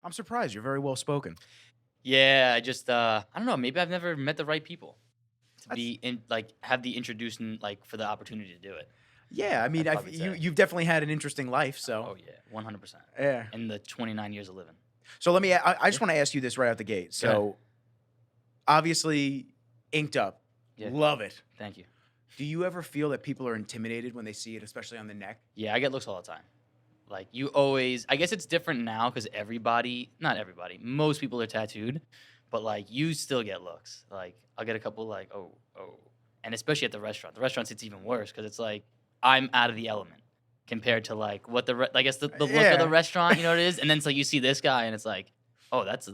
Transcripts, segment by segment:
I'm surprised. You're very well spoken. Yeah, I just I don't know. Maybe I've never met the right people to That's, be in like have the introduction like for the opportunity to do it. yeah, I mean, I'd probably say. you've definitely had an interesting life. So Oh yeah, 100%. yeah. In the 29 years of living. So let me. I just Yeah. want to ask you this right out the gate. Go ahead. So obviously, inked up. Yeah. Love it. Thank you. Do you ever feel that people are intimidated when they see it, especially on the neck? Yeah, I get looks all the time. Like you always, I guess it's different now because not everybody, most people are tattooed, but like you still get looks. Like I'll get a couple like, oh, and especially at the restaurant. The restaurants, it's even worse because it's like I'm out of the element compared to like what I guess the look of Yeah. the restaurant, you know what it is, and then it's like you see this guy and it's like, oh, that's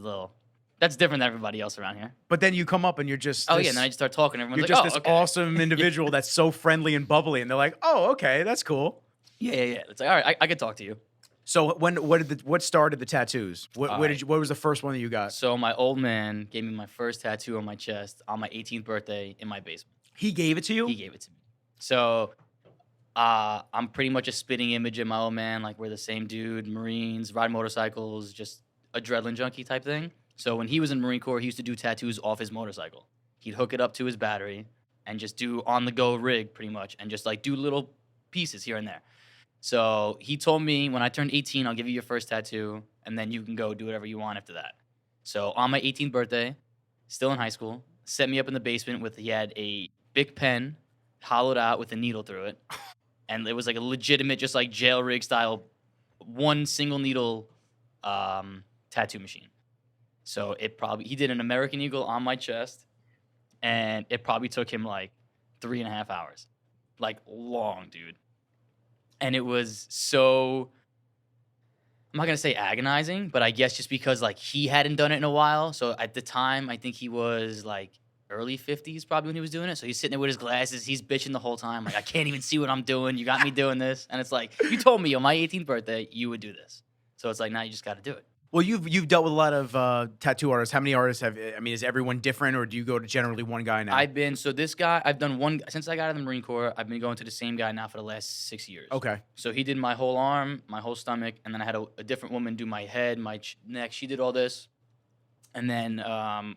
different than everybody else around here. But then you come up and you're just Oh this, yeah, and then I just start talking. Everyone's you're like, just oh, this okay. awesome individual that's so friendly and bubbly, and they're like, oh, okay, that's cool. Yeah. It's like, all right, I could talk to you. So what started the tattoos? What was the first one that you got? So my old man gave me my first tattoo on my chest on my 18th birthday in my basement. He gave it to you? He gave it to me. So I'm pretty much a spitting image of my old man. Like we're the same dude, Marines, ride motorcycles, just adrenaline junkie type thing. So when he was in the Marine Corps, he used to do tattoos off his motorcycle. He'd hook it up to his battery and just do on-the-go rig pretty much and just like do little pieces here and there. So he told me when I turned 18, I'll give you your first tattoo, and then you can go do whatever you want after that. So on my 18th birthday, still in high school, set me up in the basement he had a Bic pen hollowed out with a needle through it. And it was like a legitimate, just like jail rig style, one single needle tattoo machine. So he did an American Eagle on my chest, and it probably took him like 3.5 hours. Like long, dude. And it was so, I'm not going to say agonizing, but I guess just because like he hadn't done it in a while. So at the time, I think he was like early 50s probably when he was doing it. So he's sitting there with his glasses. He's bitching the whole time. Like, I can't even see what I'm doing. You got me doing this. And it's like, you told me on my 18th birthday, you would do this. So it's like, now you just got to do it. Well, you've dealt with a lot of tattoo artists. How many artists is everyone different, or do you go to generally one guy now? This guy, I've done one, since I got out of the Marine Corps, I've been going to the same guy now for the last 6 years. Okay. So he did my whole arm, my whole stomach, and then I had a different woman do my head, my neck. She did all this. And then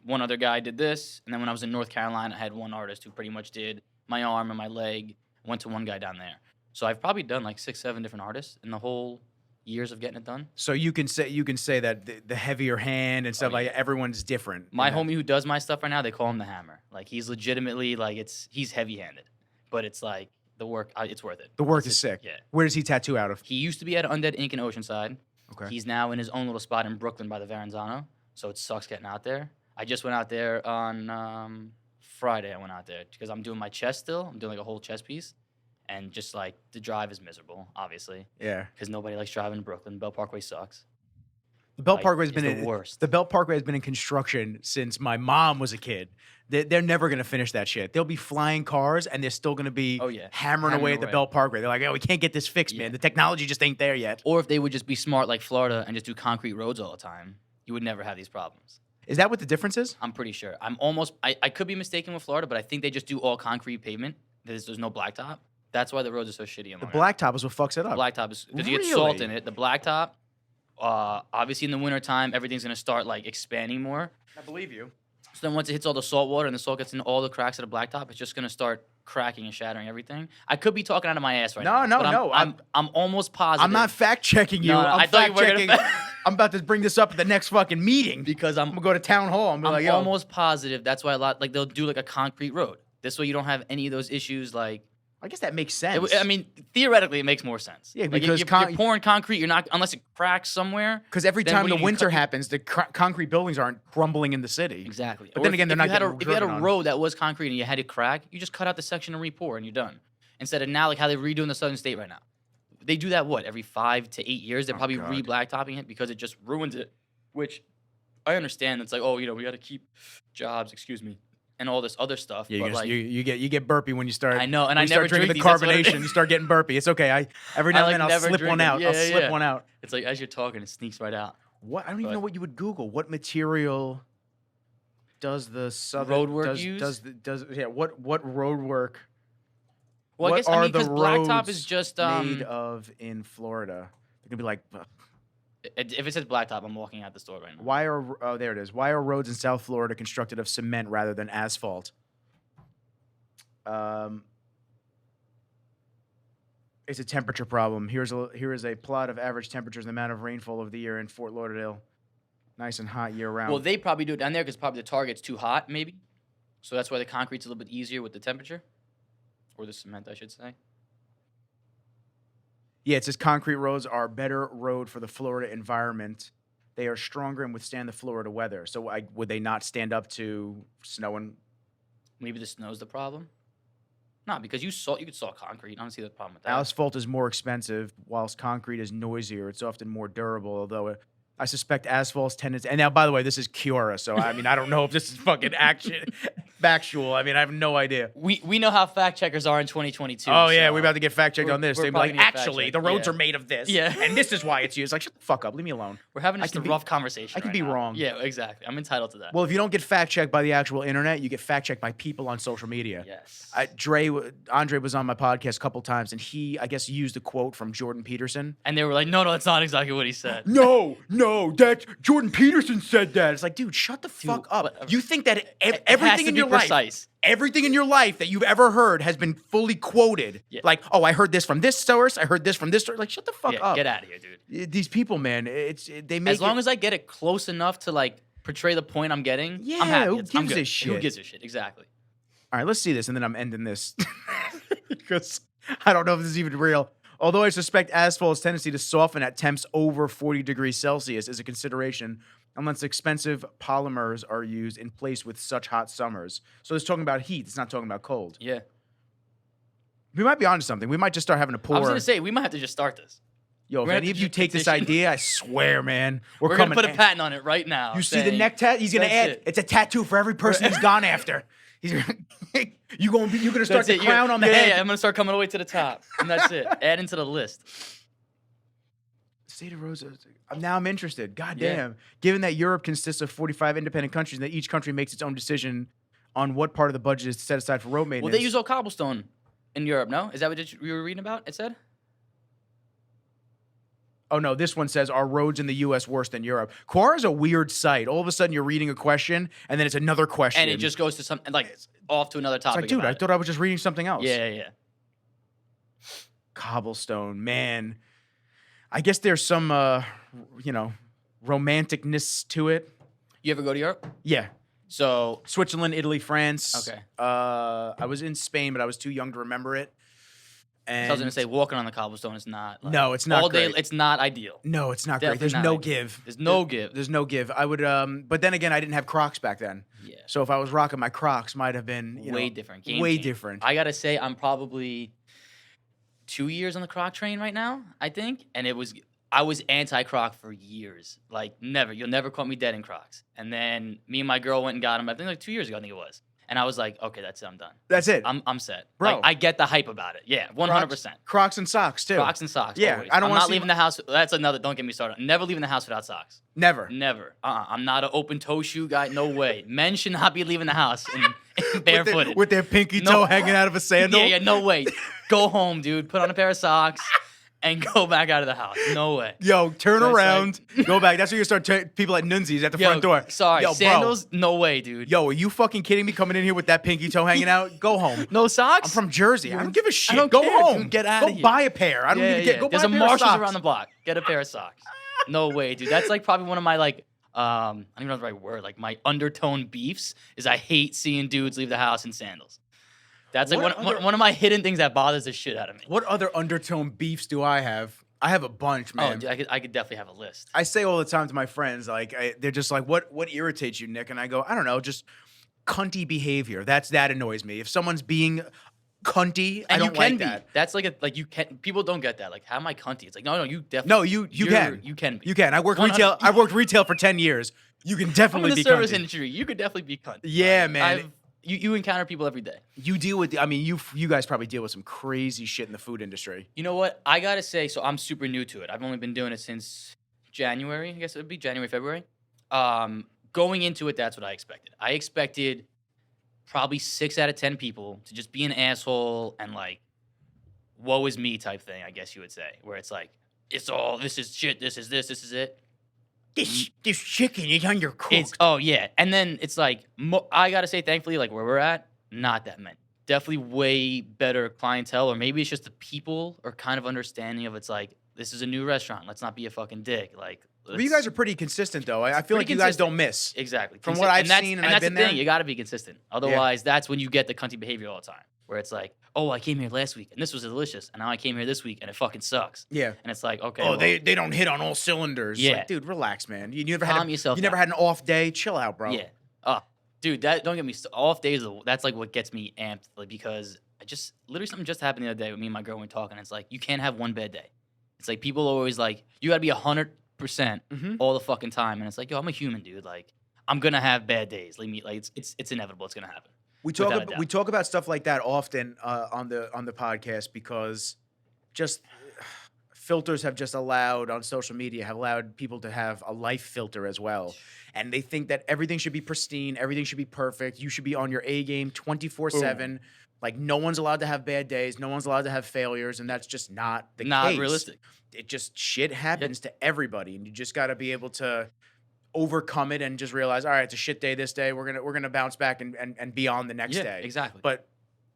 one other guy did this. And then when I was in North Carolina, I had one artist who pretty much did my arm and my leg. Went to one guy down there. So I've probably done like 6, 7 different artists in the whole years of getting it done. So you can say that the heavier hand and stuff like everyone's different. My homie who does my stuff right now, they call him the Hammer. Like he's legitimately like he's heavy-handed, but it's like the work, it's worth it. The work is sick. Yeah. Where does he tattoo out of? He used to be at Undead Ink in Oceanside. Okay. He's now in his own little spot in Brooklyn by the Verrazano. So it sucks getting out there. I just went out there on Friday. I went out there because I'm doing my chest still. I'm doing like a whole chest piece. And just like the drive is miserable, obviously. Yeah. Because nobody likes driving to Brooklyn. Belt Parkway sucks. The Belt Parkway has been the worst. The Belt Parkway has been in construction since my mom was a kid. They're never going to finish that shit. There'll be flying cars, and they're still going to be hammering away at the Belt Parkway. They're like, oh, we can't get this fixed, man. The technology just ain't there yet. Or if they would just be smart like Florida and just do concrete roads all the time, you would never have these problems. Is that what the difference is? I'm pretty sure. I could be mistaken with Florida, but I think they just do all concrete pavement. There's no blacktop. That's why the roads are so shitty in the blacktop is what fucks it up. The blacktop is because you get salt in it. The blacktop, obviously in the wintertime, everything's going to start like expanding more. I believe you. So then once it hits all the salt water and the salt gets in all the cracks of the blacktop, it's just going to start cracking and shattering everything. I could be talking out of my ass right now. No. I'm almost positive. I'm not fact checking you. I'm fact checking. I'm about to bring this up at the next fucking meeting because I'm gonna go to town hall. I'm like, almost positive. That's why they'll do like a concrete road. This way you don't have any of those issues like. I guess that makes sense. I mean, theoretically, it makes more sense. Yeah, like because you're pouring concrete. You're not unless it cracks somewhere. Because every time the winter happens, the concrete buildings aren't crumbling in the city. Exactly. But then again, they're not getting if you had a road that was concrete and you had it crack, you just cut out the section and re-pour and you're done. Instead of now, like how they're redoing the Southern State right now. They do that every 5 to 8 years. They're probably re-blacktopping it because it just ruins it. Which I understand. It's like, oh, we got to keep jobs. Excuse me. And all this other stuff. Yeah, but you get burpy when you start. I know, and I never start drinking the carbonation. You start getting burpy. It's okay. Every now and then I'll slip one out. I'll slip one out. It's like as you're talking, it sneaks right out. What? I don't even know what you would Google. What material does the Southern road work use? What road work? Well, I guess because blacktop is just made of in Florida. They're gonna be like. If it says blacktop, I'm walking out the store right now. There it is. Why are roads in South Florida constructed of cement rather than asphalt? It's a temperature problem. Here is a plot of average temperatures and the amount of rainfall of the year in Fort Lauderdale. Nice and hot year round. Well, they probably do it down there because probably the target's too hot, maybe. So that's why the concrete's a little bit easier with the temperature. Or the cement, I should say. Yeah, it says concrete roads are better road for the Florida environment. They are stronger and withstand the Florida weather. So would they not stand up to snow and... Maybe the snow's the problem? No, because you could saw concrete. I don't see the problem with that. Asphalt is more expensive, whilst concrete is noisier. It's often more durable, although I suspect asphalt's tendency... And now, by the way, this is Cura, so I mean, I don't know if this is fucking factual. I mean, I have no idea. We know how fact checkers are in 2022. Oh, yeah, we're about to get fact checked on this. They're like, actually, the roads are made of this. Yeah. And this is why it's used. Like, shut the fuck up. Leave me alone. We're having just a rough conversson. I can be wrong. Yeah, exactly. I'm entitled to that. Well, if you don't get fact checked by the actual internet, you get fact checked by people on social media. Yes. Andre was on my podcast a couple times, and he, I guess, used a quote from Jordan Peterson. And they were like, no, that's not exactly what he said. No, that's Jordan Peterson said that. It's like, dude, shut the fuck up. You think that everything in your life, everything in your life that you've ever heard has been fully quoted. Yeah. Like, oh, I heard this from this source. I heard this from this source. Like, shut the fuck up. Get out of here, dude. These people, man, they make as long as I get it close enough to like portray the point I'm getting. Yeah, I'm happy. Who gives a shit? Who gives a shit? Exactly. All right, let's see this, and then I'm ending this because I don't know if this is even real. Although I suspect asphalt's tendency to soften at temps over 40 degrees Celsius is a consideration unless expensive polymers are used in place with such hot summers. So it's talking about heat. It's not talking about cold. Yeah. We might be onto something. We might just start having to pour. I was going to say, we might have to just start this. Yo, if any of you take this idea, I swear, man, we're going to put a patent on it right now. You see the neck tat? He's going to add, it's a tattoo for every person he's gone after. You're gonna start the crown on the head. Yeah, I'm gonna start coming all the way to the top, and that's it. Add into the list. State of Rosa. Now I'm interested. God damn. Yeah. Given that Europe consists of 45 independent countries, and that each country makes its own decision on what part of the budget is set aside for road maintenance. Well, they use all cobblestone in Europe. No, is that what you were reading about? It said. Oh, no, this one says, are roads in the U.S. worse than Europe? Quora is a weird site. All of a sudden, you're reading a question, and then it's another question. And it just goes to something, like, off to another topic. It's like, dude, I thought I was just reading something else. Yeah. Cobblestone, man. I guess there's some, romanticness to it. You ever go to Europe? Yeah. So Switzerland, Italy, France. Okay. I was in Spain, but I was too young to remember it. And so I was going to say, walking on the cobblestone is not. Like, no, it's not all great. Day, it's not ideal. No, it's not Definitely great. There's no give. There's no give. There's no give. I would, but then again, I didn't have Crocs back then. Yeah. So if I was rocking my Crocs, might have been way different. Way different. I gotta say, I'm probably 2 years on the Croc train right now. I think, and I was anti-Croc for years. Like never. You'll never caught me dead in Crocs. And then me and my girl went and got them. I think like 2 years ago. I think it was. And I was like, okay, that's it. I'm done. That's it. I'm set. Bro. Like, I get the hype about it. Yeah, 100%. Crocs and socks, too. Crocs and socks. Yeah. Always. I'm not leaving the house. That's another. Don't get me started. I'm never leaving the house without socks. Never. I'm not an open toe shoe guy. No way. Men should not be leaving the house in barefooted. With their pinky toe hanging out of a sandal? Yeah, no way. Go home, dude. Put on a pair of socks. And go back out of the house. No way. Yo, turn around, go back. That's where you start people at Nunzi's at the front door. Sorry, yo, sandals? Bro. No way, dude. Yo, are you fucking kidding me coming in here with that pinky toe hanging out? Go home. No socks? I'm from Jersey. I don't give a shit. I don't go care, home. Dude. Get out of here. Go buy a pair. I don't need to get. Go There's buy a pair Marshalls of socks around the block. Get a pair of socks. No way, dude. That's like probably one of my like I don't even know the right word. Like my undertone beefs is I hate seeing dudes leave the house in sandals. That's like one of my hidden things that bothers the shit out of me. What other undertone beefs do I have? I have a bunch, man. Oh, dude, I could definitely have a list. I say all the time to my friends, like they're just like, "What irritates you, Nick?" And I go, "I don't know, just cunty behavior. That annoys me. If someone's being cunty, I don't like that. That's like you can. People don't get that. Like, how am I cunty? It's like no, you definitely. No, you can. You can be. You can. I worked retail. I worked retail for 10 years. You can definitely be cunty. I'm in the service cunty. industry. You could definitely be cunty. Yeah, man. You encounter people every day. You deal with, you guys probably deal with some crazy shit in the food industry. You know what? I got to say, so I'm super new to it. I've only been doing it since January. I guess it would be January, February. Going into it, that's what I expected. I expected probably 6 out of 10 people to just be an asshole and like, woe is me type thing, I guess you would say. Where it's like, this is shit. This is it. This chicken is undercooked. And then it's like I gotta say, thankfully, like where we're at, not that many. Definitely way better clientele, or maybe it's just the people are kind of understanding of it's like this is a new restaurant. Let's not be a fucking dick. Like, well, you guys are pretty consistent though. I feel like you guys don't miss. Exactly. From what I've seen, and I've been there. That's the thing. You got to be consistent. Otherwise, that's when you get the cunty behavior all the time. Where it's like, oh, I came here last week and this was delicious, and now I came here this week and it fucking sucks. Yeah. And it's like, okay. Oh, they don't hit on all cylinders. Yeah. Like, dude, relax, man. You never Calm had yourself. You never had an off day. Chill out, bro. Yeah. Dude, that don't get me off days. That's like what gets me amped, like because literally something just happened the other day with me and my girl. We were talking. It's like you can't have one bad day. It's like people always like you got to be 100% all the fucking time, and it's like yo, I'm a human, dude. Like I'm gonna have bad days. Leave me like it's inevitable. It's gonna happen. We talk about stuff like that often on the podcast because just filters have just allowed on social media have allowed people to have a life filter as well. And they think that everything should be pristine, everything should be perfect. You should be on your A game 24/7. Like no one's allowed to have bad days, no one's allowed to have failures, and that's just not the case. Not realistic. It just shit happens to everybody, and you just got to be able to overcome it and just realize, all right, it's a shit day this day. We're gonna bounce back and be on the next day. Exactly. But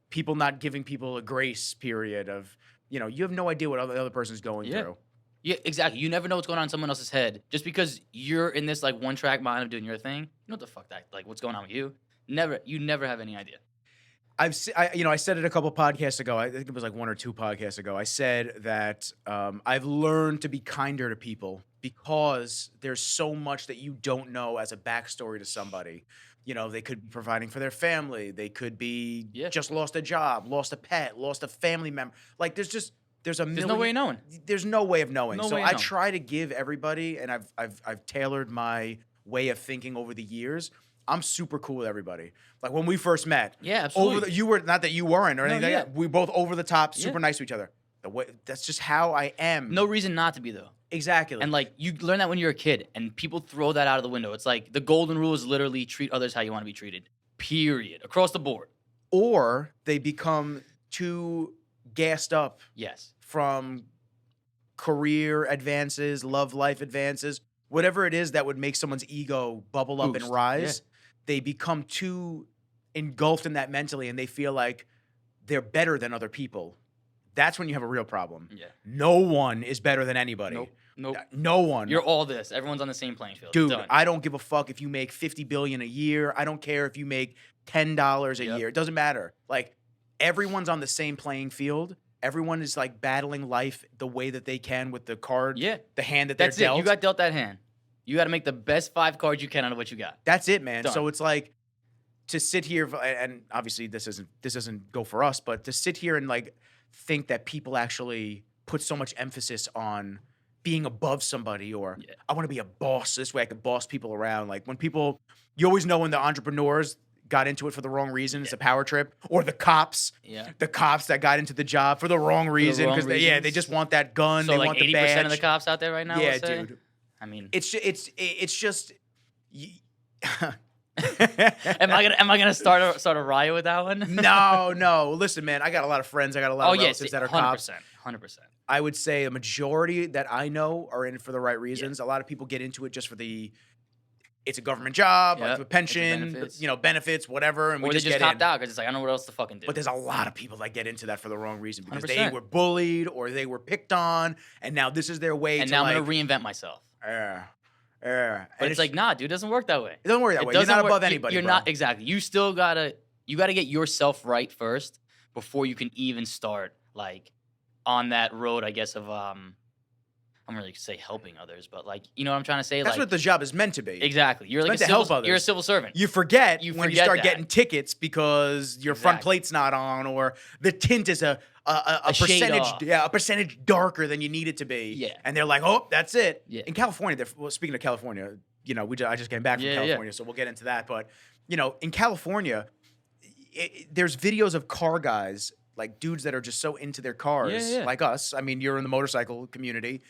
people not giving people a grace period of, you have no idea what the other person's going through. Yeah, exactly. You never know what's going on in someone else's head. Just because you're in this like one track mind of doing your thing, you know what the fuck what's going on with you? You never have any idea. I said it a couple podcasts ago. I think it was like 1 or 2 podcasts ago. I said that I've learned to be kinder to people because there's so much that you don't know as a backstory to somebody. They could be providing for their family. They could be just lost a job, lost a pet, lost a family member. Like there's no way of knowing. There's no way of knowing. So I try to give everybody, and I've tailored my way of thinking over the years. I'm super cool with everybody. Like when we first met. Yeah, absolutely. You were not that you weren't or anything. Like that. We both over the top, super nice to each other. That's just how I am. No reason not to be though. Exactly. And like you learn that when you're a kid, and people throw that out of the window. It's like the golden rule is literally treat others how you want to be treated. Period. Across the board. Or they become too gassed up. Yes. From career advances, love life advances, whatever it is that would make someone's ego bubble up and rise. They become too engulfed in that mentally, and they feel like they're better than other people. That's when you have a real problem. Yeah. No one is better than anybody. Nope. No one. You're all this. Everyone's on the same playing field. Dude, Done. I don't give a fuck if you make $50 billion a year. I don't care if you make $10 a year. It doesn't matter. Like everyone's on the same playing field. Everyone is like battling life the way that they can with the card, the hand that they're dealt. That's it. You got dealt that hand. You got to make the best 5 cards you can out of what you got. That's it, man. Done. So it's like to sit here, and obviously this doesn't go for us, but to sit here and like think that people actually put so much emphasis on being above somebody, or I want to be a boss. This way I can boss people around. Like when people, you always know when the entrepreneurs got into it for the wrong reason. It's a power trip. Or the cops. Yeah. The cops that got into the job for the wrong reason. Because they just want that gun. So they like want the badge. 80% of the cops out there right now. Yeah, dude. I mean, it's just. Am I gonna start a riot with that one? No. Listen, man, I got a lot of friends. I got a lot of relatives that are 100%, cops. 100%. I would say a majority that I know are in it for the right reasons. A lot of people get into it just for it's a government job, like a pension, benefits, whatever, and or we just get topped out because it's like I don't know what else to fucking do. But there's a lot of people that get into that for the wrong reason because 100%. they were bullied or they were picked on, and now this is their way. And now I'm gonna reinvent myself. But it's like, nah, dude, it doesn't work that way. It doesn't work that way. You're not above anybody. You're not exactly. You still gotta get yourself right first before you can even start like on that road, I guess, of I'm really say helping others, but like you know what I'm trying to say. That's like, what the job is meant to be. Exactly. You're like you're a civil servant. You forget when you start getting tickets because your front plate's not on or the tint is a percentage darker than you need it to be. Yeah. And they're like, oh, that's it. Yeah. In California, speaking of California, I just came back from California, so we'll get into that. But in California, there's videos of car guys, like dudes that are just so into their cars, like us. I mean, you're in the motorcycle community.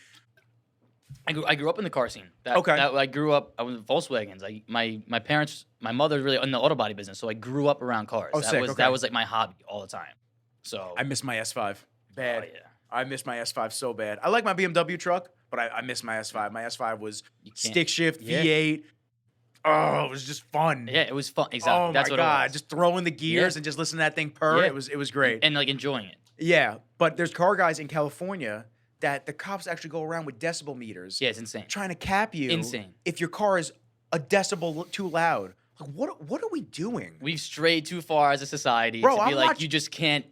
I grew up in the car scene. I grew up. I was Volkswagens. My parents, my mother's really in the auto body business, so I grew up around cars. That was like my hobby all the time. So I miss my S5 bad. I miss my S5 so bad. I like my BMW truck, but I miss my S5. My S5 was stick shift, V8. Oh, it was just fun. Yeah, it was fun. Exactly. Oh That's my what God. It was. Just throwing the gears and just listening to that thing purr. It was great. And like enjoying it. Yeah. But there's car guys in California that the cops actually go around with decibel meters. Yeah, it's insane. Trying to cap you. Insane. If your car is a decibel too loud. Like, what are we doing? We've strayed too far as a society Bro, to be you just can't.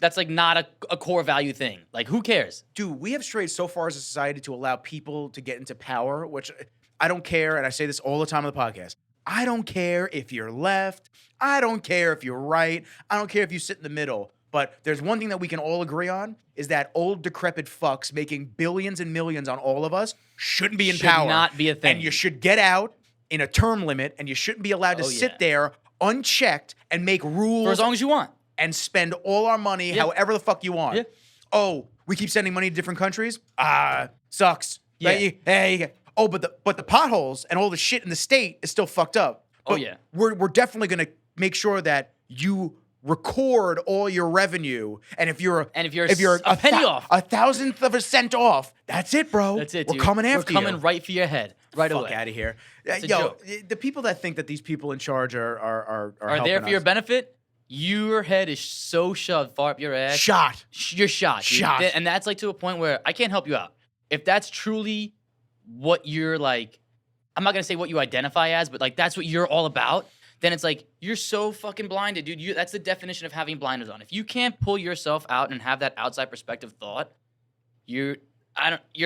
That's like not a core value thing. Like, who cares? Dude, we have strayed so far as a society to allow people to get into power, which I don't care, and I say this all the time on the podcast. I don't care if you're left. I don't care if you're right. I don't care if you sit in the middle. But there's one thing that we can all agree on is that old decrepit fucks making billions and millions on all of us shouldn't be in power. Should not be a thing. And you should get out in a term limit, and you shouldn't be allowed to sit there unchecked and make rules. For as long as you want. And spend all our money however the fuck you want. Yeah. Oh, we keep sending money to different countries? Sucks. Yeah. Hey. Oh, but the potholes and all the shit in the state is still fucked up. But we're definitely gonna make sure that you record all your revenue. And if you're a penny off, 1,000th of a cent off, that's it, bro. That's it. We're dude. coming after you. We're coming right for your head. Right away. Fuck out of here. It's a Yo, joke. the people that think that these people in charge are there for your us. benefit. Your head is so shoved far up your ass. Shot. You're shot. Dude. Shot. And that's like to a point where I can't help you out. If that's truly what you're like, I'm not going to say what you identify as, but like that's what you're all about, then it's like you're so fucking blinded, dude. That's the definition of having blinders on. If you can't pull yourself out and have that outside perspective thought, you're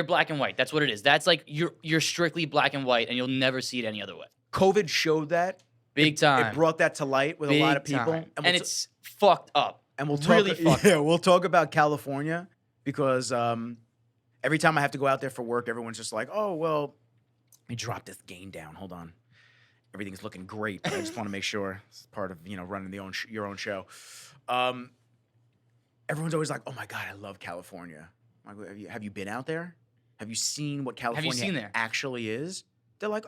black and white. That's what it is. That's like you're strictly black and white, and you'll never see it any other way. COVID showed that. Big time. It brought that to light with a lot of people. Time. And it's fucked up. And we'll talk, really fucked up. We'll talk about California because every time I have to go out there for work, everyone's just like, oh, well, let me drop this gain down. Hold on. Everything's looking great. But I just want to make sure it's part of, running your own show. Everyone's always like, oh, my God, I love California. Have you been out there? Have you seen what California actually is? They're like,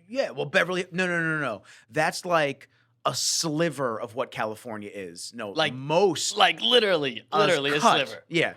yeah, well, Beverly. No. That's like a sliver of what California is. No, like most. Like literally a sliver. Yeah.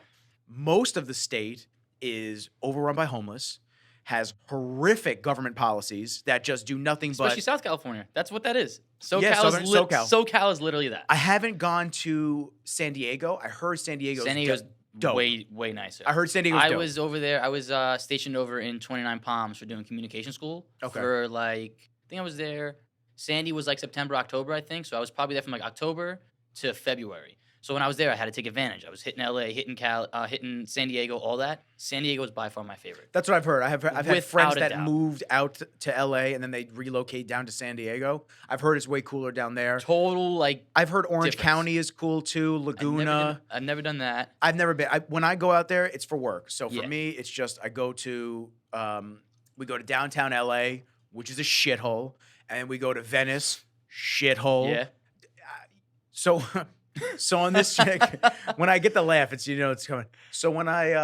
Most of the state is overrun by homeless, has horrific government policies that just do nothing Especially South California. That's what that is. SoCal, SoCal is literally that. I haven't gone to San Diego. I heard San Diego's dope. Way nicer. I heard San Diego's dope. I was over there. I was stationed over in 29 Palms for doing communication school. Okay. For I think I was there. Sandy was like September, October, I think. So I was probably there from like October to February. So when I was there, I had to take advantage. I was hitting LA, hitting San Diego, all that. San Diego is by far my favorite. That's what I've heard. I've had friends that moved out to LA and then they relocate down to San Diego. I've heard it's way cooler down there. Total I've heard Orange County is cool too. Laguna. I've never done that. I've never been. When I go out there, it's for work. So for me, it's just I go to we go to downtown LA, which is a shithole, and we go to Venice, shithole. Yeah. So on this check, when I get the laugh, it's it's coming. So when I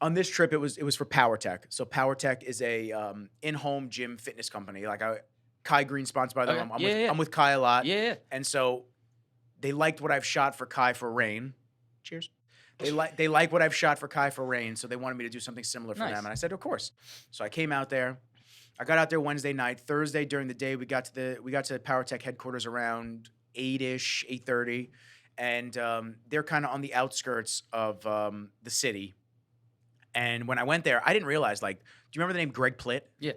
on this trip, it was for PowerTech. So PowerTech is a in-home gym fitness company. Like Kai Green sponsored by them. I'm with Kai a lot. Yeah. And so they liked what I've shot for Kai for Rain. Cheers. They like what I've shot for Kai for Rain, so they wanted me to do something similar for them. And I said, of course. So I came out there. I got out there Wednesday night. Thursday during the day, we got to PowerTech headquarters around 8-ish, 8:30. And they're kind of on the outskirts of the city. And when I went there, I didn't realize, do you remember the name Greg Plitt? Yeah.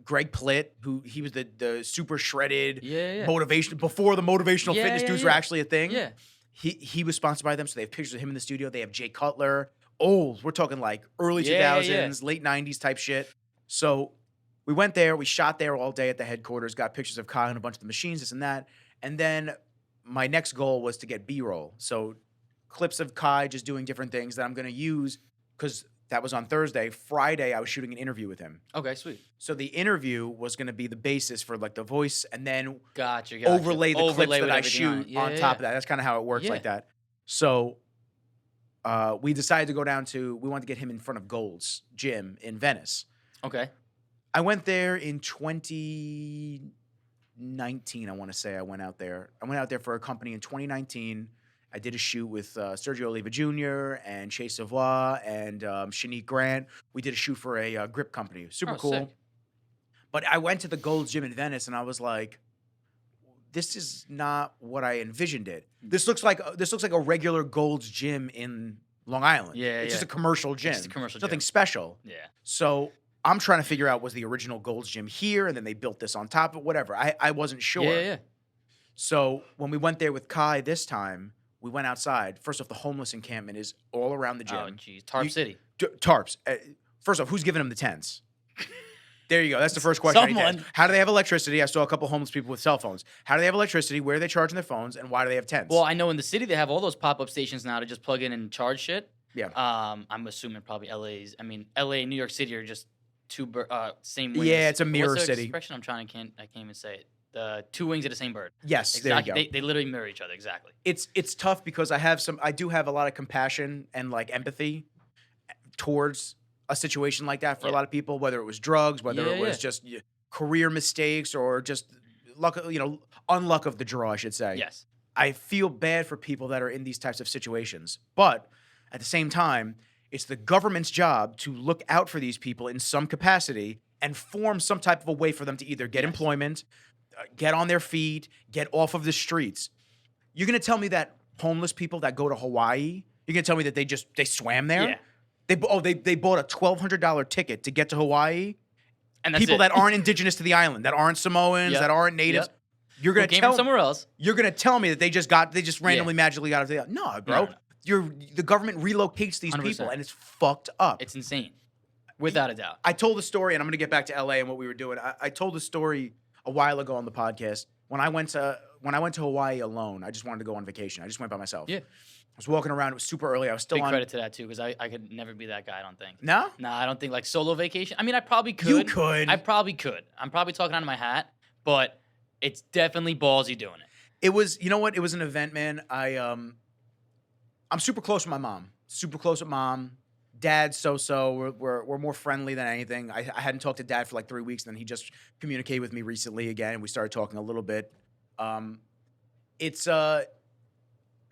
Greg Plitt, he was the super shredded motivation before the motivational fitness dudes were actually a thing. Yeah. He was sponsored by them, so they have pictures of him in the studio. They have Jay Cutler. We're talking early 2000s, late 90s type shit. So we went there, we shot there all day at the headquarters, got pictures of Kai and a bunch of the machines, this and that. And then my next goal was to get B-roll. So clips of Kai just doing different things that I'm going to use because that was on Thursday. Friday, I was shooting an interview with him. Okay, sweet. So the interview was going to be the basis for the voice and then gotcha. overlay the clips that I shoot on top of that. That's kind of how it works like that. So we decided to go down we wanted to get him in front of Gold's Gym in Venice. Okay. I went there in 2019, I want to say I went out there. I went out there for a company in 2019, I did a shoot with Sergio Oliva Jr. and Chase Savoy and Shanique Grant. We did a shoot for a grip company. Super cool. Sick. But I went to the Gold's Gym in Venice, and I was like, this is not what I envisioned it. This looks like a regular Gold's Gym in Long Island. It's just a commercial gym. It's just a commercial Nothing gym. special. Yeah. So I'm trying to figure out, was the original Gold's Gym here, and then they built this on top of whatever. I wasn't sure. Yeah. So when we went there with Kai this time, we went outside. First off, the homeless encampment is all around the gym. Oh, jeez. Tarp City. Tarps. First off, who's giving them the tents? There you go. That's the first question. Someone. How do they have electricity? I saw a couple homeless people with cell phones. How do they have electricity? Where are they charging their phones? And why do they have tents? Well, I know in the city they have all those pop-up stations now to just plug in and charge shit. Yeah. I'm assuming probably LA and New York City are just same wings. Yeah, it's a mirror What's the city. expression I can't even say it. The two wings of the same bird. Yes, Exactly. there you go. They literally mirror each other. Exactly. It's tough because I do have a lot of compassion and like empathy towards a situation like that for a lot of people, whether it was drugs, whether it was just career mistakes or just luck, unluck of the draw, I should say. Yes. I feel bad for people that are in these types of situations, but at the same time, it's the government's job to look out for these people in some capacity and form some type of a way for them to either get employment, get on their feet, get off of the streets. You're going to tell me that homeless people that go to Hawaii, you're going to tell me that they swam there? Yeah. They bought a $1,200 ticket to get to Hawaii. And that's people it. that aren't indigenous to the island, that aren't Samoans, that aren't natives. You're going to tell somewhere else. You're going to tell me that they just randomly magically got it. No, bro. No. The government relocates these 100%. people, and it's fucked up. It's insane. Without a doubt. I told the story, and I'm going to get back to LA and what we were doing. I told the story a while ago on the podcast. When I went to Hawaii alone, I just wanted to go on vacation. I just went by myself. Yeah. I was walking around. It was super early. I was still Big on. credit to that too, because I could never be that guy. I don't think. No? No, I don't think like solo vacation. I mean, I probably could. You could. I probably could. I'm probably talking out of my hat, but it's definitely ballsy doing it. It was, you know what? It was an event, man. I'm super close with my mom. Super close with mom. Dad, so. We're more friendly than anything. I hadn't talked to Dad for like 3 weeks, and then he just communicated with me recently again, and we started talking a little bit.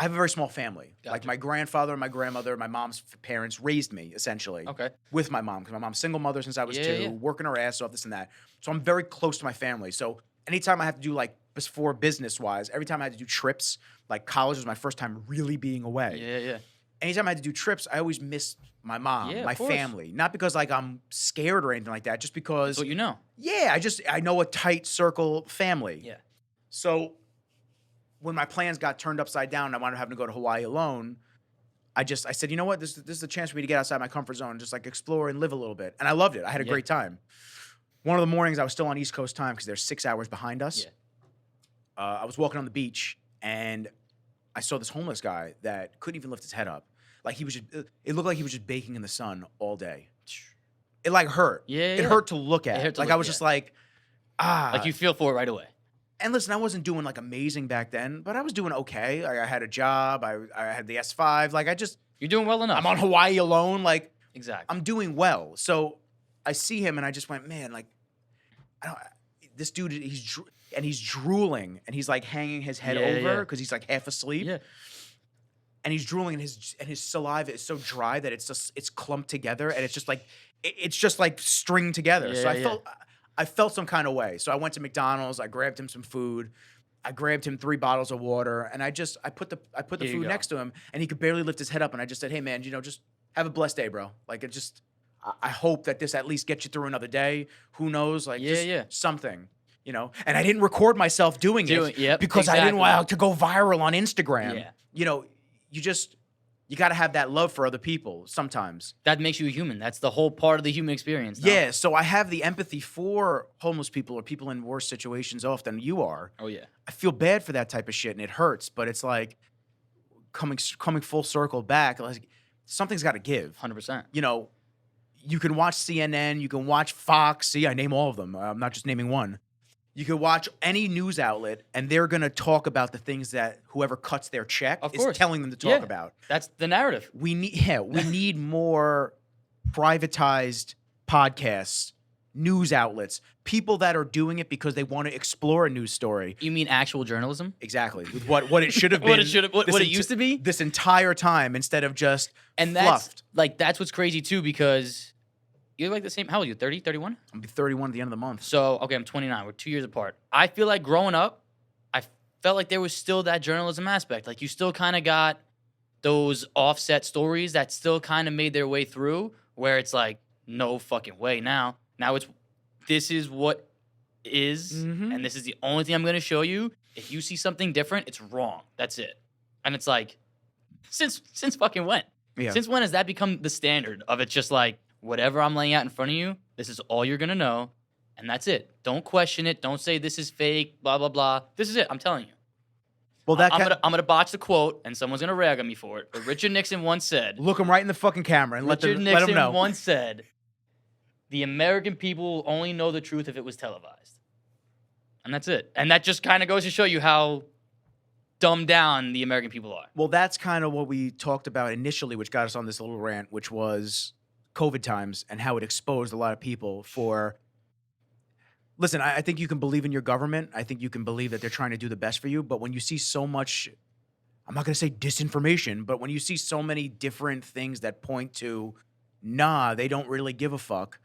I have a very small family. Gotcha. Like my grandfather and my grandmother, my mom's parents raised me essentially. Okay. With my mom, because my mom's single mother since I was 2, working her ass off, this and that. So I'm very close to my family. So anytime I have to do like before business wise, every time I had to do trips, like college was my first time really being away. Yeah. Anytime I had to do trips, I always miss my mom, my of course. family. Not because like I'm scared or anything like that, just because. That's what you know. Yeah, I know a tight circle family. Yeah. So when my plans got turned upside down and I wound up having to go to Hawaii alone, I said, you know what? This is a chance for me to get outside my comfort zone and just like explore and live a little bit. And I loved it. I had a great time. One of the mornings I was still on East Coast time because they're 6 hours behind us. Yeah. I was walking on the beach and I saw this homeless guy that couldn't even lift his head up. Like it looked like he was just baking in the sun all day. It like hurt. It hurt to look at. I was just like, Like you feel for it right away. And listen, I wasn't doing like amazing back then, but I was doing okay. Like I had a job. I had the S5. Like You're doing well enough. I'm on Hawaii alone. Like Exactly. I'm doing well. So I see him and I just went, man, like this dude, he's drooling and he's like hanging his head over because he's like half asleep. Yeah. And he's drooling and his saliva is so dry that it's clumped together and it's just like stringed together. So I felt some kind of way. So I went to McDonald's, I grabbed him some food, I grabbed him 3 bottles of water, and I put the food next to him and he could barely lift his head up and I just said, hey man, just have a blessed day, bro. Like I hope that this at least gets you through another day. Who knows? Like something. And I didn't record myself doing it because I didn't want to go viral on Instagram. Yeah. You got to have that love for other people sometimes. That makes you a human. That's the whole part of the human experience. No? Yeah, so I have the empathy for homeless people or people in worse situations often you are. Oh, yeah. I feel bad for that type of shit, and it hurts, but it's like coming full circle back, like something's got to give. 100%. You can watch CNN, you can watch Fox. See, I name all of them. I'm not just naming one. You could watch any news outlet, and they're going to talk about the things that whoever cuts their check is telling them to talk about. That's the narrative. We need more privatized podcasts news outlets, people that are doing it because they want to explore a news story. You mean actual journalism? Exactly. With what it should have been. what it used to be? This entire time, instead of just and fluffed. That's what's crazy too, because you're like the same. How old are you? 30, 31? I'll be 31 at the end of the month. So, okay, I'm 29. We're 2 years apart. I feel like growing up, I felt like there was still that journalism aspect. Like, you still kind of got those offset stories that still kind of made their way through, where it's like, no fucking way now. Now this is what is, and this is the only thing I'm going to show you. If you see something different, it's wrong. That's it. And it's like, since fucking when? Yeah. Since when has that become the standard of it's just like, whatever I'm laying out in front of you, this is all you're going to know, and that's it. Don't question it. Don't say this is fake, blah, blah, blah. This is it. I'm telling you. Well, I'm gonna botch the quote, and someone's gonna rag on me for it. But Richard Nixon once said, look him right in the fucking camera and let them know. Richard Nixon once said, the American people only know the truth if it was televised. And that's it. And that just kind of goes to show you how dumbed down the American people are. Well, that's kind of what we talked about initially, which got us on this little rant, which was COVID times and how it exposed a lot of people for... Listen, I think you can believe in your government. I think you can believe that they're trying to do the best for you. But when you see so much, I'm not going to say disinformation, but when you see so many different things that point to, nah, they don't really give a fuck,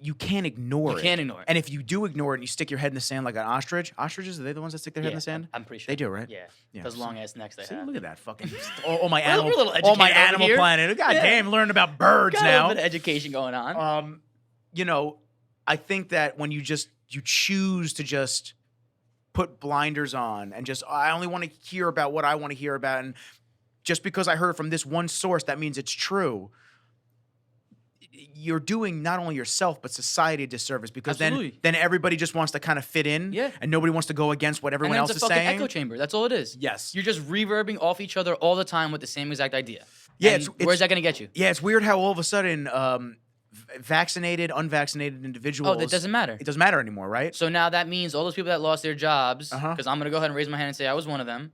you can't ignore it. You can't ignore it. And if you do ignore it and you stick your head in the sand like an ostrich, ostriches, are they the ones that stick their head in the sand? I'm pretty sure. They do, right? Yeah. Those long ass necks they See, have. look at that fucking all my Animal Planet. God damn, learning about birds Got now. a little bit of education going on. You know, I think that when you choose to just put blinders on and just, I only want to hear about what I want to hear about, and just because I heard it from this one source, that means it's true. You're doing not only yourself but society a disservice, because then everybody just wants to kind of fit in, and nobody wants to go against what everyone else is saying. It's a fucking echo chamber. That's all it is. Yes, you're just reverbing off each other all the time with the same exact idea. Yeah, where's that going to get you? Yeah, it's weird how all of a sudden vaccinated, unvaccinated individuals... Oh, that doesn't matter. It doesn't matter anymore, right? So now that means all those people that lost their jobs, because I'm going to go ahead and raise my hand and say I was one of them.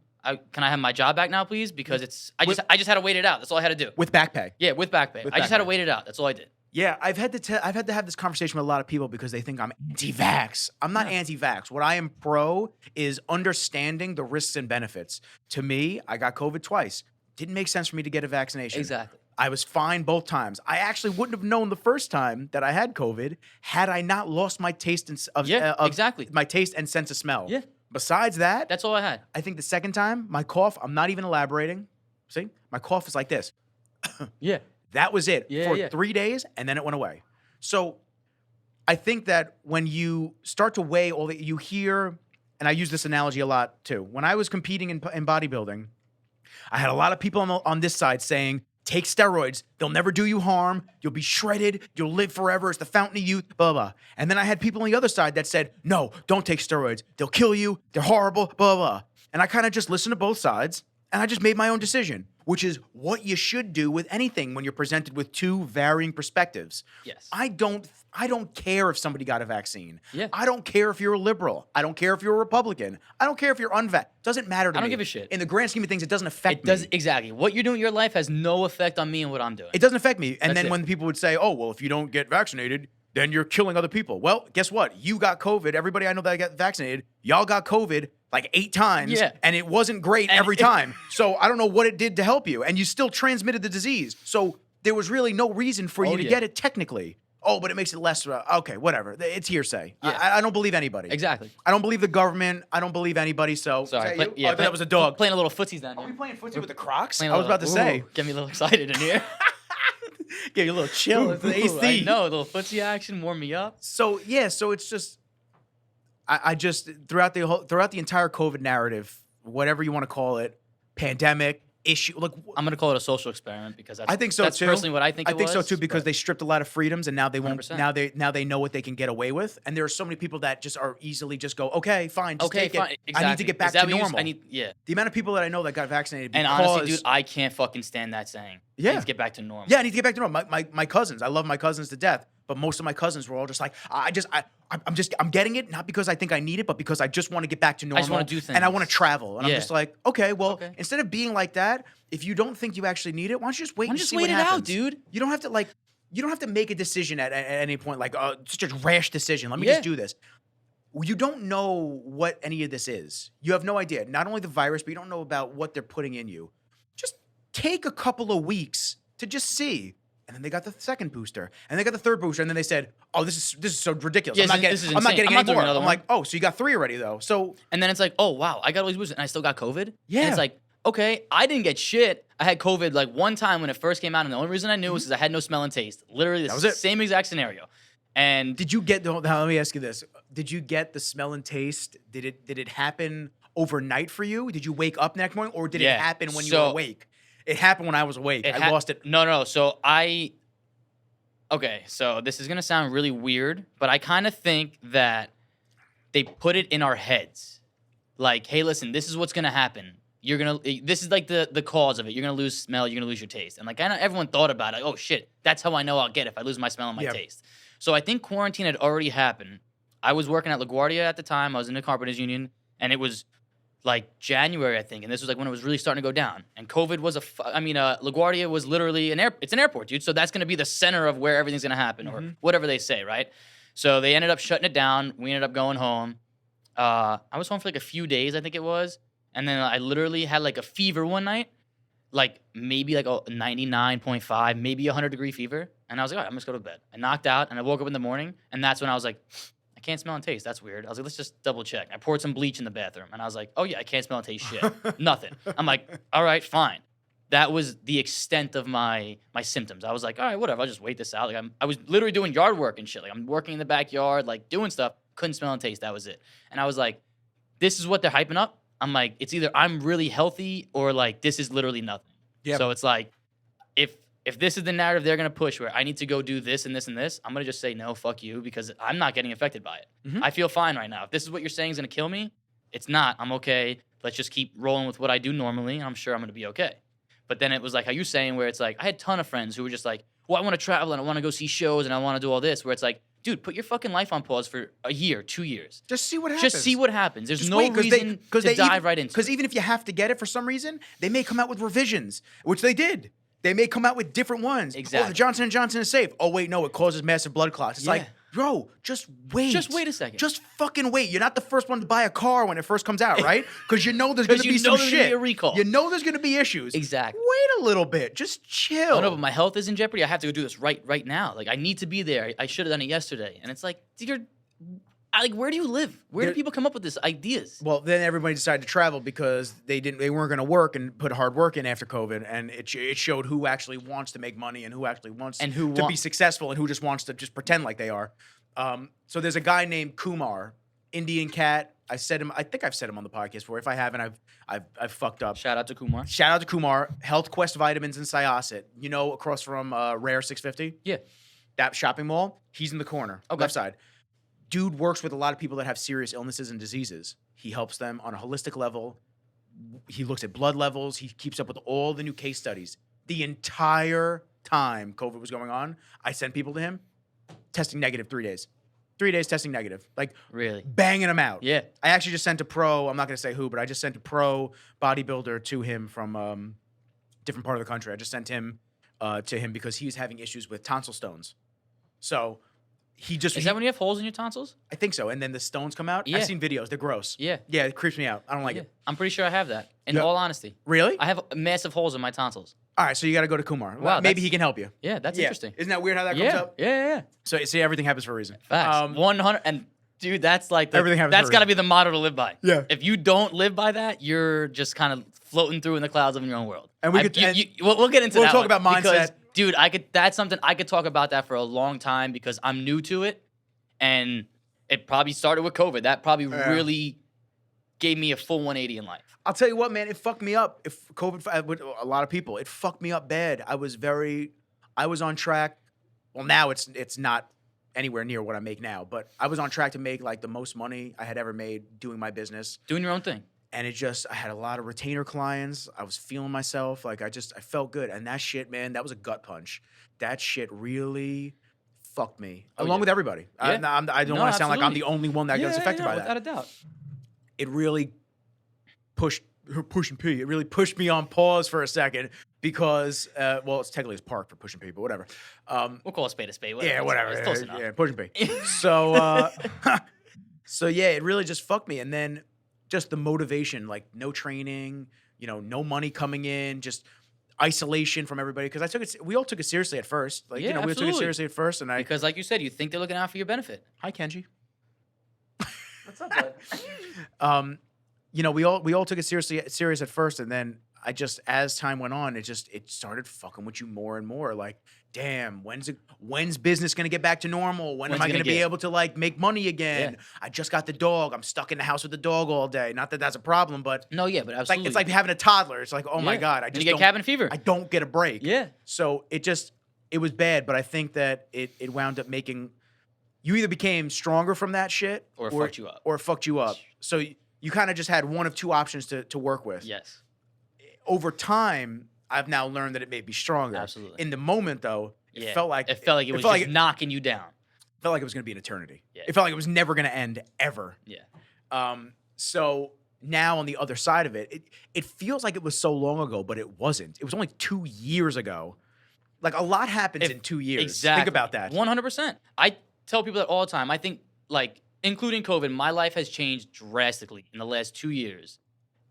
Can I have my job back now, please? Because I just had to wait it out. That's all I had to do. With back pay. Yeah, with back pay. I just had to wait it out. That's all I did. Yeah, I've had to have this conversation with a lot of people because they think I'm anti-vax. I'm not anti-vax. What I am pro is understanding the risks and benefits. To me, I got COVID twice. Didn't make sense for me to get a vaccination. Exactly. I was fine both times. I actually wouldn't have known the first time that I had COVID had I not lost my taste exactly. My taste and sense of smell. Yeah. Besides that, that's all I had. I think the second time, my cough, I'm not even elaborating. See? My cough is like this. Yeah. That was it for 3 days, and then it went away. So I think that when you start to weigh all that you hear, and I use this analogy a lot too. When I was competing in bodybuilding, I had a lot of people on this side saying, take steroids. They'll never do you harm. You'll be shredded. You'll live forever. It's the fountain of youth, blah, blah. And then I had people on the other side that said, no, don't take steroids. They'll kill you. They're horrible, blah, blah. And I kind of just listened to both sides, and I just made my own decision, which is what you should do with anything when you're presented with two varying perspectives. Yes. I don't care if somebody got a vaccine. Yeah. I don't care if you're a liberal. I don't care if you're a Republican. I don't care if you're unvaccinated. Doesn't matter to me. I don't give a shit. In the grand scheme of things, it doesn't affect me. Exactly. What you're doing in your life has no effect on me and what I'm doing. It doesn't affect me. And That's then when people would say, oh, well, if you don't get vaccinated, then you're killing other people. Well, guess what? You got COVID. Everybody I know that got vaccinated, y'all got COVID like 8 times, and it wasn't great every time. So I don't know what it did to help you, and you still transmitted the disease. So there was really no reason for you to get it technically. Oh, but it makes it less, okay, whatever. It's hearsay. Yeah. I don't believe anybody. Exactly. I don't believe the government. I don't believe anybody, so. Sorry. I thought that was a dog. Playing a little footsies down here. Are we playing footsie with the Crocs? I was about to say. Get me a little excited in here. Get you a little chill. It's the AC. I know, a little footsie action, warm me up. So, yeah, so it's just, I just, throughout the entire COVID narrative, whatever you want to call it, pandemic, issue. Look, I'm gonna call it a social experiment because I think so that's too. personally what I think. I think so too because they stripped a lot of freedoms and now they won't. 100%. Now they know what they can get away with, and there are so many people that just are easily just go, okay, fine, just take fine. it. Exactly. I need to get back to normal. The amount of people that I know that got vaccinated. And honestly, dude, I can't fucking stand that saying. Yeah. I need to get back to normal. Yeah, I need to get back to normal. My cousins, I love my cousins to death, but most of my cousins were all just like, I'm getting it not because I think I need it, but because I just want to get back to normal. I just want to do things. And I want to travel. And I'm just like, okay, well, instead of being like that, if you don't think you actually need it, why don't you just wait and see what happens? Wait it out, dude. You don't have to you don't have to make a decision at any point like, such a rash decision. Let me just do this. You don't know what any of this is. You have no idea. Not only the virus, but you don't know about what they're putting in you. Just take a couple of weeks to just see. And then they got the second booster, and they got the third booster, and then they said, "Oh, this is so ridiculous. Yeah, I'm not getting any more." I'm like, "Oh, so you got 3 already, though." So and then it's like, "Oh wow, I got all these boosters, and I still got COVID." Yeah, and it's like, okay, I didn't get shit. I had COVID like one time when it first came out, and the only reason I knew was because I had no smell and taste. Literally the same exact scenario. And did you get? Let me ask you this: did you get the smell and taste? Did it happen overnight for you? Did you wake up next morning, or did it happen when you were awake? It happened when I was awake. I lost it. No. So okay, so this is going to sound really weird, but I kind of think that they put it in our heads. Like, hey, listen, this is what's going to happen. This is like the cause of it. You're going to lose smell. You're going to lose your taste. And like, I know everyone thought about it. Like, oh shit, that's how I know I'll get it if I lose my smell and my taste. So I think quarantine had already happened. I was working at LaGuardia at the time. I was in the Carpenters Union, and it was like January, I think, and this was like when it was really starting to go down. And COVID was LaGuardia was literally it's an airport, dude. So that's going to be the center of where everything's going to happen, or whatever they say, right? So they ended up shutting it down. We ended up going home. I was home for like a few days, I think it was, and then I literally had like a fever one night, like maybe like a 99.5, maybe 100-degree fever, and I was like, all right, I'm just go to bed. I knocked out, and I woke up in the morning, and that's when I was like, I can't smell and taste. That's weird. I was like, let's just double check. I poured some bleach in the bathroom, and I was like, oh yeah, I can't smell and taste shit. Nothing. I'm like, all right, fine. That was the extent of my symptoms. I was like, all right, whatever. I'll just wait this out. Like I was literally doing yard work and shit. Like I'm working in the backyard, like doing stuff. Couldn't smell and taste. That was it. And I was like, this is what they're hyping up. I'm like, it's either I'm really healthy or like this is literally nothing. Yep. So it's like, if this is the narrative they're going to push where I need to go do this and this and this, I'm going to just say, no, fuck you, because I'm not getting affected by it. Mm-hmm. I feel fine right now. If this is what you're saying is going to kill me, it's not. I'm okay. Let's just keep rolling with what I do normally, and I'm sure I'm going to be okay. But then it was like how you're saying, where it's like, I had a ton of friends who were just like, well, I want to travel and I want to go see shows and I want to do all this, where it's like, dude, put your fucking life on pause for a year, 2 years. Just see what happens. Just see what happens. There's no reason to dive right into it. Because even if you have to get it for some reason, they may come out with revisions, which they did. They may come out with different ones. Exactly. Oh, the Johnson & Johnson is safe. Oh, wait, no, it causes massive blood clots. It's like, bro, just wait. Just wait a second. Just fucking wait. You're not the first one to buy a car when it first comes out, right? Because you know there's going to be some shit. Gonna be a recall. You know there's going to be issues. Exactly. Wait a little bit. Just chill. Oh, no, but my health is in jeopardy. I have to go do this right now. Like, I need to be there. I should have done it yesterday. And it's like, where do you live? Where do people come up with these ideas? Well, then everybody decided to travel because they weren't going to work and put hard work in after COVID, and it showed who actually wants to make money and who actually wants to be successful and who just wants to just pretend like they are. So there's a guy named Kumar, Indian cat. I think I've said him on the podcast before. If I haven't, I've fucked up. Shout out to Kumar. Shout out to Kumar. Health Quest Vitamins in Syosset. You know, across from Rare 650. Yeah. That shopping mall. He's in the corner, left side. Dude works with a lot of people that have serious illnesses and diseases. He helps them on a holistic level. He looks at blood levels. He keeps up with all the new case studies. The entire time COVID was going on, I sent people to him, testing negative 3 days. 3 days testing negative. Like, really? Banging them out. Yeah. I actually just sent a pro, I'm not going to say who, but I just sent a pro bodybuilder to him from different part of the country. I just sent him to him because he was having issues with tonsil stones. So... Is that when you have holes in your tonsils? I think so. And then the stones come out? Yeah. I've seen videos. They're gross. Yeah. Yeah, it creeps me out. I don't like it. I'm pretty sure I have that, in all honesty. Really? I have massive holes in my tonsils. All right, so you got to go to Kumar. Wow, maybe he can help you. Yeah, that's interesting. Isn't that weird how that comes up? Yeah. So, see, everything happens for a reason. Facts. 100. And, dude, that's like... everything happens that's got to be the motto to live by. Yeah. If you don't live by that, you're just kind of floating through in the clouds of your own world. And we'll get into that. We'll talk about mindset. Because, dude, that's something I could talk about that for a long time because I'm new to it. And it probably started with COVID. That probably really gave me a full 180 in life. I'll tell you what, man, it fucked me up. If COVID, with a lot of people, it fucked me up bad. I was on track. Well, now it's not anywhere near what I make now, but I was on track to make like the most money I had ever made doing my business. Doing your own thing. And I had a lot of retainer clients. I was feeling myself. Like I felt good. And that shit, man, that was a gut punch. That shit really fucked me, along with everybody. Yeah. I don't want to sound like I'm the only one that gets affected by that. Without a doubt. It really pushed P. It really pushed me on pause for a second because well, it's technically park for pushing people, whatever. We'll call a spade a spade. Whatever. Yeah, whatever. It's close enough. Yeah, pushing people. So so yeah, it really just fucked me. And then just the motivation, like no training, no money coming in, just isolation from everybody. Because we all took it seriously at first. Like, we all took it seriously at first. And because like you said, you think they're looking out for your benefit. Hi, Kenji. What's up, bud? We all took it serious at first, and then as time went on, it started fucking with you more and more. Like, damn, when's business gonna get back to normal? When am I gonna be able to like make money again? Yeah. I just got the dog. I'm stuck in the house with the dog all day. Not that that's a problem, but no, yeah, but absolutely, it's like having a toddler. It's like, oh my god, I just get cabin fever. I don't get a break. Yeah. So it was bad, but I think that it wound up making you either became stronger from that shit or fucked you up. Or fucked you up. So you kind of just had one of two options to work with. Yes. Over time, I've now learned that it made me stronger. Absolutely. In the moment, though, it felt like it was just knocking you down. It felt like it was going to be an eternity. Yeah. It felt like it was never going to end ever. Yeah. So now on the other side of it, it feels like it was so long ago, but it wasn't. It was only 2 years ago. Like a lot happens in 2 years. Exactly. Think about that. 100%. I tell people that all the time. I think like including COVID, my life has changed drastically in the last 2 years,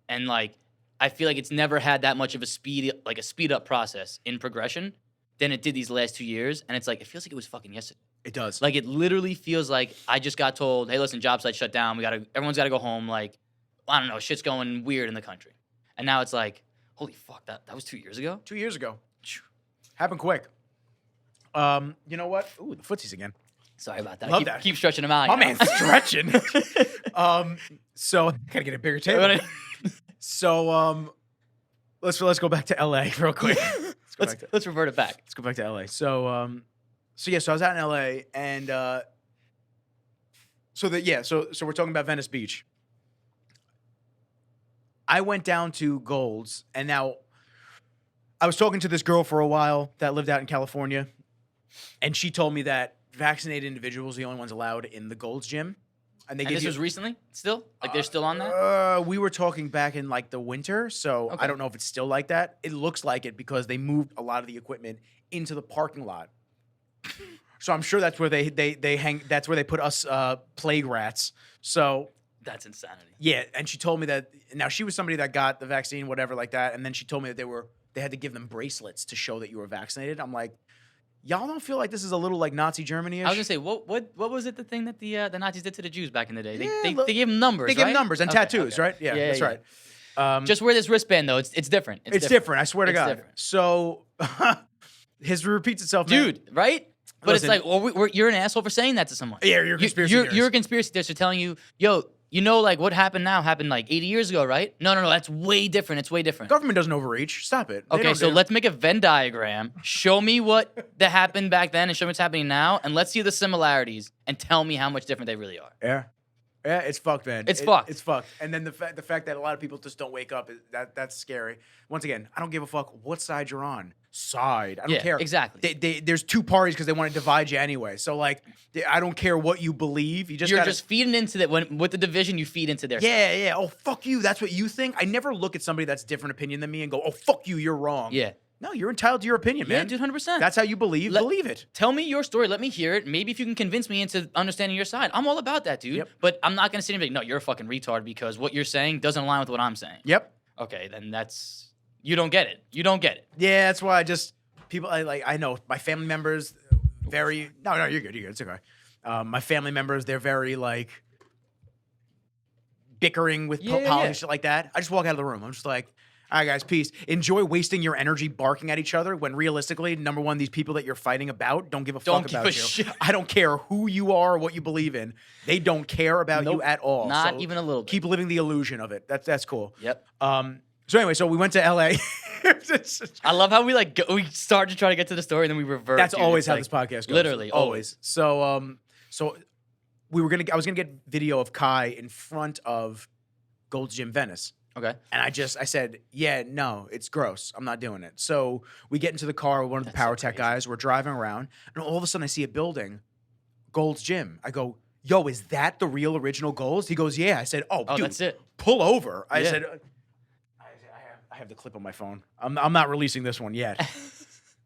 and like I feel like it's never had that much of a speed up process in progression than it did these last 2 years. And it's like it feels like it was fucking yesterday. It does. Like it literally feels like I just got told, hey, listen, job site shut down. Everyone's got to go home. Like I don't know, shit's going weird in the country. And now it's like, holy fuck, that was 2 years ago. 2 years ago. Happened quick. You know what? Ooh, the footsies again. Sorry about that. Love that. Keep stretching them out. My man's stretching. So gotta get a bigger table. So let's go back to LA real quick. Let's revert it back. Let's go back to LA. So I was out in LA, and so we're talking about Venice Beach. I went down to Gold's, and now I was talking to this girl for a while that lived out in California, and she told me that vaccinated individuals are the only ones allowed in the Gold's gym. And this was recently? Still? Like they're still on that? We were talking back in like the winter, so okay. I don't know if it's still like that. It looks like it because they moved a lot of the equipment into the parking lot. So I'm sure that's where they hang. That's where they put us plague rats. So that's insanity. Yeah, and she told me that now she was somebody that got the vaccine, whatever, like that, and then she told me that they had to give them bracelets to show that you were vaccinated. I'm like, y'all don't feel like this is a little like Nazi Germany-ish? I was gonna say, what was it? The thing that the Nazis did to the Jews back in the day? They gave them numbers. They gave them numbers and tattoos, right? Yeah, that's right. Just wear this wristband though. It's different. It's different. I swear to God. Different. So history repeats itself, man. Dude, right? But listen, it's like, you're an asshole for saying that to someone. Yeah, you're a conspiracy theorist. You're a conspiracy theorist for telling you, yo, like what happened now happened like 80 years ago, right? No, that's way different. It's way different. Government doesn't overreach. Stop it. Okay, so let's make a Venn diagram. Show me what that happened back then and show me what's happening now, and let's see the similarities and tell me how much different they really are. Yeah, it's fucked, man. It's fucked. It's fucked. And then the fact that a lot of people just don't wake up, that's scary. Once again, I don't give a fuck what side you're on. I don't care. Exactly. There's two parties because they want to divide you anyway. So like, I don't care what you believe. You're just feeding into that. With the division, you feed into their stuff. Yeah. Oh, fuck you. That's what you think. I never look at somebody that's different opinion than me and go, oh, fuck you. You're wrong. Yeah. No, you're entitled to your opinion, man. Yeah, dude, 100%. That's how you believe. Believe it. Tell me your story. Let me hear it. Maybe if you can convince me into understanding your side. I'm all about that, dude. Yep. But I'm not going to sit here and be like, no, you're a fucking retard because what you're saying doesn't align with what I'm saying. Yep. Okay, then you don't get it. You don't get it. Yeah, that's why I know my family members very, no, you're good. It's okay. My family members, they're very like bickering with politics, shit like that. I just walk out of the room. I'm just like, all right, guys, peace. Enjoy wasting your energy barking at each other when realistically, number one, these people that you're fighting about don't give a fuck about you. Shit. I don't care who you are or what you believe in. They don't care about you at all. Not even a little bit. Keep living the illusion of it. That's cool. Yep. So anyway, we went to LA. I love how we start to try to get to the story and then we revert. That's always how this podcast goes. Literally, always. So I was gonna get video of Kai in front of Gold's Gym Venice. Okay. And I said, yeah, no, it's gross. I'm not doing it. So we get into the car with one of the Power Tech guys. We're driving around, and all of a sudden I see a building, Gold's Gym. I go, yo, is that the real original Gold's? He goes, yeah. I said, oh dude, that's it. Pull over. I said, I have the clip on my phone. I'm not releasing this one yet.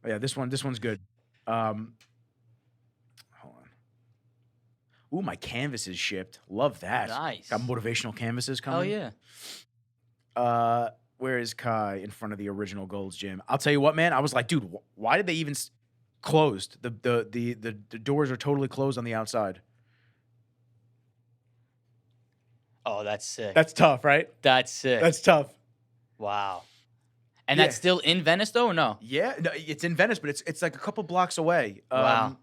Yeah, this one's good. Hold on. Ooh, my canvas is shipped. Love that. Nice. Got motivational canvases coming. Oh yeah. Where is Kai in front of the original Gold's Gym? I'll tell you what, man. I was like, dude, why did they even closed? The doors are totally closed on the outside. Oh, that's sick. That's tough, right? That's sick. That's tough. Wow. And that's still in Venice, though, or no? Yeah, no, it's in Venice, but it's like a couple blocks away. Wow.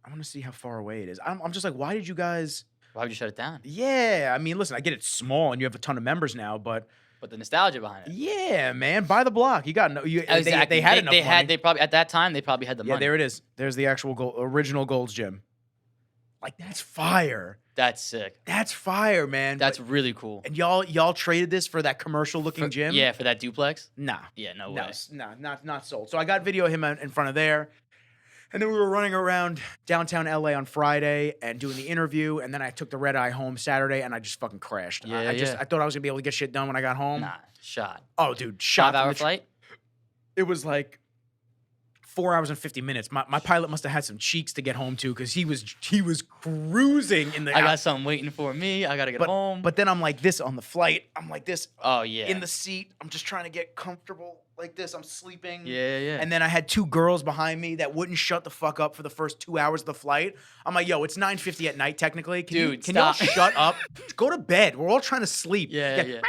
I want to see how far away it is. I'm just like, why did you guys? Why would you shut it down? Yeah, I mean, listen, I get it's small and you have a ton of members now, but the nostalgia behind it. Yeah, man, buy the block. You got no. Exactly. They had enough money. They probably at that time they probably had the money. Yeah, there it is. There's the actual original Gold's Gym. Like that's fire. That's sick. That's fire, man. That's really cool. And y'all traded this for that commercial looking gym? Yeah, for that duplex? Nah. Yeah, no way. No, not sold. So I got video of him in front of there. And then we were running around downtown LA on Friday and doing the interview. And then I took the red eye home Saturday and I just fucking crashed. Yeah, I thought I was gonna be able to get shit done when I got home. Nah, shot. Oh, dude, shot. 5-hour flight? It was like 4 hours and 50 minutes. My pilot must have had some cheeks to get home to because he was cruising in the. I got something waiting for me. I gotta get home. But then I'm like this on the flight. I'm like this. Oh yeah. In the seat. I'm just trying to get comfortable like this. I'm sleeping. Yeah. And then I had two girls behind me that wouldn't shut the fuck up for the first 2 hours of the flight. I'm like, yo, it's 9:50 at night technically. Can y'all shut up? Go to bed. We're all trying to sleep. Yeah.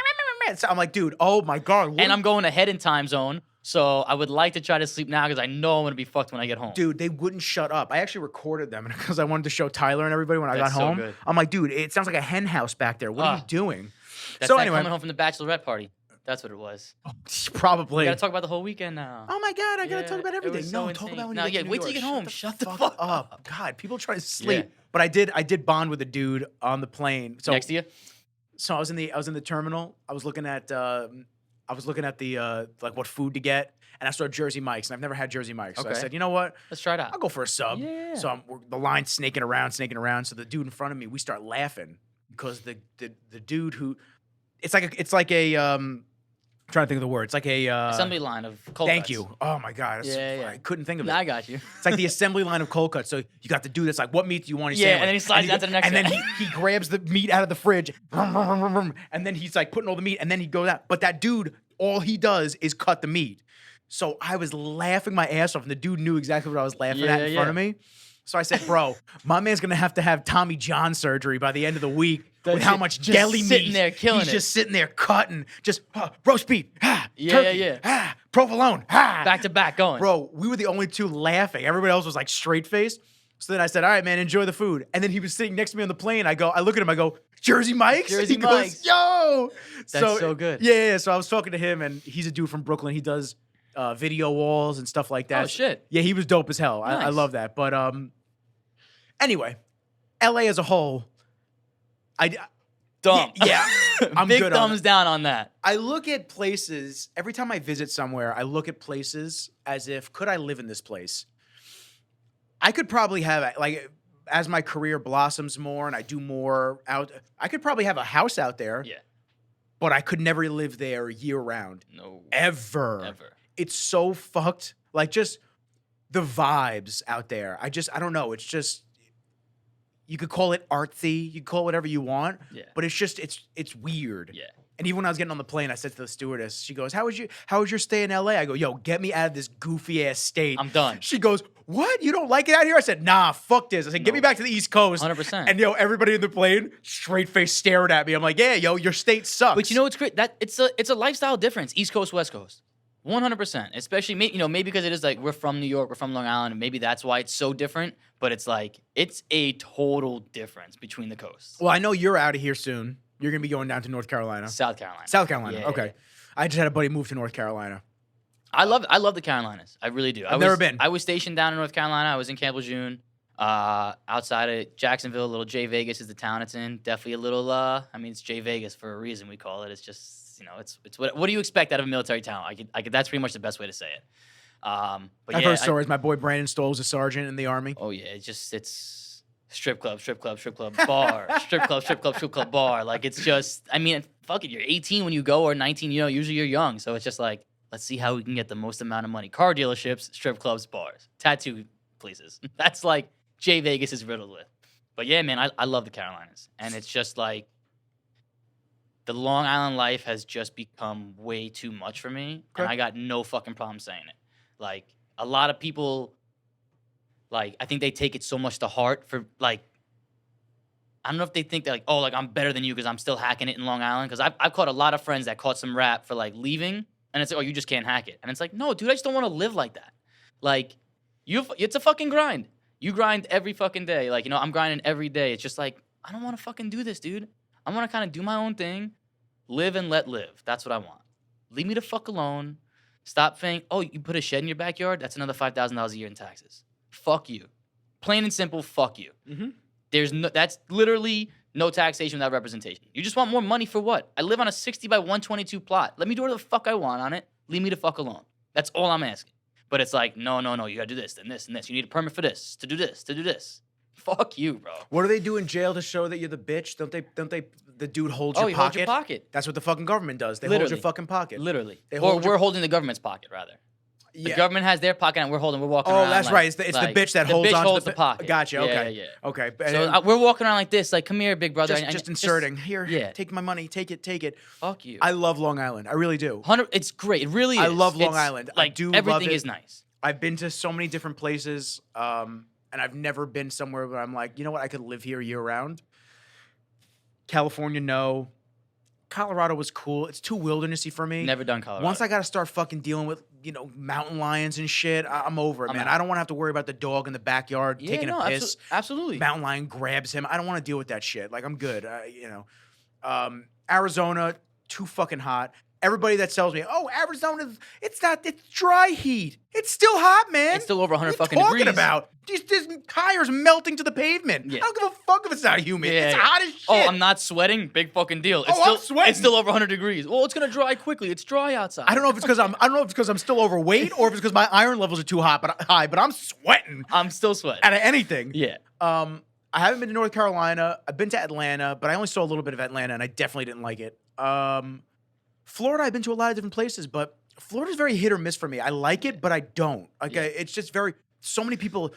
So I'm like, dude, oh my God. And I'm going ahead in time zone. So I would like to try to sleep now because I know I'm going to be fucked when I get home. Dude, they wouldn't shut up. I actually recorded them because I wanted to show Tyler and everybody when I got home. Good. I'm like, dude, it sounds like a hen house back there. What are you doing? That's like coming home from the bachelorette party. That's what it was. Probably. We got to talk about the whole weekend now. Oh my God, I got to talk about everything. Talk about when you get to New wait till you York. get home. Shut the fuck up. God, people try to sleep. Yeah. But I did bond with a dude on the plane. So next to you? So I was in the terminal. I was looking at the like what food to get, and I saw Jersey Mike's, and I've never had Jersey Mike's. So I said, you know what? Let's try it out. I'll go for a sub. Yeah. So the line's snaking around. So the dude in front of me, we start laughing because the dude who, it's like a I'm trying to think of the word. It's like a assembly line of cold Thank cuts. you. Oh my God. I couldn't think of it. I got you. It's like the assembly line of cold cuts. So you got the dude that's like, what meat do you want? And then he slides down to the next and one. then he grabs the meat out of the fridge, and then he's like putting all the meat, and then he goes out. But that dude, all he does is cut the meat. So I was laughing my ass off, and the dude knew exactly what I was laughing at in front of me. So I said, bro, my man's going to have Tommy John surgery by the end of the week with how much deli meat. Sitting there killing He's just sitting there cutting, just roast beef, turkey, provolone, back to back going. Bro, we were the only two laughing. Everybody else was like straight faced. So then I said, all right, man, enjoy the food. And then he was sitting next to me on the plane. I look at him, I go, Jersey Mike's? Jersey Mike's. Goes, yo! That's so good. Yeah. So I was talking to him, and he's a dude from Brooklyn. He does video walls and stuff like that. Oh, shit. Yeah, he was dope as hell. Nice. I love that. But anyway, LA as a whole, Dumb. Yeah, I'm big good thumbs down on that. I look at places, every time I visit somewhere, I look at places as if, could I live in this place? I could probably have, like, as my career blossoms more and I do more out, I could probably have a house out there. Yeah. But I could never live there year round. No. Ever. It's so fucked. Like, just the vibes out there. I don't know. It's just, you could call it artsy. You could call it whatever you want. Yeah. But it's just, it's weird. Yeah. And even when I was getting on the plane, I said to the stewardess, she goes, how was your stay in LA? I go, yo, get me out of this goofy ass state. I'm done. She goes, what? You don't like it out here? I said, nah, fuck this. I said, get me back to the East Coast. 100%. And everybody in the plane, straight face staring at me. I'm like, yeah, yo, your state sucks. But you know what's great? That it's a lifestyle difference. East Coast, West Coast. 100%. Especially maybe because it is like we're from New York, we're from Long Island, and maybe that's why it's so different. But it's like it's a total difference between the coasts. Well, I know you're out of here soon. You're gonna be going down to North Carolina. South Carolina. Yeah, okay. Yeah. I just had a buddy move to North Carolina. I love the Carolinas. I really do. I've never been. I was stationed down in North Carolina. I was in Camp Lejeune, outside of Jacksonville. Little J Vegas is the town it's in. Definitely a little. It's J Vegas for a reason. We call it. It's just it's what do you expect out of a military town? I could that's pretty much the best way to say it. But I've heard stories. My boy Brandon Stoll was a sergeant in the Army. Oh yeah, it's strip club, bar, strip club, bar. Like, it's just, I mean, fuck it, you're 18 when you go, or 19, usually you're young. So it's just like, let's see how we can get the most amount of money. Car dealerships, strip clubs, bars, tattoo places. That's like Jay Vegas is riddled with. But yeah, man, I love the Carolinas. And it's just like, the Long Island life has just become way too much for me. Okay. And I got no fucking problem saying it. Like, a lot of people, like, I think they take it so much to heart for, like, I don't know if they think that, like, oh, like, I'm better than you because I'm still hacking it in Long Island. Because I've caught a lot of friends that caught some rap for, like, leaving. And it's like, oh, you just can't hack it. And it's like, no, dude, I just don't want to live like that. Like, it's a fucking grind. You grind every fucking day. Like, I'm grinding every day. It's just like, I don't want to fucking do this, dude. I want to kind of do my own thing, live and let live. That's what I want. Leave me the fuck alone. Stop saying, oh, you put a shed in your backyard? That's another $5,000 a year in taxes. Fuck you. Plain and simple, fuck you. Mm-hmm. That's literally no taxation without representation. You just want more money for what? I live on a 60 by 122 plot. Let me do whatever the fuck I want on it. Leave me the fuck alone. That's all I'm asking. But it's like, no, you gotta do this, then this, and this. You need a permit for this, to do this, to do this. Fuck you, bro. What do they do in jail to show that you're the bitch? Don't they? The dude holds your pocket. Holds your pocket. That's what the fucking government does. They hold your fucking pocket. Literally. We're holding the government's pocket, rather. The government has their pocket, and we're walking around. Oh, that's right. It's the bitch that holds the pocket. Gotcha. Okay. Yeah. Okay. So we're walking around like this, like, come here, big brother. Just inserting. Here, take my money. Take it. Fuck you. I love Long Island. I really do. It's great. It really is. I love Long Island. Like, I do everything love it. is nice. I've been to so many different places, and I've never been somewhere where I'm like, you know what, I could live here year round. California, no. Colorado was cool. It's too wildernessy for me. Never done Colorado. Once I got to start fucking dealing with, mountain lions and shit, I'm over it, man. I don't want to have to worry about the dog in the backyard taking a piss. Absolutely. Mountain lion grabs him. I don't want to deal with that shit. Like, I'm good. Arizona, too fucking hot. Everybody that tells me, oh, Arizona, it's dry heat. It's still hot, man. It's still over 100 fucking degrees. What are you talking about? These tires melting to the pavement. Yeah. I don't give a fuck if it's not humid. It's hot as shit. Oh, I'm not sweating? Big fucking deal. I'm sweating. It's still over 100 degrees. Well, it's going to dry quickly. It's dry outside. I don't know if it's because I'm still overweight or if it's because my iron levels are too high, but I'm sweating. I'm still sweating. Out of anything. Yeah. I haven't been to North Carolina. I've been to Atlanta, but I only saw a little bit of Atlanta, and I definitely didn't like it. Florida, I've been to a lot of different places, but Florida's very hit or miss for me. I like it, but I don't. It's just so many people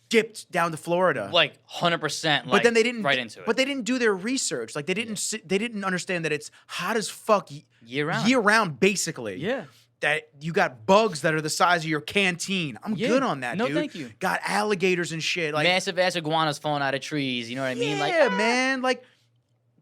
dipped down to Florida. Like 100%. But then they didn't right into it. But they didn't do their research. Like, they didn't understand that it's hot as fuck year round. Year round, basically. Yeah. That you got bugs that are the size of your canteen. I'm good on that, dude. No, thank you. Got alligators and shit. Like, massive ass iguanas falling out of trees. You know what I mean? Yeah, man. Like,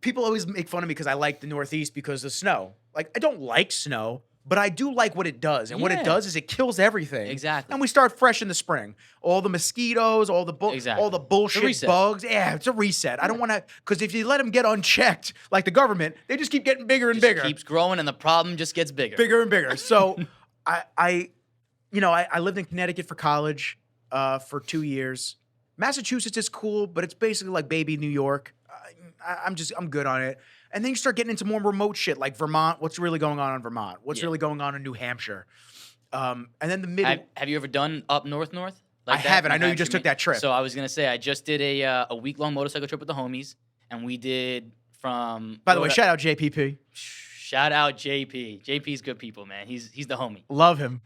people always make fun of me because I like the Northeast because of snow. Like, I don't like snow, but I do like what it does. And what it does is it kills everything. Exactly. And we start fresh in the spring. All the mosquitoes, all the bullshit bugs. Yeah, it's a reset. I don't want to, because if you let them get unchecked, like the government, they just keep getting bigger and bigger. Keeps growing and the problem just gets bigger. Bigger and bigger. So I lived in Connecticut for college for 2 years. Massachusetts is cool, but it's basically like baby New York. I'm good on it. And then you start getting into more remote shit like Vermont. What's really going on in Vermont? What's really going on in New Hampshire? And then the middle. Have you ever done up north? Like I haven't. I know you just took that trip. So I was gonna say I just did a week-long motorcycle trip with the homies, and we did from. By the way, shout out JPP. Shout out JP. JP's good people, man. He's the homie. Love him.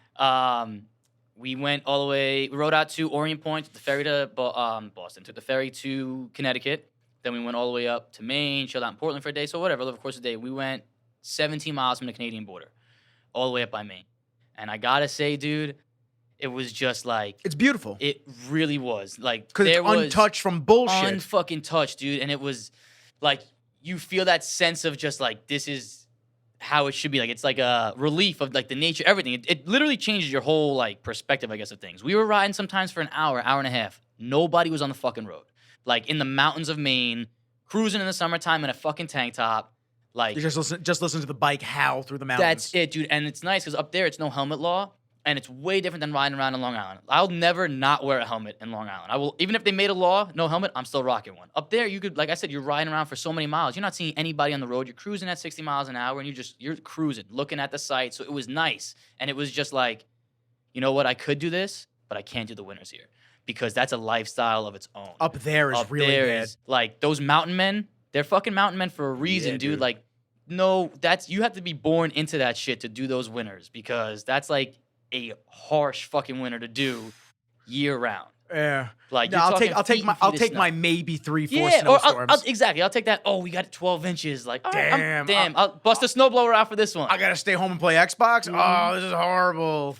We went all the way. We rode out to Orient Point, took the ferry to Boston, took the ferry to Connecticut. Then we went all the way up to Maine, chilled out in Portland for a day. So whatever, over the course of the day, we went 17 miles from the Canadian border, all the way up by Maine. And I gotta say, dude, it was just like... It's beautiful. It really was. Like, because it's untouched from bullshit. Unfucking touched, dude. And it was like, you feel that sense of just like, this is how it should be. Like, it's like a relief of like the nature, everything. It literally changes your whole like perspective, I guess, of things. We were riding sometimes for an hour and a half. Nobody was on the fucking road. Like, in the mountains of Maine, cruising in the summertime in a fucking tank top. Like, you just listen to the bike howl through the mountains. That's it, dude. And it's nice because up there it's no helmet law, and it's way different than riding around in Long Island. I'll never not wear a helmet in Long Island. I will, even if they made a law, no helmet, I'm still rocking one. Up there, you could, like I said, you're riding around for so many miles. You're not seeing anybody on the road. You're cruising at 60 miles an hour, and you're cruising, looking at the sights. So it was nice, and it was just like, you know what? I could do this, but I can't do the winters here. because that's a lifestyle of its own. Up there is really bad. Like those mountain men, they're fucking mountain men for a reason, dude. Like, no, you have to be born into that shit to do those winters because that's like a harsh fucking winter to do year round. Yeah. Like, no, I'll take my maybe 3-4 snowstorms. Exactly. I'll take that. Oh, we got 12 inches. Like, damn. I'll bust a snowblower out for this one. I gotta stay home and play Xbox. Oh, this is horrible.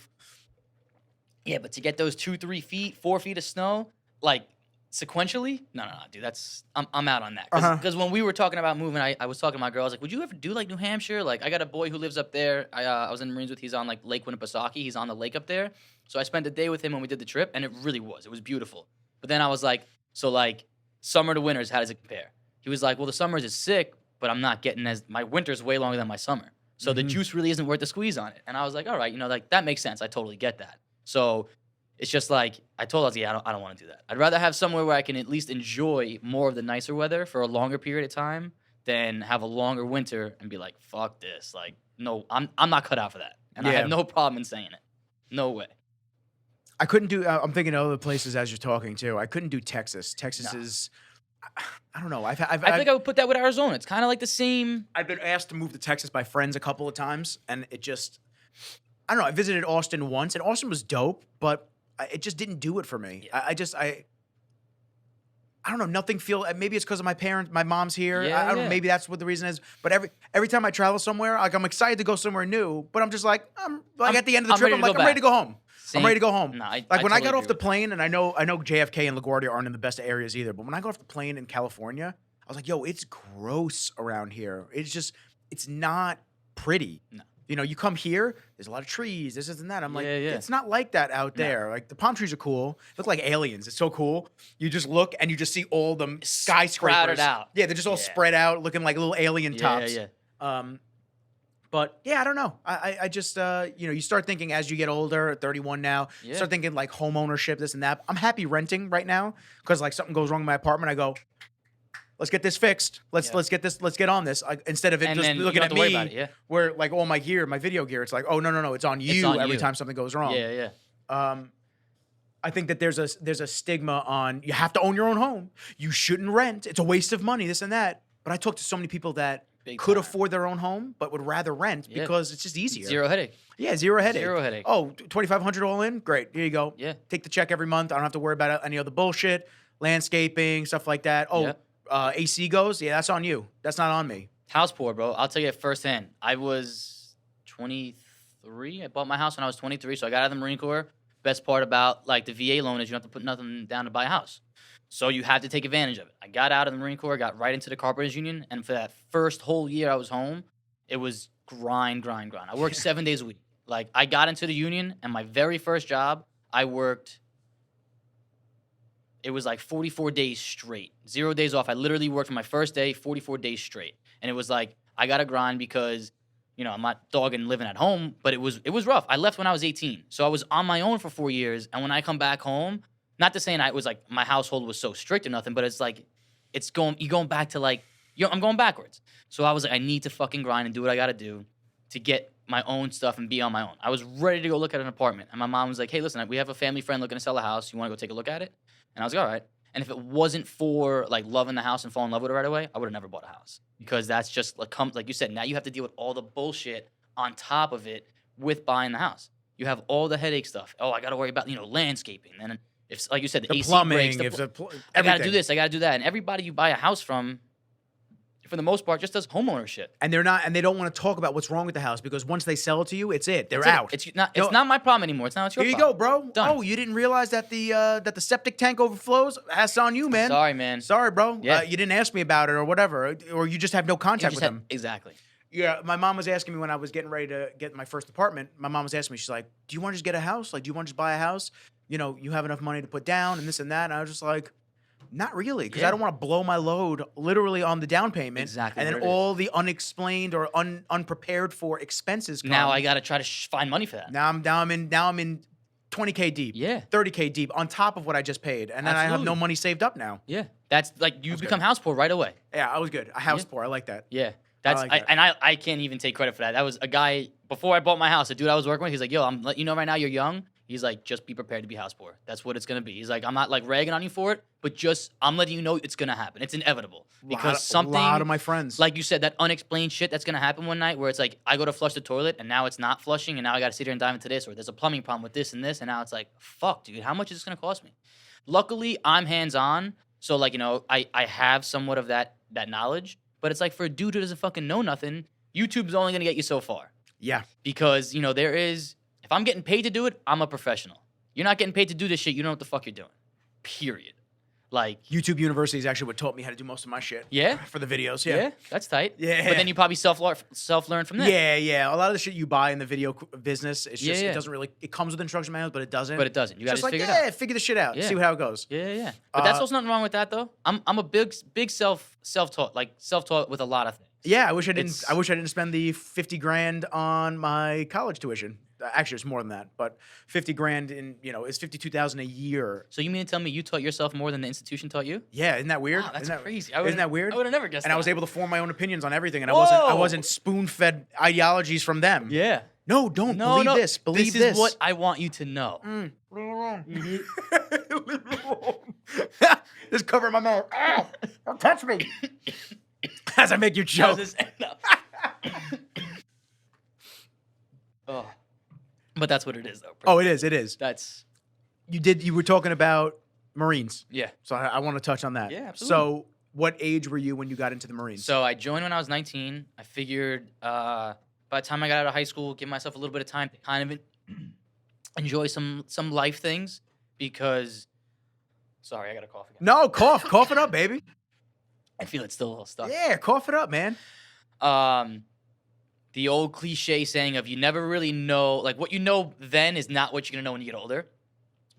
Yeah, but to get those 2, 3 feet, 4 feet of snow, like sequentially, no, dude, I'm out on that. Because when we were talking about moving, I was talking to my girl. I was like, would you ever do like New Hampshire? Like, I got a boy who lives up there. I was in the Marines with. He's on like Lake Winnipesaukee. He's on the lake up there. So I spent a day with him when we did the trip, and it really was. It was beautiful. But then I was like, so like summer to winters, how does it compare? He was like, well, the summers is sick, but I'm not getting my winter's way longer than my summer. So the juice really isn't worth the squeeze on it. And I was like, all right, like that makes sense. I totally get that. So it's just like, I told us, I don't want to do that. I'd rather have somewhere where I can at least enjoy more of the nicer weather for a longer period of time than have a longer winter and be like, fuck this. Like, no, I'm not cut out for that. And I have no problem in saying it. No way. I couldn't do, I'm thinking of other places as you're talking too. I couldn't do Texas. Texas is, I don't know. I think I would put that with Arizona. It's kind of like the same. I've been asked to move to Texas by friends a couple of times, and it just, I don't know. I visited Austin once, and Austin was dope, but it just didn't do it for me. Yeah. I don't know. Nothing maybe it's because of my mom's here. I don't know. Maybe that's what the reason is. But every time I travel somewhere, like I'm excited to go somewhere new, but I'm just like, at the end of the trip, I'm ready to go home. I'm ready to go home. No, when I got off the plane, and I know JFK and LaGuardia aren't in the best areas either, but when I got off the plane in California, I was like, yo, it's gross around here. It's not pretty. No. You know, you come here, there's a lot of trees, this and that. I'm like, it's not like that out there. Like, the palm trees are cool. They look like aliens. It's so cool. You just look, and you just see all the skyscrapers. Sprouted out. Yeah, they're just all spread out, looking like little alien tops. But, I don't know. I just, you start thinking as you get older, 31 now, start thinking, like, home ownership, this and that. I'm happy renting right now because, like, something goes wrong in my apartment. I go, let's get this fixed. Let's get on this. Instead of it just looking at me, where like all my video gear, it's like, oh no, it's on you every time something goes wrong. I think that there's a stigma on you have to own your own home. You shouldn't rent. It's a waste of money. This and that. But I talk to so many people that could afford their own home, but would rather rent because it's just easier. Zero headache. Yeah, zero headache. Zero headache. Oh, $2,500 all in. Great. Here you go. Yeah. Take the check every month. I don't have to worry about any other bullshit, landscaping, stuff like that. Oh. AC goes, that's on you. That's not on me. House poor, bro. I'll tell you firsthand. I was 23. I bought my house when I was 23, so I got out of the Marine Corps. Best part about like the VA loan is you don't have to put nothing down to buy a house. So you have to take advantage of it. I got out of the Marine Corps, got right into the Carpenters Union, and for that first whole year I was home, it was grind. I worked 7 days a week. Like, I got into the union, and my very first job, I worked. It was like 44 days straight. 0 days off. I literally worked for my first day, 44 days straight. And it was like, I got to grind because, I'm not dogging living at home, but it was rough. I left when I was 18. So I was on my own for 4 years. And when I come back home, not to say it was like my household was so strict or nothing, but it's like, you're going back to like, I'm going backwards. So I was like, I need to fucking grind and do what I got to do to get my own stuff and be on my own. I was ready to go look at an apartment. And my mom was like, hey, listen, we have a family friend looking to sell a house. You want to go take a look at it? And I was like, all right. And if it wasn't for like loving the house and falling in love with it right away, I would have never bought a house because that's just like you said. Now you have to deal with all the bullshit on top of it with buying the house. You have all the headache stuff. Oh, I got to worry about landscaping. And if, like you said, the AC plumbing, breaks, I got to do this, I got to do that. And everybody you buy a house from, for the most part, just does homeownership. And they don't want to talk about what's wrong with the house because once they sell it to you, they're out. It's not my problem anymore. It's not your problem. Here you go, bro. Done. Oh, you didn't realize that the septic tank overflows? That's on you, man. Sorry, man. Sorry, bro. Yeah. You didn't ask me about it or whatever, or you just have no contact with them. Exactly. Yeah, my mom was asking me when I was getting ready to get my first apartment. My mom was asking me, she's like, do you want to just get a house? Like, do you want to just buy a house? You have enough money to put down and this and that. And I was just like, not really, because I don't want to blow my load literally on the down payment. Exactly. And then all the unexplained or unprepared for expenses come. Now I got to try to find money for that. Now I'm in 20K deep. Yeah. 30K deep on top of what I just paid. And then I have no money saved up now. Yeah. That's like you become house poor right away. Yeah, I was good. House poor. I like that. Yeah. I can't even take credit for that. That was a guy before I bought my house, a dude I was working with. He's like, yo, I'm letting you know right now you're young. He's like, just be prepared to be house poor. That's what it's gonna be. He's like, I'm not like ragging on you for it, but just I'm letting you know it's gonna happen. It's inevitable because A lot of my friends, like you said, that unexplained shit that's gonna happen one night where it's like I go to flush the toilet and now it's not flushing and now I gotta sit here and dive into this, or there's a plumbing problem with this and this, and now it's like, fuck, dude, how much is this gonna cost me? Luckily, I'm hands on, so like I have somewhat of that knowledge, but it's like for a dude who doesn't fucking know nothing, YouTube's only gonna get you so far. Yeah, because there is. If I'm getting paid to do it, I'm a professional. You're not getting paid to do this shit. You know what the fuck you're doing. Period. Like YouTube University is actually what taught me how to do most of my shit. Yeah, for the videos. Yeah, that's tight. Yeah, but then you probably self learn from there. Yeah. A lot of the shit you buy in the video business, it's just it doesn't really. It comes with instruction manuals, but it doesn't. You got to figure it out. Figure the shit out. See how it goes. Yeah. But that's also nothing wrong with that though. I'm a big self taught with a lot of things. Yeah, I wish I didn't spend the $50,000 on my college tuition. Actually, it's more than that, but $50,000 in is $52,000 a year. So you mean to tell me you taught yourself more than the institution taught you? Yeah, isn't that weird? Wow, that's crazy. Isn't that weird? I would have never guessed. And that. I was able to form my own opinions on everything, and I wasn't spoon fed ideologies from them. Yeah. No, don't believe this. Believe this. This is what I want you to know. Leave it alone. Leave it alone. Just cover my mouth. Don't touch me. As I make you choke. Oh. But that's what it is, though. Oh, it is. It is. That's you were talking about Marines. Yeah. So I want to touch on that. Yeah, absolutely. So what age were you when you got into the Marines? So I joined when I was 19. I figured by the time I got out of high school, give myself a little bit of time to kind of enjoy some life things because. Sorry, I got a cough again. No, cough it up, baby. I feel it's still a little stuck. Yeah, cough it up, man. The old cliche saying of you never really know, like what you know then is not what you're going to know when you get older.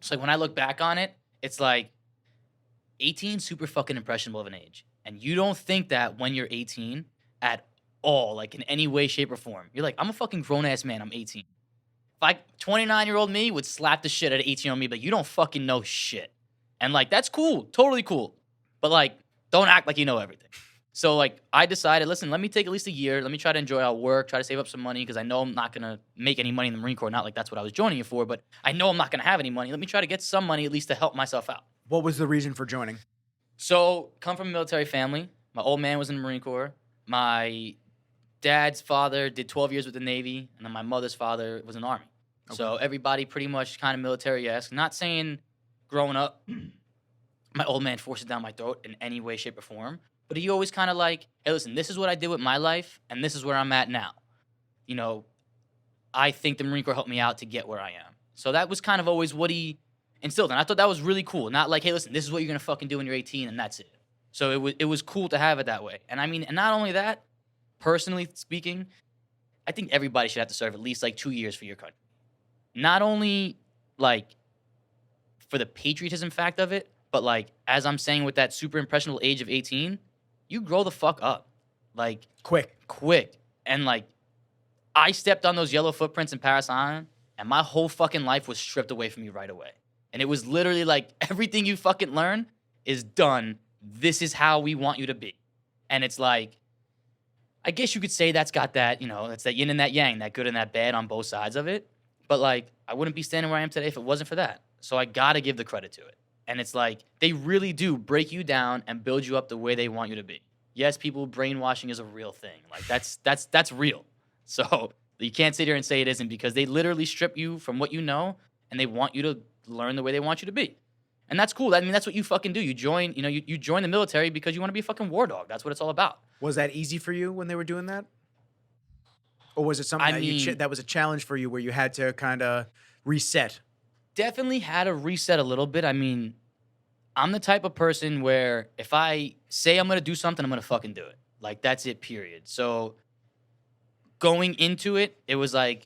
So like when I look back on it, it's like 18, super fucking impressionable of an age. And you don't think that when you're 18 at all, like in any way, shape, or form. You're like, I'm a fucking grown-ass man, I'm 18. If 29-year-old me would slap the shit out of 18-year-old me, but you don't fucking know shit. And like, that's cool, totally cool. But like, don't act like you know everything. So, like, I decided, listen, let me take at least a year. Let me try to enjoy our work, try to save up some money, because I know I'm not going to make any money in the Marine Corps. Not like that's what I was joining you for, but I know I'm not going to have any money. Let me try to get some money at least to help myself out. What was the reason for joining? So, come from a military family. My old man was in the Marine Corps. My dad's father did 12 years with the Navy, and then my mother's father was in the Army. Okay. So, everybody pretty much kind of military-esque. Not saying growing up, my old man forced it down my throat in any way, shape, or form. But he always kind of like, hey, listen, this is what I did with my life, and this is where I'm at now. I think the Marine Corps helped me out to get where I am. So that was kind of always what he instilled. And I thought that was really cool. Not like, hey, listen, this is what you're going to fucking do when you're 18, and that's it. So it was cool to have it that way. And I mean, and not only that, personally speaking, I think everybody should have to serve at least like 2 years for your country. Not only like for the patriotism fact of it, but like, as I'm saying with that super impressionable age of 18, you grow the fuck up. Like, quick. And like, I stepped on those yellow footprints in Paris Island, and my whole fucking life was stripped away from me right away. And it was literally like, everything you fucking learn is done. This is how we want you to be. And it's like, I guess you could say that's got that, that's that yin and that yang, that good and that bad on both sides of it. But like, I wouldn't be standing where I am today if it wasn't for that. So I gotta give the credit to it. And it's like, they really do break you down and build you up the way they want you to be. Yes, people, brainwashing is a real thing. Like, that's real. So you can't sit here and say it isn't, because they literally strip you from what you know, and they want you to learn the way they want you to be. And that's cool. I mean, that's what you fucking do. You join, you join the military because you want to be a fucking war dog. That's what it's all about. Was that easy for you when they were doing that? Or was it something that was a challenge for you where you had to kind of reset? Definitely had to reset a little bit. I mean, I'm the type of person where if I say I'm going to do something, I'm going to fucking do it. Like, that's it, period. So going into it, it was like,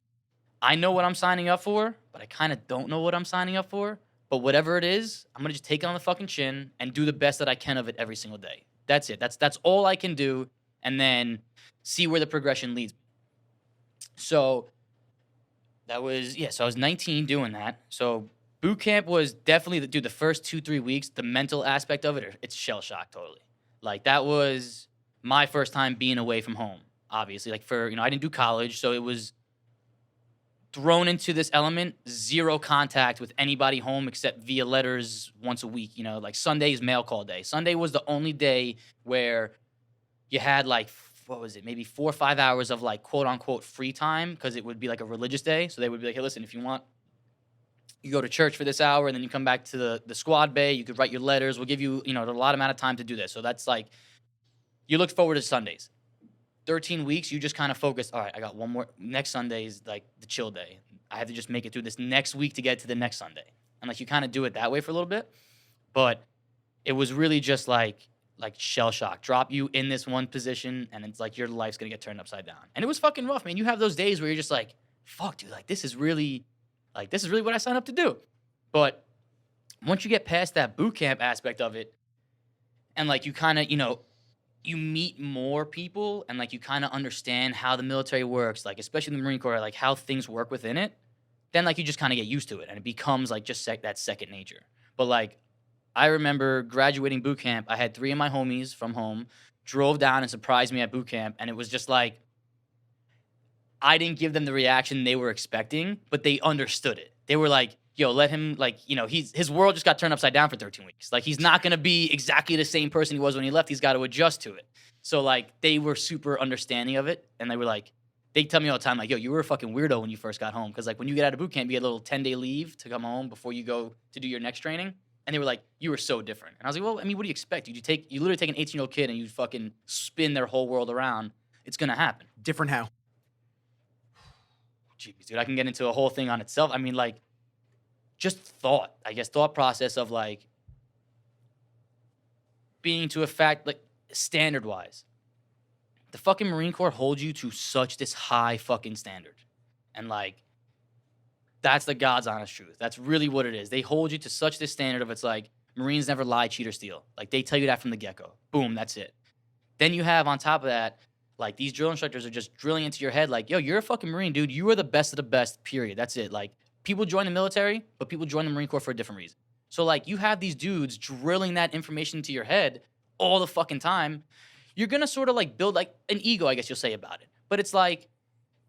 I know what I'm signing up for, but I kind of don't know what I'm signing up for. But whatever it is, I'm going to just take it on the fucking chin and do the best that I can of it every single day. That's it. That's all I can do, and then see where the progression leads me. So that was, so I was 19 doing that. So boot camp was definitely, the first 2-3 weeks, the mental aspect of it, it's shell shock totally. Like, that was my first time being away from home, obviously. Like, I didn't do college, so it was thrown into this element, zero contact with anybody home except via letters once a week. You know, like Sunday is mail call day. Sunday was the only day where you had like, what was it, maybe 4 or 5 hours of like quote unquote free time because it would be like a religious day. So they would be like, hey, listen, if you want, you go to church for this hour and then you come back to the squad bay. You could write your letters. We'll give you, you know, a lot amount of time to do this. So that's like, you look forward to Sundays. 13 weeks, you just kind of focus, all right, I got one more. Next Sunday is like the chill day. I have to just make it through this next week to get to the next Sunday. And like you kind of do it that way for a little bit. But it was really just like shell shock. Drop you in this one position and it's like your life's going to get turned upside down. And it was fucking rough, man. You have those days where you're just like, fuck, dude, like this is really what I signed up to do. But once you get past that boot camp aspect of it and like you kind of, you know, you meet more people and like you kind of understand how the military works, like especially the Marine Corps, like how things work within it, then like you just kind of get used to it and it becomes like just that second nature. But like I remember graduating boot camp, I had 3 of my homies from home drove down and surprised me at boot camp, and it was just like I didn't give them the reaction they were expecting, but they understood it. They were like, yo, let him, like, you know, his world just got turned upside down for 13 weeks. Like, he's not going to be exactly the same person he was when he left. He's got to adjust to it. So, like, they were super understanding of it. And they were like, they tell me all the time, like, yo, you were a fucking weirdo when you first got home. Because, like, when you get out of boot camp, you get a little 10-day leave to come home before you go to do your next training. And they were like, you were so different. And I was like, well, I mean, what do you expect? You literally take an 18-year-old kid and you fucking spin their whole world around. It's going to happen. Different how? Jeez, dude, I can get into a whole thing on itself. I mean, like, just thought process of like being to a fact, like standard wise, the fucking Marine Corps holds you to such this high fucking standard. And like, that's the God's honest truth. That's really what it is. They hold you to such this standard of it's like, Marines never lie, cheat, or steal. Like they tell you that from the get-go. Boom, that's it. Then you have on top of that, like these drill instructors are just drilling into your head like, yo, you're a fucking Marine, dude. You are the best of the best, period. That's it. Like, people join the military, but people join the Marine Corps for a different reason. So, like, you have these dudes drilling that information into your head all the fucking time. You're going to sort of, like, build, like, an ego, I guess you'll say, about it. But it's like,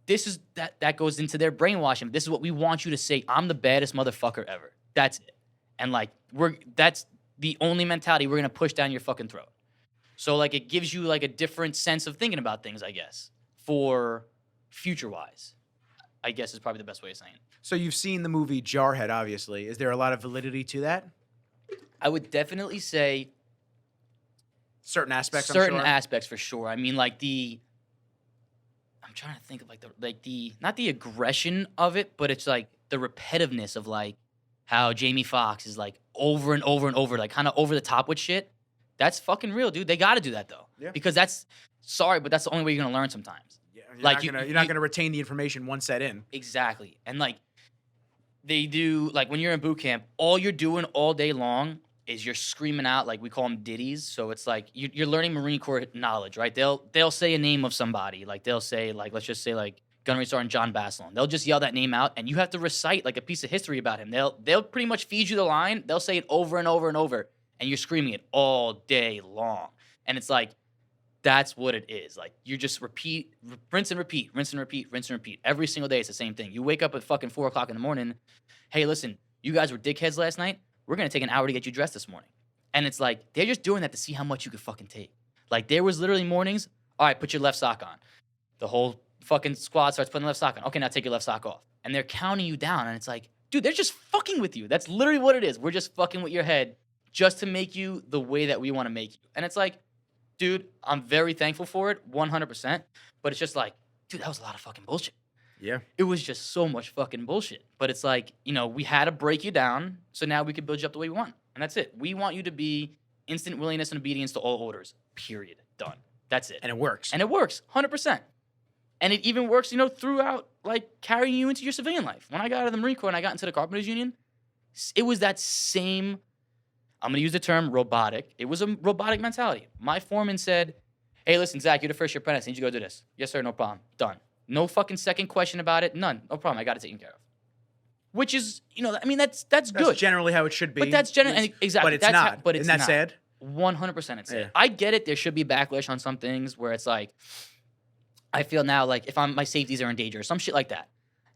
this is, that goes into their brainwashing. This is what we want you to say. I'm the baddest motherfucker ever. That's it. And, like, that's the only mentality we're going to push down your fucking throat. So, like, it gives you, like, a different sense of thinking about things, I guess, for future-wise, I guess is probably the best way of saying it. So you've seen the movie Jarhead, obviously. Is there a lot of validity to that? I would definitely say certain aspects. Certain aspects for sure. I mean, like I'm trying to think of not the aggression of it, but it's like the repetitiveness of like how Jamie Foxx is like over and over and over, like kind of over the top with shit. That's fucking real, dude. They got to do that though, because that's but that's the only way you're gonna learn sometimes. Yeah, you're not gonna retain the information once set in. Exactly, and like. They do, like, when you're in boot camp, all you're doing all day long is you're screaming out, like, we call them ditties. So it's like you're learning Marine Corps knowledge, right? They'll say a name of somebody. Like, they'll say, like, let's just say, like, Gunnery Sergeant John Basilone. They'll just yell that name out, and you have to recite, like, a piece of history about him. They'll pretty much feed you the line. They'll say it over and over and over, and you're screaming it all day long. And it's like, that's what it is. Like, you just repeat, rinse and repeat, rinse and repeat, rinse and repeat. Every single day, it's the same thing. You wake up at fucking 4 o'clock in the morning. Hey, listen, you guys were dickheads last night. We're going to take an hour to get you dressed this morning. And it's like, they're just doing that to see how much you could fucking take. Like, there was literally mornings, all right, put your left sock on. The whole fucking squad starts putting the left sock on. Okay, now take your left sock off. And they're counting you down. And it's like, dude, they're just fucking with you. That's literally what it is. We're just fucking with your head just to make you the way that we want to make you. And it's like, dude, I'm very thankful for it, 100%. But it's just like, dude, that was a lot of fucking bullshit. Yeah. It was just so much fucking bullshit. But it's like, you know, we had to break you down, so now we could build you up the way we want. And that's it. We want you to be instant willingness and obedience to all orders. Period. Done. That's it. And it works. And it works, 100%. And it even works, you know, throughout, like, carrying you into your civilian life. When I got out of the Marine Corps and I got into the Carpenters Union, it was that same, I'm going to use the term robotic. It was a robotic mentality. My foreman said, hey, listen, Zach, you're the first year apprentice. I need you to go do this. Yes, sir, no problem. Done. No fucking second question about it. None. No problem. I got it taken care of. Which is, you know, I mean, that's good. That's generally how it should be. But that's generally, exactly. But it's not. But it's Isn't that not. sad? 100% it's sad. Yeah. I get it. There should be backlash on some things where it's like, I feel now like if my safeties are in danger or some shit like that.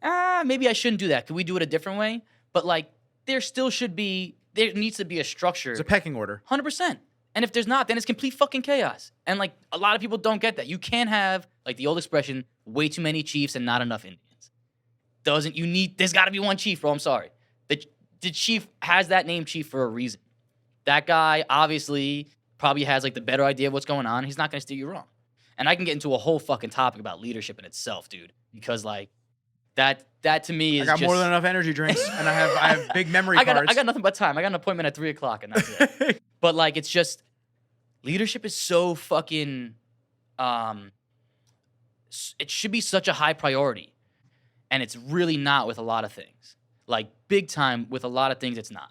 maybe I shouldn't do that. Could we do it a different way? But like, there needs to be a structure. It's a pecking order. 100%. And if there's not, then it's complete fucking chaos. And like, a lot of people don't get that. You can't have, like the old expression, way too many chiefs and not enough Indians. There's got to be one chief, bro. I'm sorry. The chief has that name chief for a reason. That guy obviously probably has like the better idea of what's going on. He's not going to steer you wrong. And I can get into a whole fucking topic about leadership in itself, dude, because like that to me is I got more than enough energy drinks, and I have big memory cards. I got nothing but time. I got an appointment at 3:00, and that's it. But like, it's just leadership is so fucking. It should be such a high priority, and it's really not with a lot of things. Like big time with a lot of things, it's not.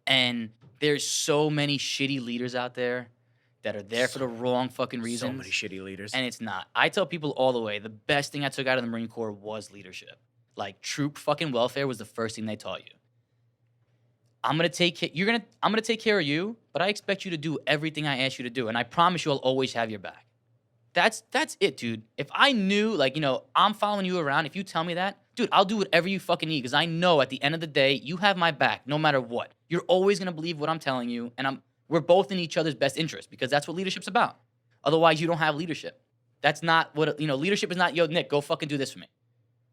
And there's so many shitty leaders out there that are there for the wrong fucking reasons. So many shitty leaders. And it's not. I tell people all the way, the best thing I took out of the Marine Corps was leadership. Like troop fucking welfare was the first thing they taught you. I'm gonna take care of you, but I expect you to do everything I ask you to do, and I promise you I'll always have your back. That's it, dude. If I knew, like, I'm following you around, if you tell me that, dude, I'll do whatever you fucking need, because I know at the end of the day, you have my back no matter what. You're always gonna believe what I'm telling you, and we're both in each other's best interest, because that's what leadership's about. Otherwise, you don't have leadership. That's not what, leadership is not, yo, Nick, go fucking do this for me.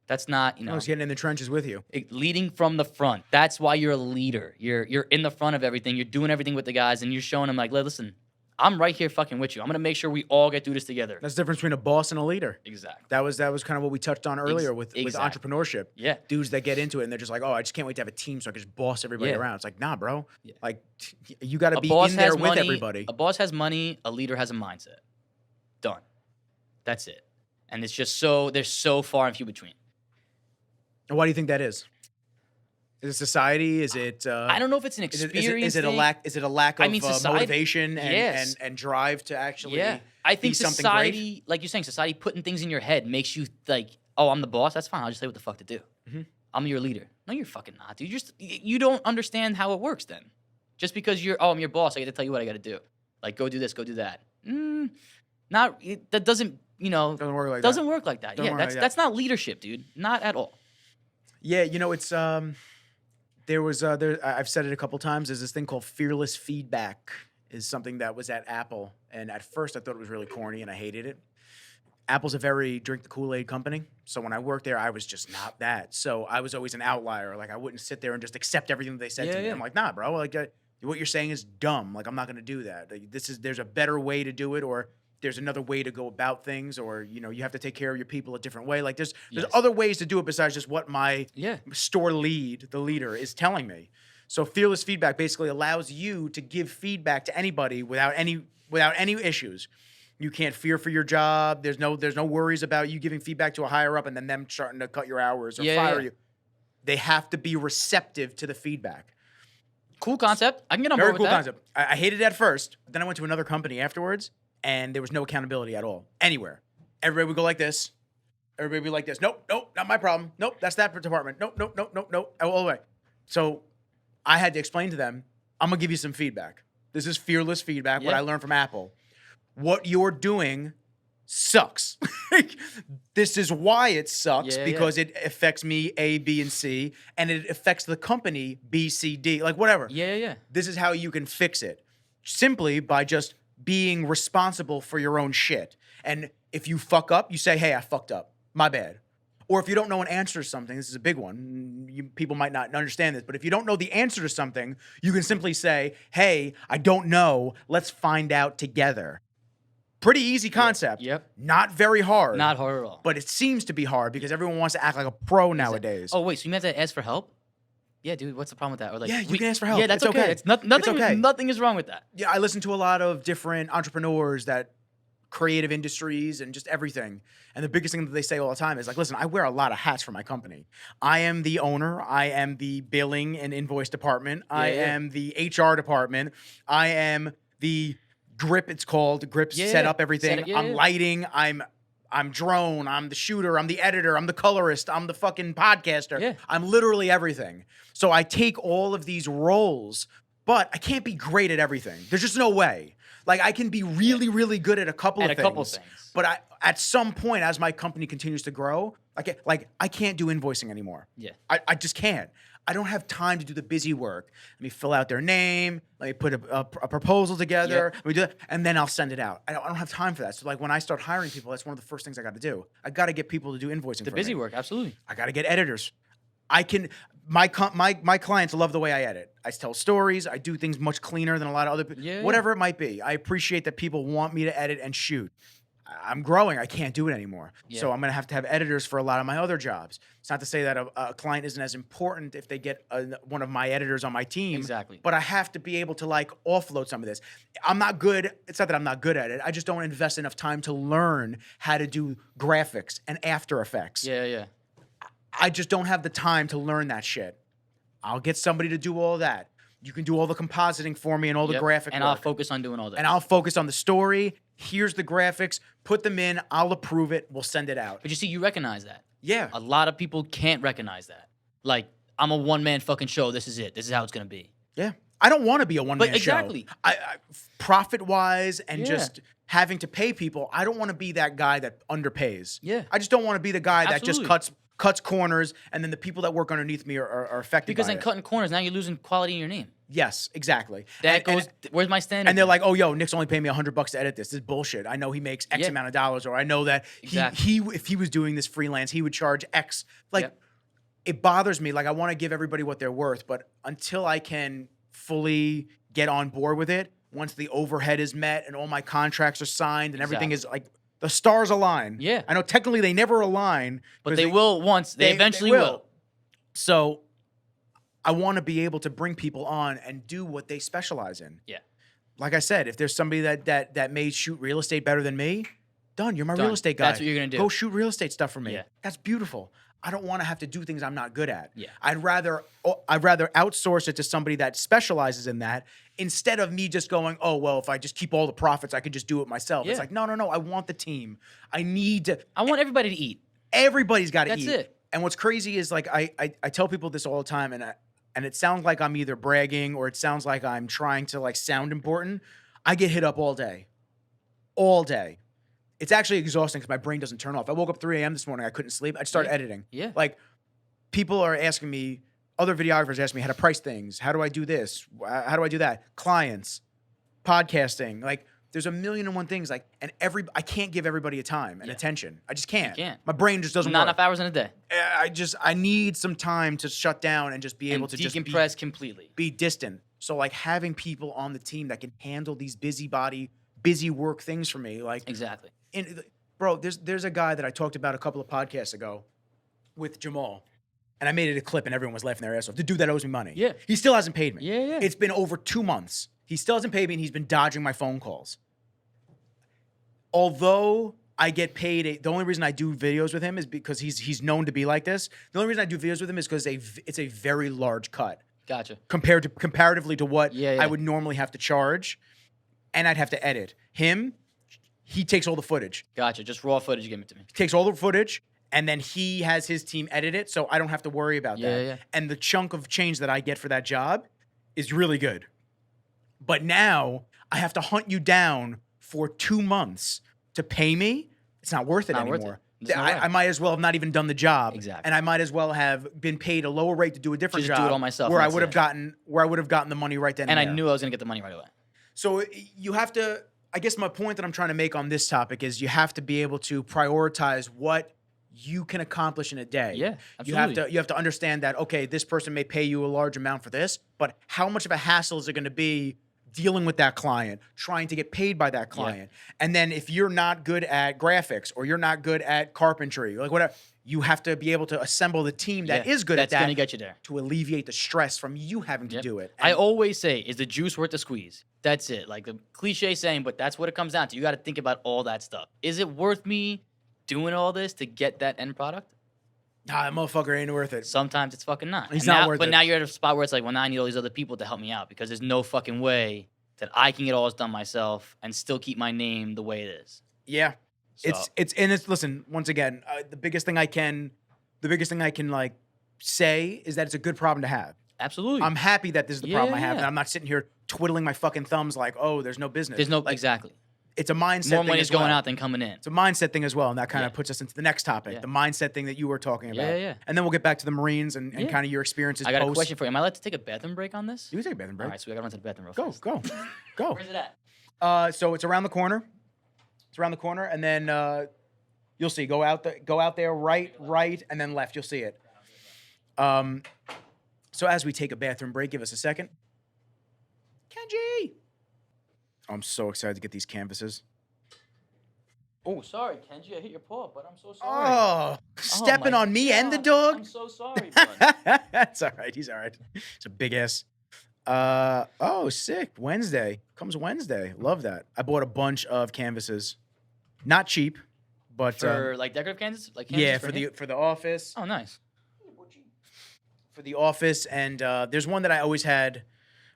That's not, I was getting in the trenches with you. Leading from the front. That's why you're a leader. You're in the front of everything. You're doing everything with the guys, and you're showing them like, listen, I'm right here fucking with you. I'm gonna make sure we all get through this together. That's the difference between a boss and a leader. Exactly. That was kind of what we touched on earlier with entrepreneurship. Yeah. Dudes that get into it and they're just like, oh, I just can't wait to have a team so I can just boss everybody around. It's like, nah, bro. Yeah. Like, you got to be in there with everybody. A boss has money. A leader has a mindset. Done. That's it. And it's just they're so far and few between. And why do you think that is? Is it society? Is it? I don't know if it's an experience. Is it a lack? Is it a lack of motivation yes. and drive to actually? Yeah, I think society, great? Like you're saying, society putting things in your head makes you like, oh, I'm the boss. That's fine. I'll just tell you what the fuck to do. Mm-hmm. I'm your leader. No, you're fucking not, dude. You don't understand how it works. Then, just because I'm your boss, I get to tell you what I got to do. Like, go do this, go do that. That doesn't doesn't work like doesn't work like that. Yeah, that's not leadership, dude. Not at all. Yeah, it's I've said it a couple times. There's this thing called fearless feedback. Is something that was at Apple, and at first I thought it was really corny and I hated it. Apple's a very drink the Kool-Aid company, so when I worked there, I was just not that. So I was always an outlier. Like I wouldn't sit there and just accept everything that they said to me. I'm like, nah, bro. Like what you're saying is dumb. Like I'm not gonna do that. Like, there's a better way to do it, or there's another way to go about things, or you have to take care of your people a different way. Like there's other ways to do it besides just what my store lead, the leader, is telling me. So fearless feedback basically allows you to give feedback to anybody without any issues. You can't fear for your job. There's no worries about you giving feedback to a higher up and then them starting to cut your hours or fire you. They have to be receptive to the feedback. Cool concept. I can get on board with that. Very cool concept. I hated it at first. Then I went to another company afterwards, and there was no accountability at all anywhere. Everybody would go like this. Everybody would be like this. Nope, not my problem. Nope, that's that department. Nope. All the way. So I had to explain to them, I'm going to give you some feedback. This is fearless feedback, what I learned from Apple. What you're doing sucks. This is why it sucks, because it affects me A, B, and C, and it affects the company B, C, D, like whatever. Yeah. This is how you can fix it. Simply by just being responsible for your own shit. And if you fuck up, you say, hey, I fucked up. My bad. Or if you don't know an answer to something, this is a big one. People might not understand this, but if you don't know the answer to something, you can simply say, hey, I don't know. Let's find out together. Pretty easy concept. Yep. Not very hard. Not hard at all. But it seems to be hard because everyone wants to act like a pro nowadays. Oh, wait, so you have to ask for help? Yeah, dude, what's the problem with that? Or like, you can ask for help. Yeah, that's okay. It's nothing is wrong with that. Yeah, I listen to a lot of different entrepreneurs that creative industries and just everything. And the biggest thing that they say all the time is like, listen, I wear a lot of hats for my company. I am the owner. I am the billing and invoice department. I am the HR department. I am the grip, it's called. Grip set up everything. I'm lighting. I'm drone. I'm the shooter. I'm the editor. I'm the colorist. I'm the fucking podcaster. Yeah. I'm literally everything. So I take all of these roles, but I can't be great at everything. There's just no way. Like I can be really, really good at a couple of things. But at some point, as my company continues to grow, I can't do invoicing anymore. Yeah. I just can't. I don't have time to do the busy work. Let me fill out their name. Let me put a proposal together. Let me do that, and then I'll send it out. I don't have time for that. So like when I start hiring people, that's one of the first things I got to do. I got to get people to do invoicing. The busy work, absolutely. I got to get editors. My clients love the way I edit. I tell stories. I do things much cleaner than a lot of other people. Whatever it might be. I appreciate that people want me to edit and shoot. I'm growing. I can't do it anymore. So I'm going to have editors for a lot of my other jobs. It's not to say that a client isn't as important if they get one of my editors on my team. Exactly. But I have to be able to like offload some of this. I'm not good. It's not that I'm not good at it. I just don't invest enough time to learn how to do graphics and After Effects. Yeah. I just don't have the time to learn that shit. I'll get somebody to do all that. You can do all the compositing for me and all the graphic and work. I'll focus on doing all that. And I'll focus on the story. Here's the graphics. Put them in. I'll approve it. We'll send it out. But you see, you recognize that. Yeah. A lot of people can't recognize that. Like, I'm a one-man fucking show. This is it. This is how it's going to be. Yeah. I don't want to be a one-man show. Exactly. Profit-wise and just having to pay people, I don't want to be that guy that underpays. Yeah. I just don't want to be the guy that just cuts corners, and then the people that work underneath me are affected because by then it. Cutting corners, now you're losing quality in your name. Yes, exactly. That goes. Where's my standard? And they're like, "Oh, yo, Nick's only paying me $100 to edit this. This is bullshit. I know he makes X amount of dollars, or I know that he if he was doing this freelance, he would charge X." Like, it bothers me. Like, I want to give everybody what they're worth, but until I can fully get on board with it, once the overhead is met and all my contracts are signed and everything is like the stars align. Yeah, I know technically they never align, but they will once. They eventually will. So I want to be able to bring people on and do what they specialize in. Yeah. Like I said, if there's somebody that may shoot real estate better than me, done. You're my real estate guy. That's what you're gonna do. Go shoot real estate stuff for me. Yeah. That's beautiful. I don't want to have to do things I'm not good at. Yeah. I'd rather outsource it to somebody that specializes in that instead of me just going, oh, well, if I just keep all the profits, I could just do it myself. Yeah. It's like, no. I want the team. I want everybody to eat. Everybody's got to eat. That's it. And what's crazy is like I tell people this all the time, and it sounds like I'm either bragging or it sounds like I'm trying to like sound important. I get hit up all day. All day. It's actually exhausting because my brain doesn't turn off. I woke up 3 a.m. this morning. I couldn't sleep. I'd start editing. Yeah. Like, people are asking me, other videographers ask me how to price things. How do I do this? How do I do that? Clients, podcasting. Like, there's a million and one things. Like, and I can't give everybody a time and attention. I just can't. You can't. My brain just doesn't Not work. enough hours in a day. I need some time to shut down and just be able to decompress completely. Be distant. So like having people on the team that can handle these busy work things for me. Like exactly. Bro, there's a guy that I talked about a couple of podcasts ago with Jamal. And I made it a clip and everyone was laughing their ass off. The dude that owes me money. Yeah. He still hasn't paid me. Yeah. It's been over 2 months. He still hasn't paid me and he's been dodging my phone calls. Although I get paid, the only reason I do videos with him is because he's known to be like this. The only reason I do videos with him is because it's a very large cut. Gotcha. Comparatively to what I would normally have to charge, and I'd have to edit. He takes all the footage. Gotcha. Just raw footage, give it to me. He takes all the footage, and then he has his team edit it, so I don't have to worry about that. Yeah. And the chunk of change that I get for that job is really good. But now I have to hunt you down for 2 months to pay me. It's not worth it anymore. I might as well have not even done the job. Exactly. And I might as well have been paid a lower rate to do a different job. Just do it all myself. Where I would have gotten the money right then and there. I knew I was going to get the money right away. So you have to, I guess my point that I'm trying to make on this topic is you have to be able to prioritize what you can accomplish in a day. Yeah, absolutely. You have to understand that, okay, this person may pay you a large amount for this, but how much of a hassle is it going to be dealing with that client, trying to get paid by that client? Yeah. And then if you're not good at graphics or you're not good at carpentry, like whatever, you have to be able to assemble the team that is good at that. That's going to get you there. To alleviate the stress from you having to do it. I always say, is the juice worth the squeeze? That's it. Like the cliche saying, but that's what it comes down to. You got to think about all that stuff. Is it worth me doing all this to get that end product? Nah, that motherfucker ain't worth it. Sometimes it's fucking not. He's not worth it. But now you're at a spot where it's like, well, now I need all these other people to help me out because there's no fucking way that I can get all this done myself and still keep my name the way it is. Yeah. So. It's listen, once again, the biggest thing I can like say is that it's a good problem to have. Absolutely. I'm happy that this is the problem I have, and I'm not sitting here twiddling my fucking thumbs like, oh, there's no business. Exactly. it's a mindset More thing money as is going well. out than coming in. It's a mindset thing as well, and that kind of puts us into the next topic, the mindset thing that you were talking about. Yeah. And then we'll get back to the Marines and kind of your experiences. I got a question for you. Am I allowed to take a bathroom break on this? You can take a bathroom break. All right, so we got to run to the bathroom real fast. Go. Where's it at? So it's around the corner. It's around the corner, and then you'll see. Go out there, right, and then left. You'll see it. So as we take a bathroom break, give us a second. Kenji! I'm so excited to get these canvases. Oh, sorry, Kenji. I hit your paw, but I'm so sorry. Oh, stepping on me and the dog? I'm so sorry, bud. That's all right. He's all right. It's a big ass. Sick. Wednesday. Comes Wednesday. Love that. I bought a bunch of canvases. Not cheap, but for like decorative canvases? For the office. Oh, nice. For the office, and there's one that I always had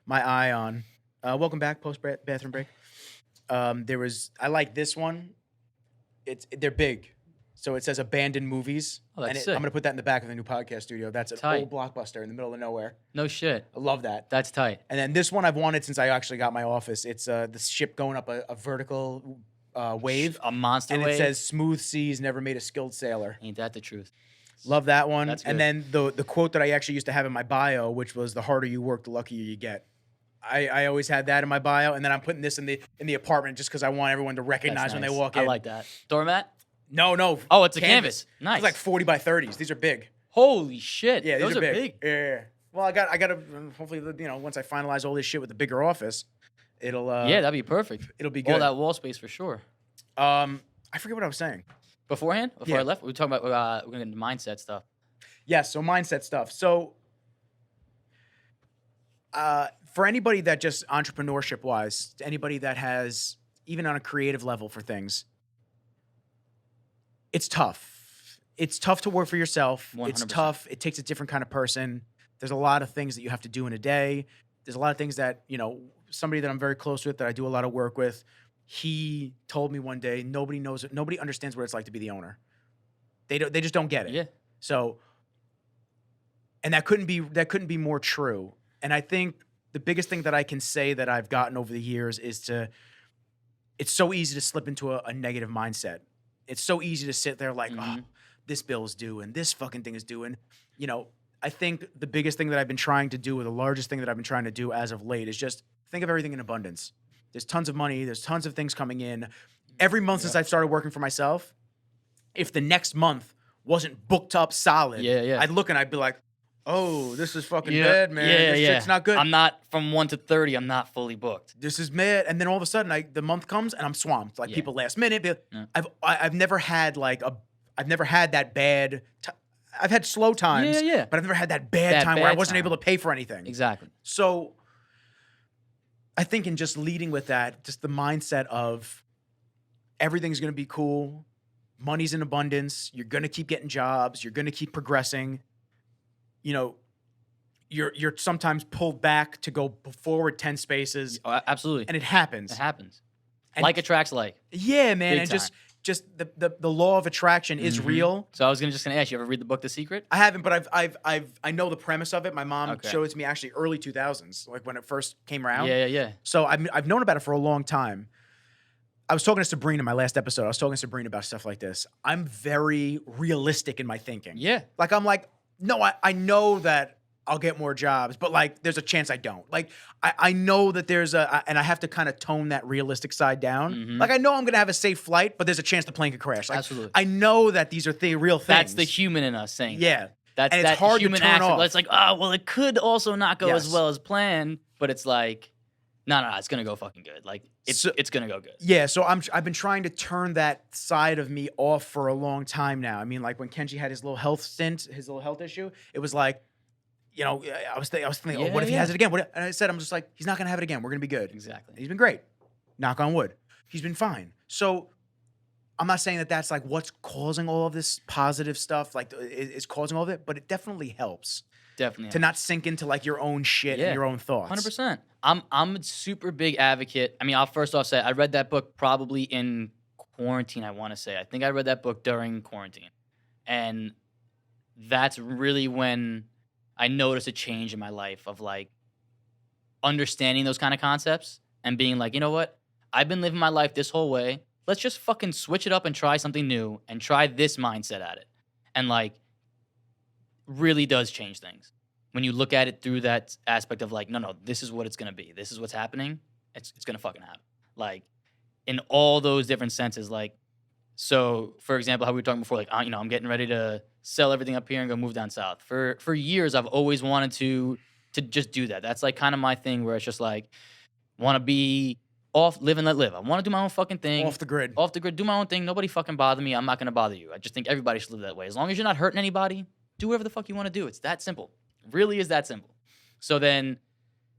my eye on. Welcome back, post bathroom break. I like this one. They're big, so it says abandoned movies. Oh, that's sick. I'm gonna put that in the back of the new podcast studio. That's an old Blockbuster in the middle of nowhere. No shit. I love that. That's tight. And then this one I've wanted since I actually got my office. It's the ship going up a vertical wave, a monster wave, and it says "Smooth seas never made a skilled sailor." Ain't that the truth? Love that one. That's good. And then the quote that I actually used to have in my bio, which was "The harder you work, the luckier you get." I always had that in my bio, and then I'm putting this in the apartment just because I want everyone to recognize when they walk in. I like that. Doormat? No. Oh, it's a canvas. Nice. It's like 40 by 30s. These are big. Holy shit. Yeah, those are big. Yeah. Well, I got to hopefully, once I finalize all this shit with the bigger office, it'll that'd be perfect. It'll be good. All that wall space for sure. I forget what I was saying. Before I left, we were talking about we're going to get mindset stuff. Yes, so mindset stuff. So for anybody that just entrepreneurship wise, anybody that has even on a creative level for things, it's tough. It's tough to work for yourself. 100%. It's tough. It takes a different kind of person. There's a lot of things that you have to do in a day. There's a lot of things that, somebody that I'm very close with, that I do a lot of work with, he told me one day, nobody understands what it's like to be the owner. They just don't get it. Yeah. So, and that couldn't be more true. And I think the biggest thing that I can say that I've gotten over the years is it's so easy to slip into a negative mindset. It's so easy to sit there like, oh, this bill's due and this fucking thing is due. And, I think the biggest thing that I've been trying to do, or the largest thing that I've been trying to do as of late, is just think of everything in abundance. There's tons of money. There's tons of things coming in. Every month since I've started working for myself, if the next month wasn't booked up solid, I'd look and I'd be like, oh, this is fucking bad, man. This shit's not good. I'm not from 1 to 30. I'm not fully booked. This is mad. And then all of a sudden, the month comes and I'm swamped. Like people last minute. I've never had that bad. I've had slow times. But I've never had that bad time where I wasn't able to pay for anything. Exactly. So I think in just leading with that, just the mindset of everything's going to be cool. Money's in abundance. You're going to keep getting jobs. You're going to keep progressing. You're sometimes pulled back to go forward 10 spaces. Oh, absolutely. And it happens. And like attracts like. Yeah, man. Big and time. just the law of attraction is real. So I was just gonna ask you, ever read the book The Secret? I haven't, but I know the premise of it. My mom showed it to me actually early 2000s, like when it first came around. Yeah. So I've known about it for a long time. I was talking to Sabrina in my last episode. I was talking to Sabrina about stuff like this. I'm very realistic in my thinking. Yeah. Like I'm like, no, I know that I'll get more jobs, but like there's a chance I don't. Like I know that and I have to kind of tone that realistic side down. Like I know I'm going to have a safe flight, but there's a chance the plane could crash. Like, absolutely. I know that these are real things. That's the human in us saying yeah. That's and it's that hard human to turn action. off. It's like, oh, well, it could also not go as well as planned, but it's like, no, it's going to go fucking good. Like it's going to go good. Yeah. So I've been trying to turn that side of me off for a long time now. I mean, like when Kenji had his little health stint, his little health issue, it was like, I was thinking, oh, what if he has it again? And I said, I'm just like, he's not going to have it again. We're going to be good. Exactly. And he's been great. Knock on wood. He's been fine. So I'm not saying that that's like what's causing all of this positive stuff, like is causing all of it, but it definitely helps. Definitely. To not sink into like your own shit and your own thoughts. 100%. I'm a super big advocate. I mean, I'll first off say I read that book probably in quarantine, I want to say. I think I read that book during quarantine. And that's really when I noticed a change in my life of like understanding those kind of concepts and being like, you know what? I've been living my life this whole way. Let's just fucking switch it up and try something new and try this mindset at it. And like, really does change things. When you look at it through that aspect of like, no, this is what it's going to be. This is what's happening. It's going to fucking happen. Like, in all those different senses, like, so for example, how we were talking before, like, I'm getting ready to sell everything up here and go move down south. For years, I've always wanted to just do that. That's like kind of my thing where it's just like, want to be off, live and let live. I want to do my own fucking thing. Off the grid, do my own thing. Nobody fucking bother me. I'm not going to bother you. I just think everybody should live that way. As long as you're not hurting anybody, do whatever the fuck you want to do. It's that simple. It really is that simple. So then,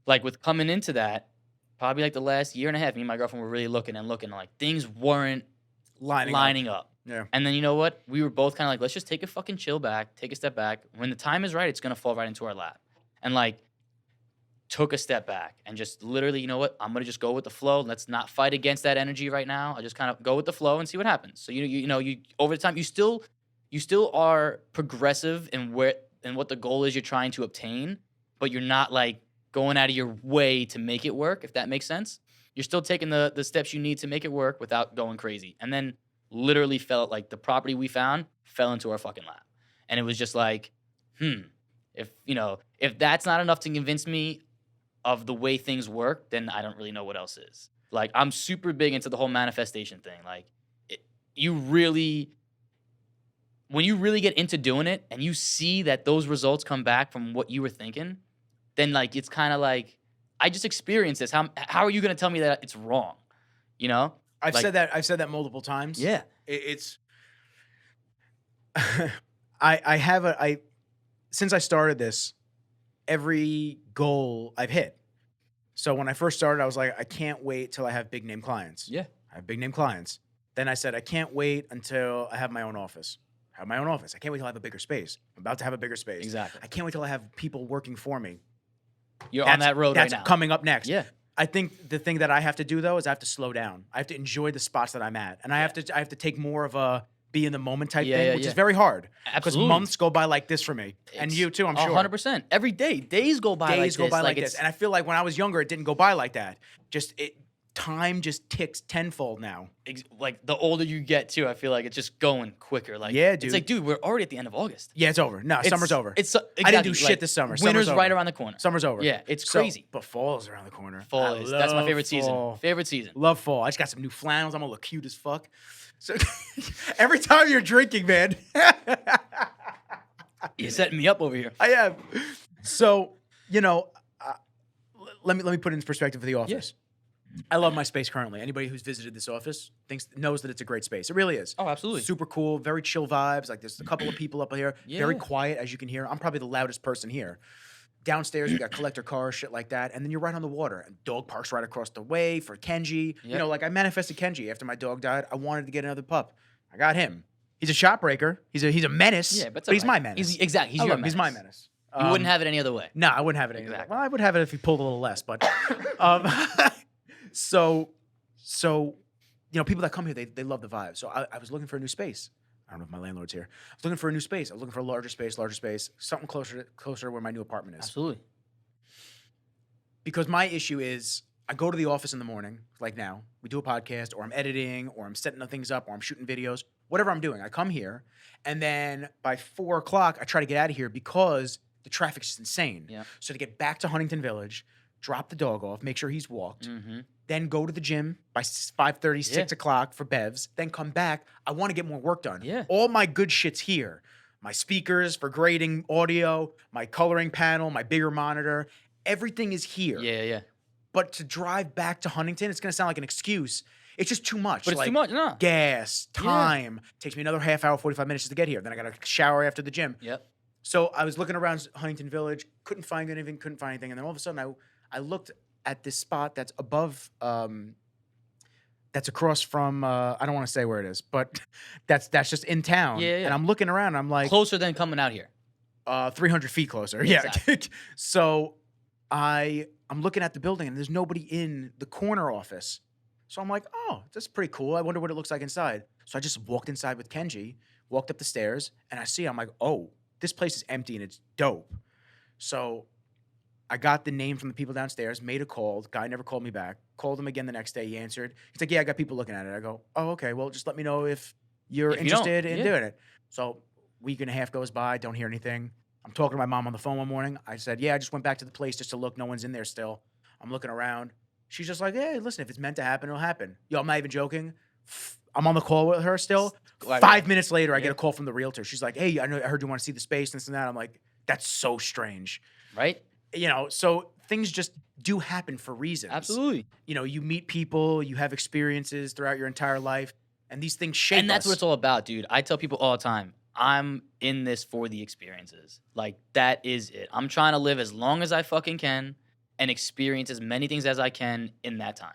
like, with coming into that, probably like the last year and a half, me and my girlfriend were really looking, like things weren't lining up. Yeah. And then you know what? We were both kind of like, let's just take a fucking chill back, take a step back. When the time is right, it's going to fall right into our lap. And like, took a step back and just literally, you know what? I'm going to just go with the flow. Let's not fight against that energy right now. I'll just kind of go with the flow and see what happens. So, you over time, you still are progressive in what the goal is you're trying to obtain, but you're not like going out of your way to make it work, if that makes sense. You're still taking the steps you need to make it work without going crazy. And then literally felt like the property we found fell into our fucking lap. And it was just like, if that's not enough to convince me of the way things work, then I don't really know what else is. Like, I'm super big into the whole manifestation thing. Like, when you really get into doing it and you see that those results come back from what you were thinking, then like, it's kind of like, I just experienced this. How are you going to tell me that it's wrong? You know? I've said that multiple times. Yeah. It's since I started this, every goal I've hit. So when I first started, I was like, I can't wait till I have big name clients. Yeah. I have big name clients. Then I said, I can't wait until I have my own office. I can't wait till I have a bigger space. I'm about to have a bigger space. Exactly. I can't wait till I have people working for me. You're on that road right now. That's coming up next. Yeah. I think the thing that I have to do though is I have to slow down. I have to enjoy the spots that I'm at, and I have to take more of a be in the moment type thing, which is very hard. Because months go by like this for me, and you too. I'm sure. 100%. Every day, days go by. Like this. And I feel like when I was younger, it didn't go by like that. Time just ticks tenfold now. Like the older you get too, I feel like it's just going quicker. Like, yeah, dude. It's like, dude, we're already at the end of August. Yeah, it's over. No, summer's over. Exactly, I didn't do shit this summer. Winter's right around the corner. Summer's over. Yeah, it's crazy. But fall's around the corner. That's my favorite fall. season. Favorite season. Love fall. I just got some new flannels. I'm gonna look cute as fuck. So every time you're drinking, man. You're setting me up over here. I am. So, let me put it in perspective for the office. Yes. I love my space currently. Anybody who's visited this office knows that it's a great space. It really is. Oh, absolutely. Super cool, very chill vibes. Like there's a couple of people up here, very quiet as you can hear. I'm probably the loudest person here. Downstairs, we got collector cars, shit like that. And then you're right on the water. And dog parks right across the way for Kenji. Yep. Like I manifested Kenji after my dog died. I wanted to get another pup. I got him. He's a shot breaker. He's a menace. Yeah, but he's my menace. He's your menace. He's my menace. You wouldn't have it any other way. No, I wouldn't have it any other way. Well, I would have it if he pulled a little less, but so people that come here, they love the vibe. So I was looking for a new space. I don't know if my landlord's here. I was looking for a new space. I was looking for a larger space, something closer to where my new apartment is. Absolutely. Because my issue is I go to the office in the morning, like now, we do a podcast, or I'm editing, or I'm setting things up, or I'm shooting videos, whatever I'm doing. I come here, and then by 4 o'clock, I try to get out of here because the traffic's just insane. Yeah. So to get back to Huntington Village, drop the dog off, make sure he's walked, then go to the gym by 5:30, 6 o'clock for bevs, then come back. I want to get more work done. Yeah. All my good shit's here. My speakers for grading audio, my coloring panel, my bigger monitor, everything is here. Yeah. But to drive back to Huntington, it's going to sound like an excuse. It's just too much. But it's too much, no. Gas, time. Takes me another half hour, 45 minutes just to get here. Then I got to shower after the gym. Yep. So I was looking around Huntington Village, couldn't find anything. And then all of a sudden I looked at this spot that's above, that's across from, I don't want to say where it is, but that's just in town. Yeah. And I'm looking around and I'm like. Closer than coming out here. 300 feet closer. Exactly. Yeah. So I'm looking at the building and there's nobody in the corner office. So I'm like, oh, that's pretty cool. I wonder what it looks like inside. So I just walked inside with Kenji, walked up the stairs, and I'm like, oh, this place is empty and it's dope. So I got the name from the people downstairs, made a call. The guy never called me back. Called him again the next day. He answered. He's like, yeah, I got people looking at it. I go, oh, okay. Well, just let me know if you're If you don't, interested in yeah. doing it. So week and a half goes by. Don't hear anything. I'm talking to my mom on the phone one morning. I said, yeah, I just went back to the place just to look. No one's in there still. I'm looking around. She's just like, hey, listen, if it's meant to happen, it'll happen. Yo, I'm not even joking. I'm on the call with her still. 5 minutes later, I get a call from the realtor. She's like, hey, I heard you want to see the space, this and that. I'm like, that's so strange. Right? You know, so things just do happen for reasons. Absolutely. You know, you meet people, you have experiences throughout your entire life, and these things shape us. And that's what it's all about, dude. I tell people all the time, I'm in this for the experiences. Like, that is it. I'm trying to live as long as I fucking can and experience as many things as I can in that time.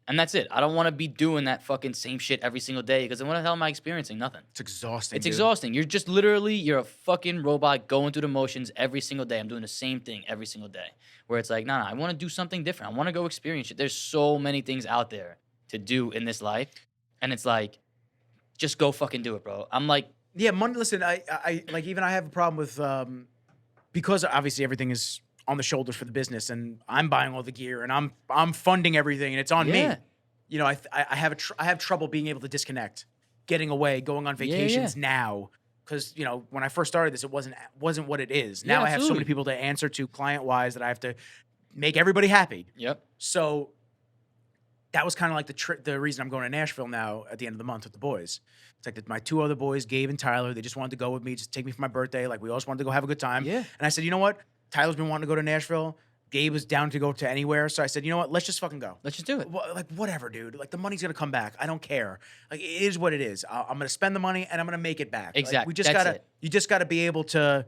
And that's it. I don't want to be doing that fucking same shit every single day because then what the hell am I experiencing? Nothing. It's exhausting. It's exhausting. You're just literally, you're a fucking robot going through the motions every single day. I'm doing the same thing every single day. Where it's like, nah, I want to do something different. I want to go experience it. There's so many things out there to do in this life. And it's like, just go fucking do it, bro. I'm like, yeah, money. Listen, I like, even I have a problem with, because obviously everything is on the shoulders for the business, and I'm buying all the gear, and I'm funding everything, and it's on me. You know, I have trouble being able to disconnect, getting away, going on vacations now, because you know when I first started this, it wasn't what it is. Now I have so many people to answer to client wise that I have to make everybody happy. Yep. So that was kind of like the reason I'm going to Nashville now at the end of the month with the boys. It's like my two other boys, Gabe and Tyler, they just wanted to go with me, just take me for my birthday. Like we always wanted to go have a good time. Yeah. And I said, you know what? Tyler's been wanting to go to Nashville. Gabe was down to go to anywhere. So I said, you know what? Let's just fucking go. Let's just do it. Like, whatever, dude. Like, the money's going to come back. I don't care. Like, it is what it is. I'm going to spend the money, and I'm going to make it back. Exactly. Like, you just got to be able to,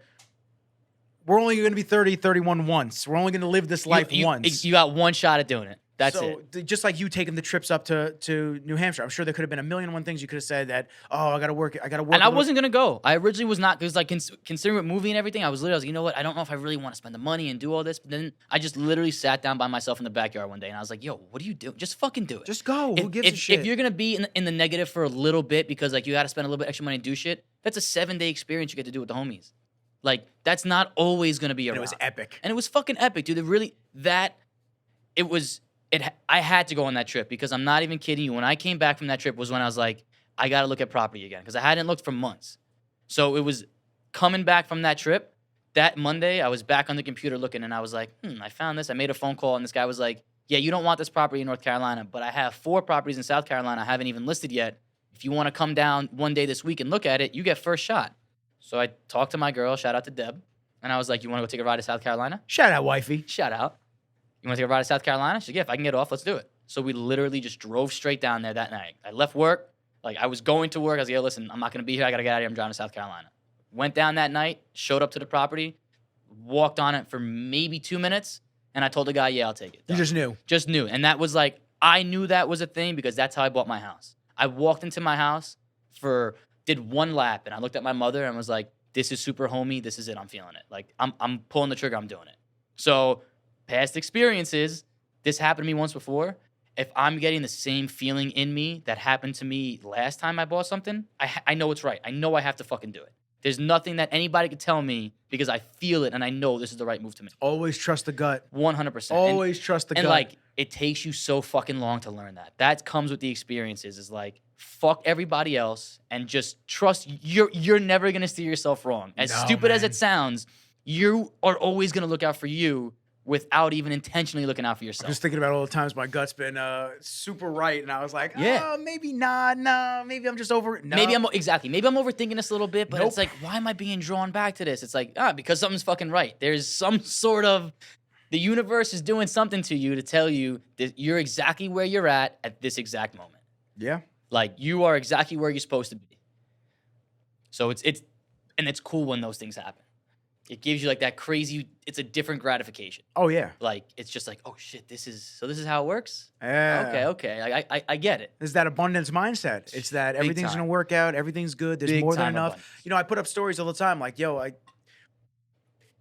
we're only going to be 30, 31 once. We're only going to live this life once. You got one shot at doing it. That's it. Just like you taking the trips up to New Hampshire, I'm sure there could have been a million and one things you could have said that, oh, I got to work. And I wasn't going to go. I originally was not, because like considering with movie and everything, I was like, you know what? I don't know if I really want to spend the money and do all this. But then I just literally sat down by myself in the backyard one day and I was like, yo, what are you doing? Just fucking do it. Just go. Who gives a shit? If you're going to be in the negative for a little bit because like you got to spend a little bit extra money and do shit, that's a 7-day experience you get to do with the homies. Like, that's not always going to be around. And it was epic. And it was fucking epic, dude. I had to go on that trip because I'm not even kidding you. When I came back from that trip was when I was like, I got to look at property again because I hadn't looked for months. So it was coming back from that trip. That Monday, I was back on the computer looking and I was like, I found this. I made a phone call and this guy was like, yeah, you don't want this property in North Carolina, but I have 4 properties in South Carolina I haven't even listed yet. If you want to come down one day this week and look at it, you get first shot. So I talked to my girl, shout out to Deb, and I was like, you want to go take a ride to South Carolina? Shout out, wifey. Shout out. You want to take a ride to South Carolina? She's like, yeah, if I can get off, let's do it. So we literally just drove straight down there that night. I left work. Like, I was going to work. I was like, yo, listen, I'm not going to be here. I got to get out of here. I'm driving to South Carolina. Went down that night, showed up to the property, walked on it for maybe 2 minutes, and I told the guy, yeah, I'll take it. You just knew. Just knew. And that was like, I knew that was a thing because that's how I bought my house. I walked into my house, did 1 lap, and I looked at my mother and was like, this is super homey. This is it. I'm feeling it. Like, I'm pulling the trigger. I'm doing it. So past experiences, this happened to me once before. If I'm getting the same feeling in me that happened to me last time I bought something, I know it's right. I know I have to fucking do it. There's nothing that anybody could tell me because I feel it and I know this is the right move to make. Always trust the gut. 100%. Always trust the gut. And like, it takes you so fucking long to learn that. That comes with the experiences is like, fuck everybody else and just trust. You're never going to steer yourself wrong. As stupid as it sounds, you are always going to look out for you without even intentionally looking out for yourself. I'm just thinking about all the times my gut's been super right, and I was like, yeah, maybe not. No, maybe I'm just over it. No. Maybe I'm overthinking this a little bit, but it's like, why am I being drawn back to this? It's like, because something's fucking right. There's some sort of, the universe is doing something to you to tell you that you're exactly where you're at this exact moment. Yeah. Like, you are exactly where you're supposed to be. So it's cool when those things happen. It gives you like that crazy, it's a different gratification. Oh, yeah. Like, it's just like, oh shit, this is how it works? Yeah. Okay. I get it. It's that abundance mindset. It's that everything's going to work out. Everything's good. There's more than enough. Abundance. You know, I put up stories all the time like, yo,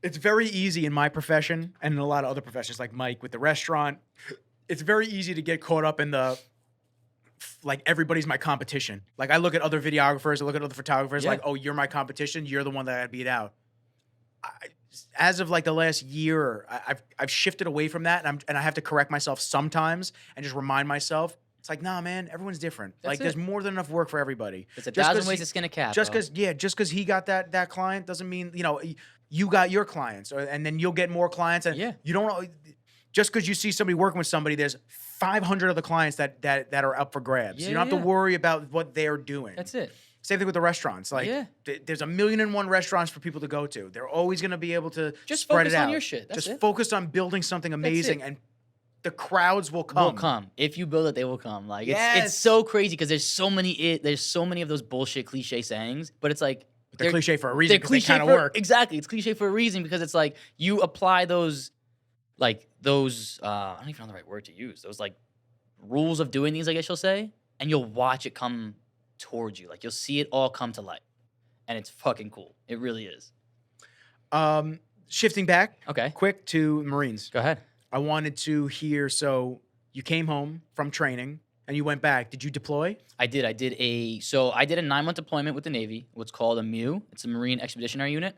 it's very easy in my profession and in a lot of other professions like Mike with the restaurant. It's very easy to get caught up in the, like, everybody's my competition. Like, I look at other videographers, I look at other photographers, like, oh, you're my competition. You're the one that I beat out. as of like the last year, I've shifted away from that, and I have to correct myself sometimes and just remind myself. It's like, nah, man, everyone's different. Like, there's more than enough work for everybody. There's 1,000 ways to skin a cat. Just because he got that client doesn't mean, you got your clients, and then you'll get more clients. And you don't, just because you see somebody working with somebody, there's 500 other clients that are up for grabs. You don't have to worry about what they're doing. That's it. Same thing with the restaurants. Like, there's 1,000,001 restaurants for people to go to. They're always going to be able to just spread it out. On your shit. That's just focus on building something amazing, and the crowds will come. Will come. If you build it, they will come. Like, it's so crazy because there's so many of those bullshit cliche sayings, but it's like they're cliche for a reason. They kind of work. Exactly. It's cliche for a reason because it's like you apply those I don't even know the right word to use. Those like rules of doing things, I guess you'll say, and you'll watch it come towards you. Like, you'll see it all come to life, and it's fucking cool. It really is. Shifting back, okay, quick to Marines. Go ahead. I wanted to hear. So you came home from training and you went back. Did you deploy? I did. I did a 9-month deployment with the Navy. What's called a MEU. It's a Marine Expeditionary Unit.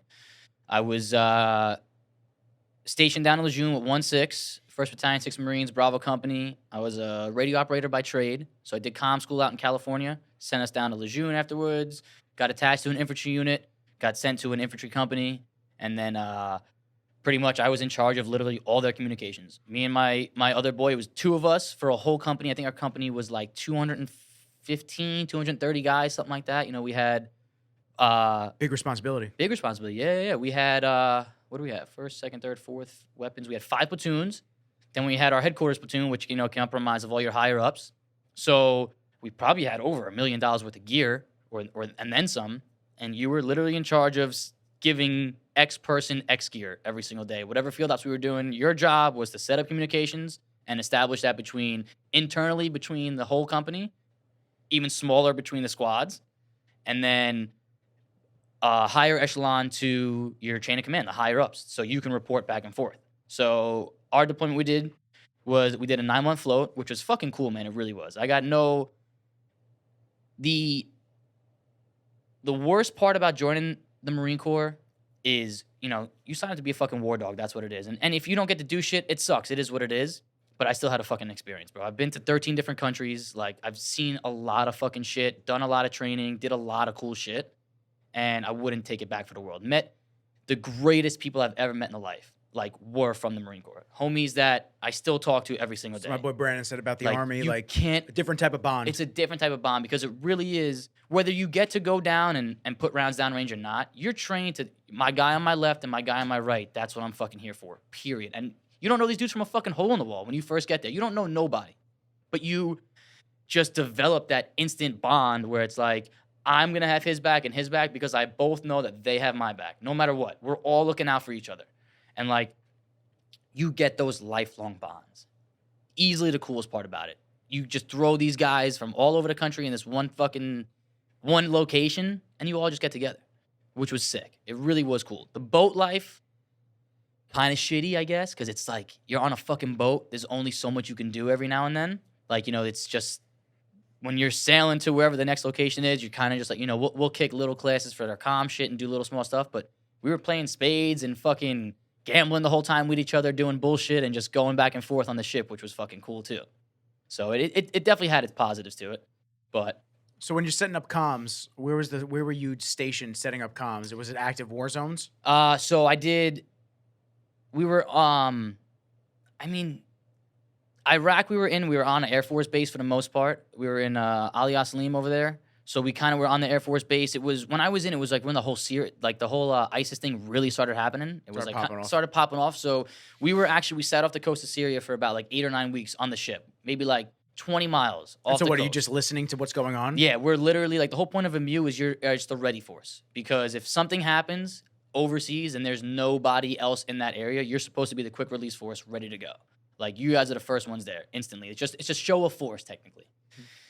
I was stationed down in Lejeune with 1-6, 1st Battalion, 6th Marines, Bravo Company. I was a radio operator by trade, so I did comm school out in California. Sent us down to Lejeune afterwards. Got attached to an infantry unit. Got sent to an infantry company, and then pretty much I was in charge of literally all their communications. Me and my other boy, it was 2 of us for a whole company. I think our company was like 215, 230 guys, something like that. We had big responsibility. Big responsibility. Yeah. We had what do we have? 1st, 2nd, 3rd, 4th weapons. We had 5 platoons. Then we had our headquarters platoon, which comprised of all your higher ups. So we probably had over $1 million worth of gear, and then some. And you were literally in charge of giving X person X gear every single day. Whatever field ops we were doing, your job was to set up communications and establish that internally between the whole company, even smaller between the squads, and then higher echelon to your chain of command, the higher ups, so you can report back and forth. So our deployment we did a 9-month float, which was fucking cool, man. It really was. I got the worst part about joining the Marine Corps is, you sign up to be a fucking war dog. That's what it is. And if you don't get to do shit, it sucks. It is what it is. But I still had a fucking experience, bro. I've been to 13 different countries. Like, I've seen a lot of fucking shit, done a lot of training, did a lot of cool shit. And I wouldn't take it back for the world. Met the greatest people I've ever met in life, were from the Marine Corps. Homies that I still talk to every single day. My boy Brandon said about the Army, you can't, a different type of bond. It's a different type of bond because it really is, whether you get to go down and put rounds down range or not, you're trained to, my guy on my left and my guy on my right, that's what I'm fucking here for, period. And you don't know these dudes from a fucking hole in the wall when you first get there. You don't know nobody. But you just develop that instant bond where it's like, I'm going to have his back and his back because I both know that they have my back, no matter what. We're all looking out for each other. And, you get those lifelong bonds. Easily the coolest part about it. You just throw these guys from all over the country in this one location, and you all just get together, which was sick. It really was cool. The boat life, kind of shitty, I guess, because it's like you're on a fucking boat. There's only so much you can do every now and then. It's just when you're sailing to wherever the next location is, you're kind of just like, we'll kick little classes for their comm shit and do little small stuff. But we were playing spades and fucking gambling the whole time with each other, doing bullshit and just going back and forth on the ship, which was fucking cool too. So it definitely had its positives to it. But so when you're setting up comms, where were you stationed setting up comms? Was it active war zones? Iraq we were on an Air Force base for the most part. We were in Ali Salim over there. So we kind of were on the Air Force base. It was, when I was in, it was when the whole ISIS thing really started happening. It started popping off. So we sat off the coast of Syria for about 8 or 9 weeks on the ship, maybe 20 miles off the coast. Are you just listening to what's going on? Yeah, we're literally the whole point of a MEU is you're just the ready force, because if something happens overseas and there's nobody else in that area, you're supposed to be the quick release force ready to go. You guys are the first ones there instantly. It's just show of force technically.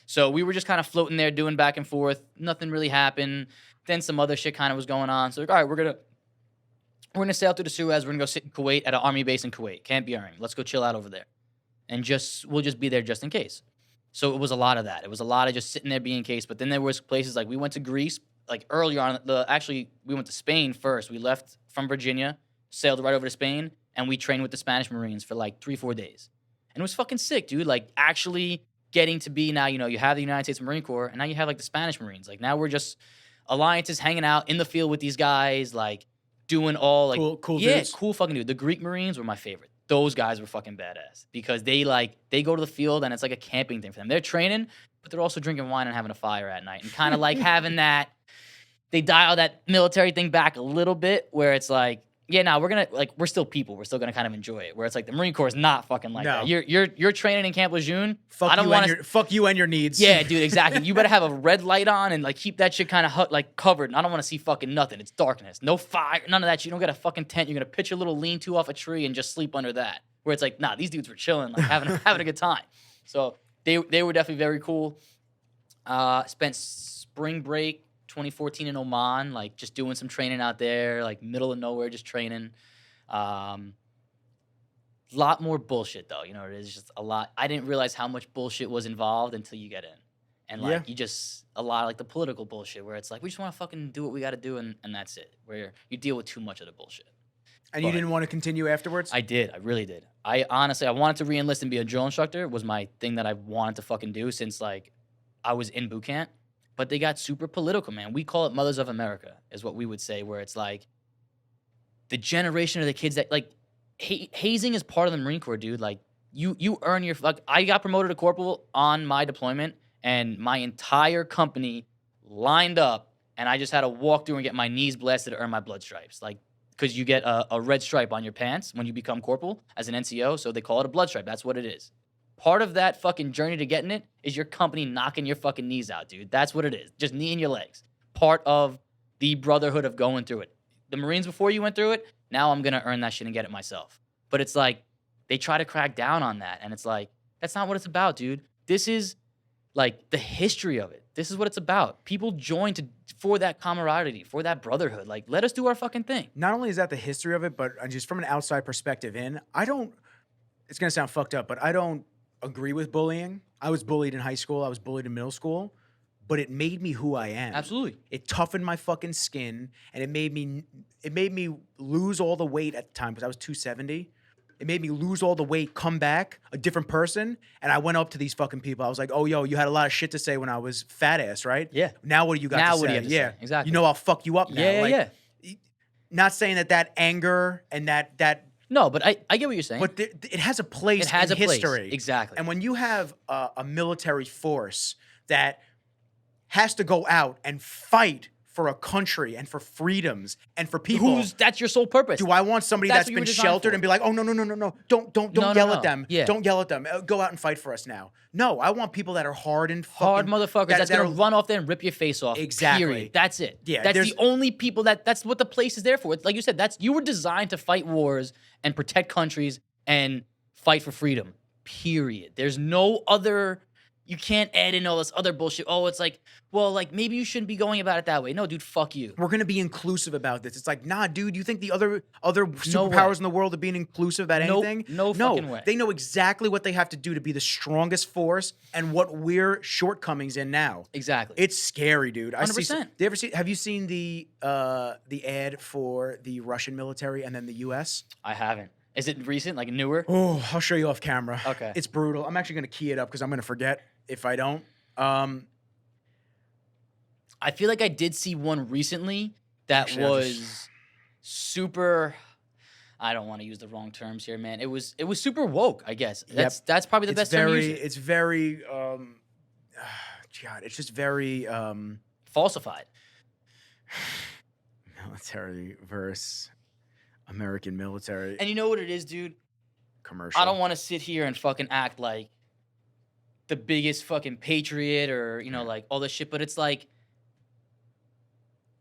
So we were just kind of floating there, doing back and forth. Nothing really happened. Then some other shit kind of was going on. So all right, we're gonna sail through the Suez. We're gonna go sit in Kuwait at an army base in Kuwait, Camp Buring. Let's go chill out over there, and we'll just be there just in case. So it was a lot of that. It was a lot of just sitting there being in case. But then there was places we went to Greece earlier on. We went to Spain first. We left from Virginia, sailed right over to Spain, and we trained with the Spanish Marines for like 3-4 days. And it was fucking sick, dude. Like, actually getting to be now, you have the United States Marine Corps, and now you have like the Spanish Marines. Like, now we're just alliances hanging out in the field with these guys, like doing all like cool yeah, dudes. cool fucking dude. The Greek Marines were my favorite. Those guys were fucking badass because they go to the field and it's like a camping thing for them. They're training, but they're also drinking wine and having a fire at night and kind of like having that. They dial that military thing back a little bit where it's like, yeah, now we're still people. We're still gonna kind of enjoy it. Where it's like the Marine Corps is not fucking like that. You're training in Camp Lejeune. Fuck you and your needs. Yeah, dude, exactly. You better have a red light on and like keep that shit kind of like covered. And I don't want to see fucking nothing. It's darkness, no fire, none of that shit. You don't get a fucking tent. You're gonna pitch your little lean-to off a tree and just sleep under that. Where it's like, nah, these dudes were chilling, like having a good time. So they were definitely very cool. Spent spring break 2014 in Oman, like just doing some training out there, like middle of nowhere, just training. Lot more bullshit though, it is just a lot. I didn't realize how much bullshit was involved until you get in. And like a lot of like the political bullshit where it's like, we just want to fucking do what we got to do and that's it. Where you deal with too much of the bullshit. And you didn't want to continue afterwards? I did. I really did. I wanted to re-enlist and be a drill instructor was my thing that I wanted to fucking do since like I was in boot camp. But they got super political, man. We call it Mothers of America, is what we would say, where it's like the generation of the kids that like hazing is part of the Marine Corps, dude. Like you earn your like. I got promoted to corporal on my deployment, and my entire company lined up, and I just had to walk through and get my knees blasted to earn my blood stripes, like because you get a red stripe on your pants when you become corporal as an NCO, so they call it a blood stripe. That's what it is. Part of that fucking journey to getting it is your company knocking your fucking knees out, dude. That's what it is. Just knee in your legs. Part of the brotherhood of going through it. The Marines before you went through it, now I'm going to earn that shit and get it myself. But it's like, they try to crack down on that. And it's like, that's not what it's about, dude. This is like the history of it. This is what it's about. People join for that camaraderie, for that brotherhood. Like, let us do our fucking thing. Not only is that the history of it, but just from an outside perspective it's going to sound fucked up, but I don't agree with bullying. I was bullied in high school. I was bullied in middle school, but it made me who I am. Absolutely. It toughened my fucking skin, and it made me lose all the weight at the time because I was 270. It made me lose all the weight, come back a different person, and I went up to these fucking people. I was like, "Oh, yo, you had a lot of shit to say when I was fat ass, right? Yeah. Now what do you got to say? Now what do you have to say? Exactly. I'll fuck you up now. Yeah. Not saying that anger and that. No, but I get what you're saying. But it has a place in history. Exactly. And when you have a military force that has to go out and fight for a country and for freedoms and for people. That's your sole purpose. Do I want somebody that's been sheltered and be like, oh, no. Don't yell at them. Yeah. Don't yell at them. Go out and fight for us now. No, I want people that are hard and fucking. Hard motherfuckers that's going to run off there and rip your face off. Exactly. Period. That's it. Yeah. That's the only people that's what the place is there for. It's like you said, you were designed to fight wars and protect countries and fight for freedom. Period. There's no other. You can't add in all this other bullshit. Oh, it's like, well, like maybe you shouldn't be going about it that way. No, dude, fuck you. We're gonna be inclusive about this. It's like, nah, dude. You think the other superpowers in the world are being inclusive about anything? No fucking way. They know exactly what they have to do to be the strongest force and what we're shortcomings in now. Exactly. It's scary, dude. 100%. Have you seen the ad for the Russian military and then the U.S.? I haven't. Is it recent, like newer? Oh, I'll show you off camera. Okay. It's brutal. I'm actually gonna key it up because I'm gonna forget if I don't. I feel like I did see one recently that was super. I don't want to use the wrong terms here, man. It was super woke, I guess. That's probably the best term to use. It's very God, it's just very falsified. Military versus American military. And you know what it is, dude? Commercial. I don't want to sit here and fucking act like the biggest fucking patriot or, like all this shit, but it's like,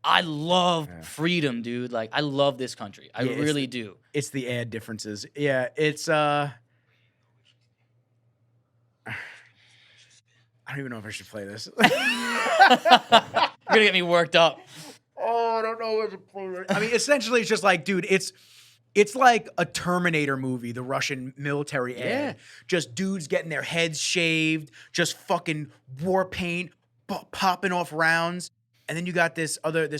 I love freedom, dude. Like, I love this country. I really do. It's the ad differences. Yeah, it's, I don't even know if I should play this. You're gonna get me worked up. Oh, I don't know what to play. I mean, essentially, it's just like, dude, it's like a Terminator movie, the Russian military ad. Yeah. Just dudes getting their heads shaved, just fucking war paint, popping off rounds. And then you got this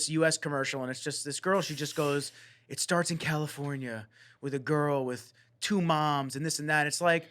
US commercial, and it's just this girl. She just goes, "It starts in California with a girl with 2 moms and this and that." It's like,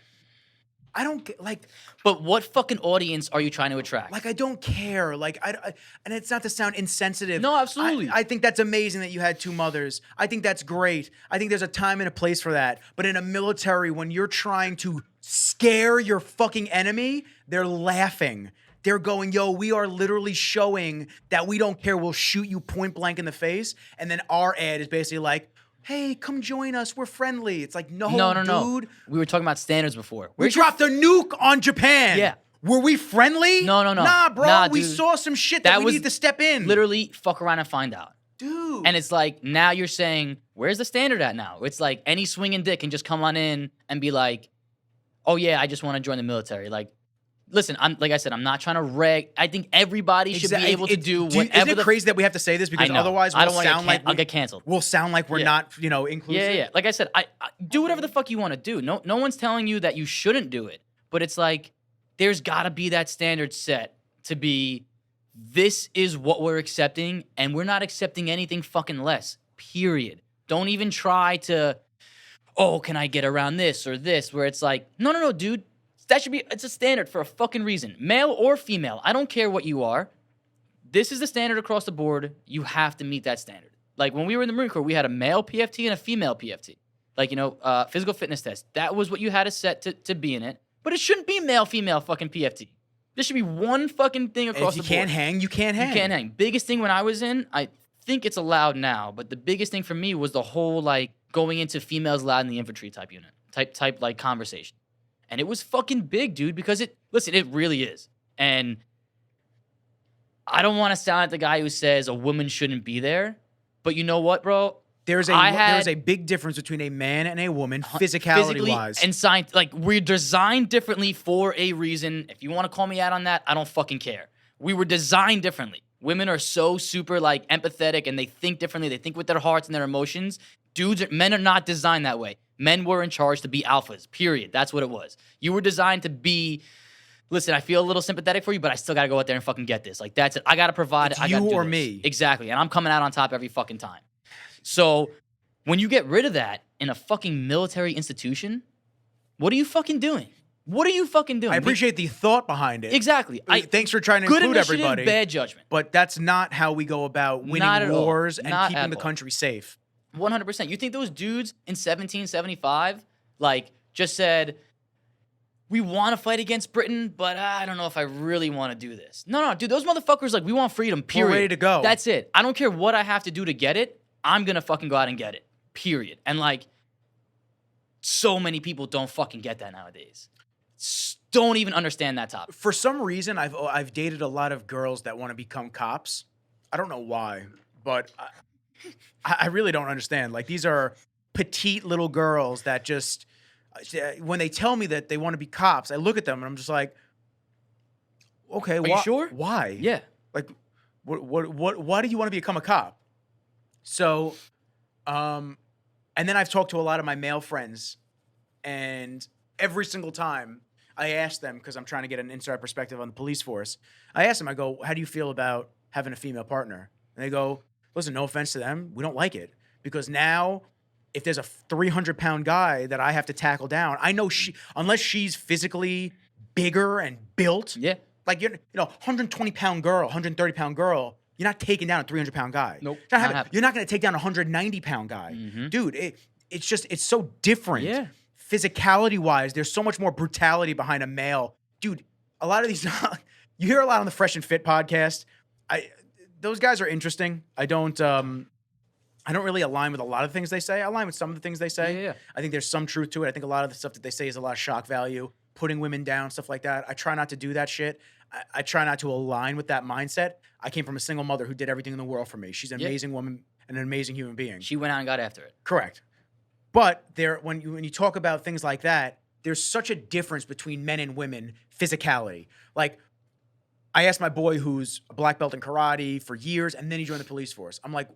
I don't get, like. But what fucking audience are you trying to attract? Like, I don't care. Like, and it's not to sound insensitive. No, absolutely. I think that's amazing that you had 2 mothers. I think that's great. I think there's a time and a place for that. But in a military, when you're trying to scare your fucking enemy, they're laughing. They're going, yo, we are literally showing that we don't care. We'll shoot you point blank in the face. And then our ad is basically like, hey, come join us. We're friendly. It's like, no, dude. We were talking about standards before. We dropped a nuke on Japan. Yeah. Were we friendly? No. Nah, bro. Nah, we dude. saw some shit that we need to step in. Literally, fuck around and find out. Dude. And it's like, now you're saying, where's the standard at now? It's like any swinging dick can just come on in and be like, oh, yeah, I just want to join the military. Like, listen, like I said, I'm not trying to rag. I think everybody should be able to do whatever. Isn't it crazy that we have to say this? Because otherwise I'll get canceled. We'll sound like we're not, inclusive. Yeah. Like I said, I do whatever the fuck you want to do. No one's telling you that you shouldn't do it. But it's like, there's got to be that standard set to be, this is what we're accepting, and we're not accepting anything fucking less, period. Don't even try to, oh, can I get around this or this? Where it's like, no, dude. It's a standard for a fucking reason. Male or female, I don't care what you are. This is the standard across the board. You have to meet that standard. Like when we were in the Marine Corps, we had a male PFT and a female PFT. Like, physical fitness test. That was what you had to set to be in it. But it shouldn't be male, female fucking PFT. There should be one fucking thing across the board. If you can't hang, you can't hang. You can't hang. Biggest thing when I was in, I think it's allowed now, but the biggest thing for me was the whole, like, going into females allowed in the infantry type unit. Type like conversation. And it was fucking big, dude, because it really is. And I don't want to sound like the guy who says a woman shouldn't be there, but you know what, bro? There's a big difference between a man and a woman, physicality-wise. And science, like, we're designed differently for a reason. If you want to call me out on that, I don't fucking care. We were designed differently. Women are so super, like, empathetic, and they think differently. They think with their hearts and their emotions. Men are not designed that way. Men were in charge to be alphas, period. That's what it was. You were designed to be, listen, I feel a little sympathetic for you, but I still got to go out there and fucking get this. Like, that's it. I got to provide it. It's you or me. Exactly. And I'm coming out on top every fucking time. So when you get rid of that in a fucking military institution, what are you fucking doing? What are you fucking doing? I appreciate the thought behind it. Exactly. Thanks for trying to include everybody. Bad judgment. But that's not how we go about winning wars and keeping the country safe. 100%. You think those dudes in 1775, like, just said, we want to fight against Britain, but I don't know if I really want to do this. No, dude, those motherfuckers, like, we want freedom, period. We're ready to go. That's it. I don't care what I have to do to get it. I'm going to fucking go out and get it, period. And, like, so many people don't fucking get that nowadays. Don't even understand that topic. For some reason, I've dated a lot of girls that want to become cops. I don't know why, but I really don't understand. Like, these are petite little girls that just, when they tell me that they want to be cops, I look at them and I'm just like, okay, are you sure? Why? Yeah. Like, why do you want to become a cop? So, and then I've talked to a lot of my male friends, and every single time I ask them, because I'm trying to get an inside perspective on the police force, I ask them, I go, how do you feel about having a female partner? And they go, listen, no offense to them, we don't like it. Because now, if there's a 300-pound guy that I have to tackle down, I know unless she's physically bigger and built, yeah, like, 120-pound girl, 130-pound girl, you're not taking down a 300-pound guy. Nope. You're not going to take down a 190-pound guy. Mm-hmm. Dude, it's so different. Yeah. Physicality-wise, there's so much more brutality behind a male. Dude, a lot of these, you hear a lot on the Fresh and Fit podcast. Those guys are interesting. I don't really align with a lot of things they say. I align with some of the things they say. Yeah. I think there's some truth to it. I think a lot of the stuff that they say is a lot of shock value, putting women down, stuff like that. I try not to do that shit. I try not to align with that mindset. I came from a single mother who did everything in the world for me. She's an amazing woman and an amazing human being. She went out and got after it. Correct. But when you talk about things like that, there's such a difference between men and women physicality. Like, I asked my boy who's a black belt in karate for years, and then he joined the police force. I'm like,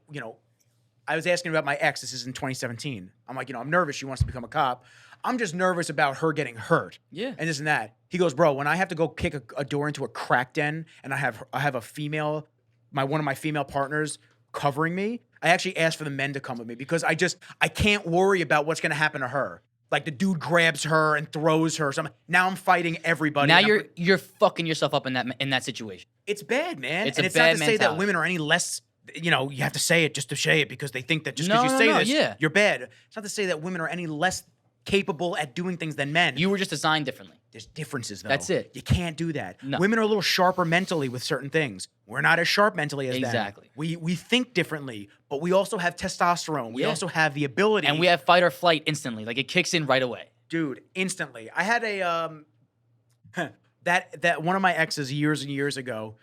I was asking about my ex. This is in 2017. I'm like, I'm nervous. She wants to become a cop. I'm just nervous about her getting hurt. Yeah. And this and that. He goes, bro, when I have to go kick a door into a crack den and I have a female one of my female partners covering me, I actually asked for the men to come with me because I can't worry about what's going to happen to her. Like the dude grabs her and throws her or something. Now I'm fighting everybody. Now you're fucking yourself up in that situation. It's bad, man. It's and a it's bad not to say that mentality. women are any less, you have to say it just to say it because they think that just because you say this, you're bad. It's not to say that women are any less capable at doing things than men. You were just designed differently. There's differences, though. That's it. You can't do that. No. Women are a little sharper mentally with certain things. We're not as sharp mentally as Exactly. them. We think differently, but we also have testosterone. We also have the ability. And we have fight or flight instantly. Like, it kicks in right away. Dude, instantly. I had a that one of my exes years and years ago,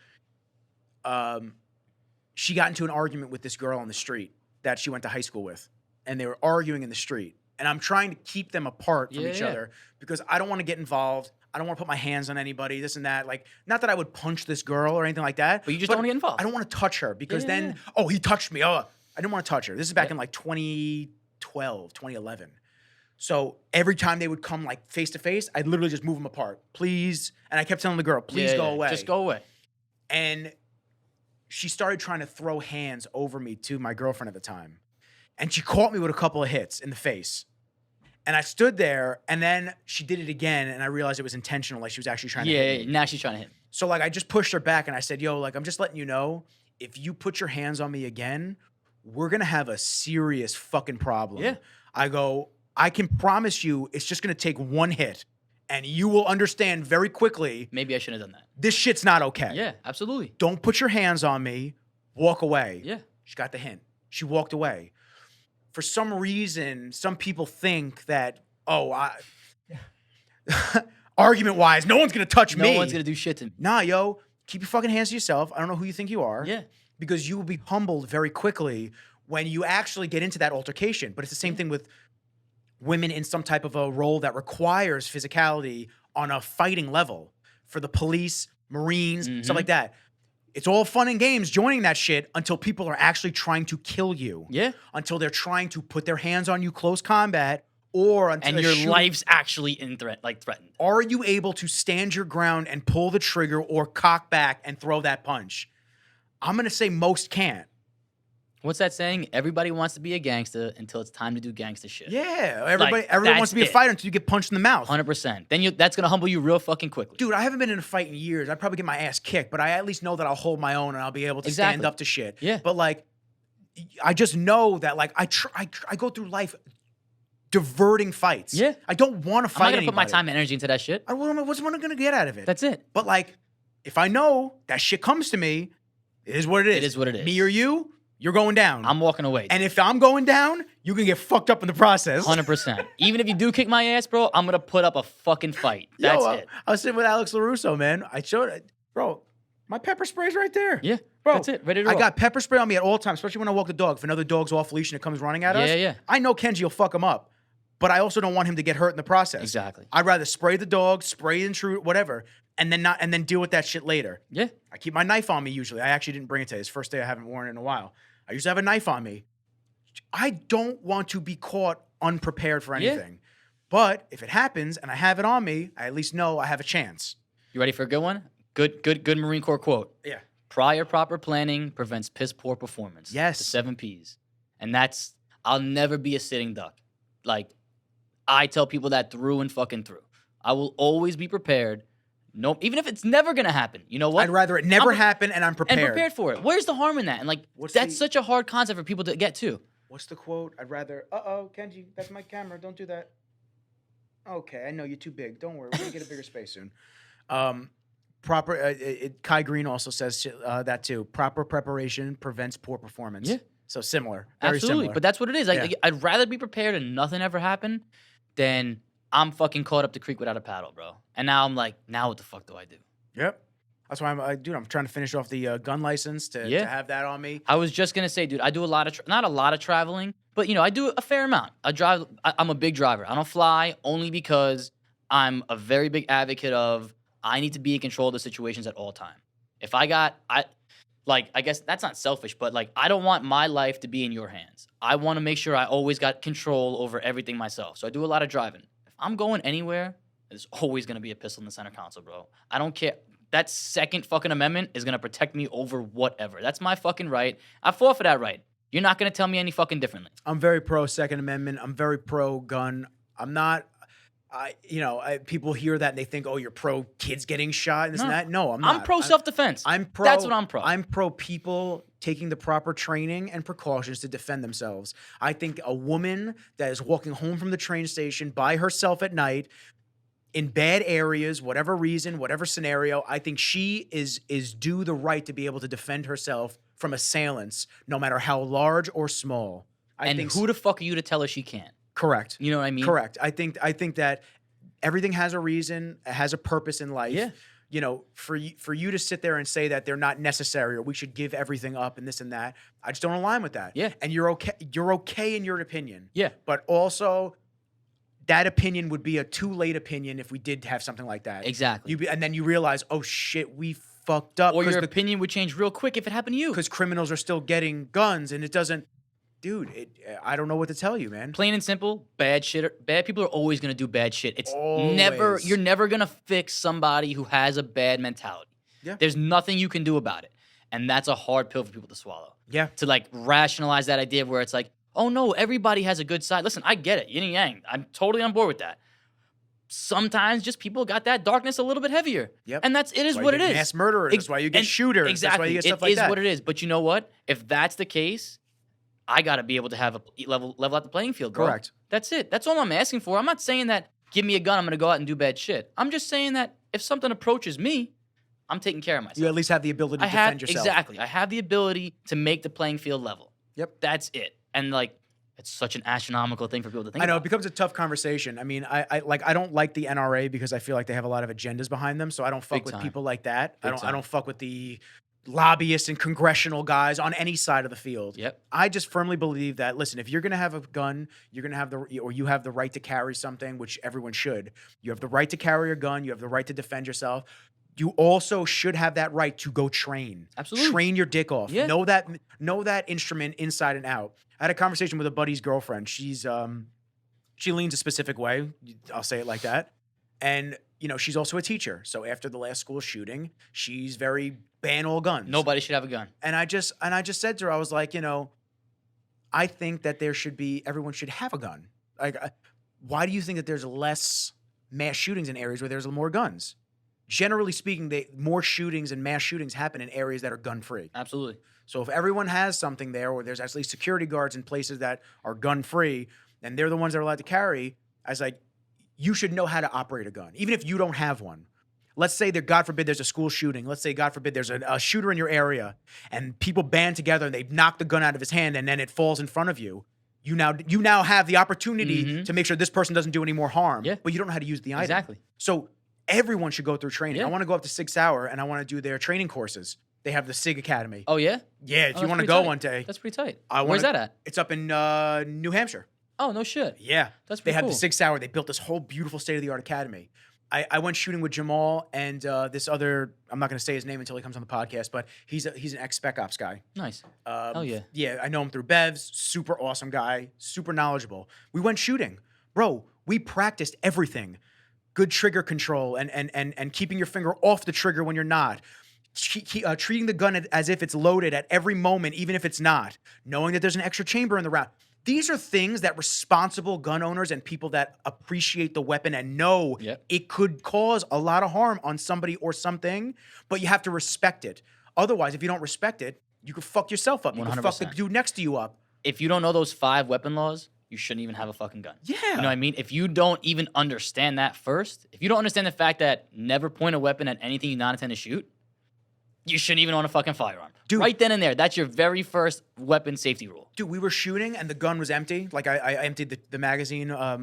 she got into an argument with this girl on the street that she went to high school with. And they were arguing in the street. And I'm trying to keep them apart from each other because I don't want to get involved. I don't want to put my hands on anybody, this and that. Like, not that I would punch this girl or anything like that. But you just don't want to get involved. I don't want to touch her because then, he touched me. Oh, I didn't want to touch her. This is back in like 2012, 2011. So every time they would come like face to face, I'd literally just move them apart. Please. And I kept telling the girl, please go away. Just go away. And she started trying to throw hands over me to my girlfriend at the time. And she caught me with a couple of hits in the face. And I stood there, and then she did it again, and I realized it was intentional, like she was actually trying to hit me. Yeah, now she's trying to hit me. So, like, I just pushed her back, and I said, yo, like, I'm just letting you know, if you put your hands on me again, we're going to have a serious fucking problem. Yeah. I go, I can promise you it's just going to take one hit, and you will understand very quickly. Maybe I shouldn't have done that. This shit's not okay. Yeah, absolutely. Don't put your hands on me. Walk away. Yeah. She got the hint. She walked away. For some reason, some people think that, argument-wise, no one's going to touch me. No one's going to do shit to me. Nah, yo, keep your fucking hands to yourself. I don't know who you think you are. Yeah. Because you will be humbled very quickly when you actually get into that altercation. But it's the same thing with women in some type of a role that requires physicality on a fighting level. For the police, Marines, stuff like that. It's all fun and games joining that shit until people are actually trying to kill you. Yeah. Until they're trying to put their hands on you close combat or until and your life's actually threatened. Are you able to stand your ground and pull the trigger or cock back and throw that punch? I'm going to say most can't. What's that saying? Everybody wants to be a gangster until it's time to do gangster shit. Yeah. Everyone wants to be a fighter until you get punched in the mouth. 100%. Then that's going to humble you real fucking quickly. Dude, I haven't been in a fight in years. I'd probably get my ass kicked, but I at least know that I'll hold my own and I'll be able to stand up to shit. Yeah. But like, I just know that like I go through life diverting fights. Yeah. I don't want to fight I'm not going to put my time and energy into that shit. What's one going to get out of it? That's it. But like, if I know that shit comes to me, it is what it is. It is what it is. Me or you, you're going down. I'm walking away. And if I'm going down, you can get fucked up in the process. 100%. Even if you do kick my ass, bro, I'm going to put up a fucking fight. That's it. I was sitting with Alex LaRusso, man. I showed it. Bro, my pepper spray's right there. Yeah. Bro, that's it. Ready to roll. I got pepper spray on me at all times, especially when I walk the dog. If another dog's off leash and it comes running at us, I know Kenji will fuck him up. But I also don't want him to get hurt in the process. Exactly. I'd rather spray the dog, spray the intruder, whatever, and then deal with that shit later. Yeah. I keep my knife on me usually. I actually didn't bring it today. It's the first day I haven't worn it in a while. I used to have a knife on me. I don't want to be caught unprepared for anything. Yeah. But if it happens and I have it on me, I at least know I have a chance. You ready for a good one? Good Marine Corps quote. Yeah. Prior proper planning prevents piss poor performance. Yes. The 7 Ps. And that's, I'll never be a sitting duck. Like, I tell people that through and fucking through. I will always be prepared. No, even if it's never gonna happen. You know what? I'd rather it never happen and I'm prepared. And prepared for it. Where's the harm in that? And like, that's such a hard concept for people to get to. What's the quote? I'd rather, Kenji, that's my camera. Don't do that. Okay, I know you're too big. Don't worry. We're gonna get a bigger space soon. Kai Green also says that too. Proper preparation prevents poor performance. Yeah. So similar. Very Absolutely. similar. But that's what it is. Like, I'd rather be prepared and nothing ever happen than I'm fucking caught up the creek without a paddle, bro. And now I'm like, now what the fuck do I do? Yep. That's why I'm trying to finish off the gun license to have that on me. I was just going to say, dude, I do a lot of, not a lot of traveling, but, I do a fair amount. I'm a big driver. I don't fly only because I'm a very big advocate of I need to be in control of the situations at all time. If I guess that's not selfish, but like, I don't want my life to be in your hands. I want to make sure I always got control over everything myself. So I do a lot of driving. If I'm going anywhere, there's always going to be a pistol in the center console, bro. I don't care. that second fucking amendment is gonna protect me over whatever. That's my fucking right. I fought for that right. You're not gonna tell me any fucking differently. I'm very pro Second Amendment. I'm very pro gun. I'm not. People hear that and they think, oh, you're pro kids getting shot and this and that. No, I'm not. I'm pro self-defense. I'm pro. That's what I'm pro. I'm pro people taking the proper training and precautions to defend themselves. I think a woman that is walking home from the train station by herself at night in bad areas, whatever reason, whatever scenario, I think she is due the right to be able to defend herself from assailants, no matter how large or small. And who the fuck are you to tell her she can't? Correct. You know what I mean? Correct. I think that everything has a reason, has a purpose in life. Yeah. You know, for you to sit there and say that they're not necessary or we should give everything up and this and that, I just don't align with that. Yeah. And you're okay in your opinion. Yeah. But also, that opinion would be a too late opinion if we did have something like that. Exactly. And then you realize, oh shit, we fucked up. Or your opinion would change real quick if it happened to you. Because criminals are still getting guns and it doesn't. Dude, I don't know what to tell you, man. Plain and simple, bad people are always gonna do bad shit. It's Always. you're never gonna fix somebody who has a bad mentality. Yeah. There's nothing you can do about it. And that's a hard pill for people to swallow. Yeah. To like rationalize that idea where it's like, oh no, everybody has a good side. Listen, I get it, yin and yang. I'm totally on board with that. Sometimes just people got that darkness a little bit heavier. Yep. And it is what it is. Mass murderers. That's why you get shooters. Exactly. That's why you get stuff like that. It is what it is. But you know what? If that's the case, I got to be able to have a level out the playing field, bro. Correct. That's it. That's all I'm asking for. I'm not saying that give me a gun, I'm going to go out and do bad shit. I'm just saying that if something approaches me, I'm taking care of myself. You at least have the ability to defend yourself. Exactly. I have the ability to make the playing field level. Yep. That's it. And like, it's such an astronomical thing for people to think about. I know, it becomes a tough conversation. I mean, I don't like the NRA because I feel like they have a lot of agendas behind them, so I don't fuck with people like that. I don't fuck with the lobbyists and congressional guys on any side of the field. Yep. I just firmly believe that, listen, if you're going to have a gun, you're going to have you have the right to carry something, which everyone should. You have the right to carry a gun. You have the right to defend yourself. You also should have that right to go train. Absolutely. Train your dick off. Yeah. Know that instrument inside and out. I had a conversation with a buddy's girlfriend. She leans a specific way. I'll say it like that. And she's also a teacher. So after the last school shooting, she's very ban all guns. Nobody should have a gun. And I just said to her, I was like, I think that everyone should have a gun. Like, why do you think that there's less mass shootings in areas where there's more guns? Generally speaking, more shootings and mass shootings happen in areas that are gun free. Absolutely. So if everyone has something there, or there's at least security guards in places that are gun free, and they're the ones that are allowed to carry, I was like, you should know how to operate a gun, even if you don't have one. Let's say that, God forbid, there's a school shooting. Let's say, God forbid, there's a shooter in your area, and people band together and they knock the gun out of his hand, and then it falls in front of you. You now have the opportunity to make sure this person doesn't do any more harm. Yeah. But you don't know how to use the item. Exactly. So everyone should go through training. Yeah. I want to go up to 6 Hour, and I want to do their training courses. They have the SIG Academy. Oh, yeah? Yeah, if you want to go tight. one day. That's pretty tight. Where's that at? It's up in New Hampshire. Oh, no shit. Yeah. That's They pretty have cool. the 6 Hour. They built this whole beautiful state-of-the-art academy. I went shooting with Jamal and this other, I'm not going to say his name until he comes on the podcast, but he's an ex-Spec Ops guy. Nice. Hell yeah. Yeah, I know him through Bevs. Super awesome guy. Super knowledgeable. We went shooting. Bro, we practiced everything. Good trigger control and keeping your finger off the trigger when you're not. Treating the gun as if it's loaded at every moment, even if it's not. Knowing that there's an extra chamber in the round. These are things that responsible gun owners and people that appreciate the weapon and know it could cause a lot of harm on somebody or something, but you have to respect it. Otherwise, if you don't respect it, you could fuck yourself up. You could fuck the dude next to you up. If you don't know those 5 weapon laws, you shouldn't even have a fucking gun. Yeah. You know what I mean? If you don't even understand that first, if you don't understand the fact that never point a weapon at anything you not intend to shoot, you shouldn't even own a fucking firearm. Dude. Right then and there, that's your very first weapon safety rule. Dude, we were shooting and the gun was empty. Like I emptied the magazine. I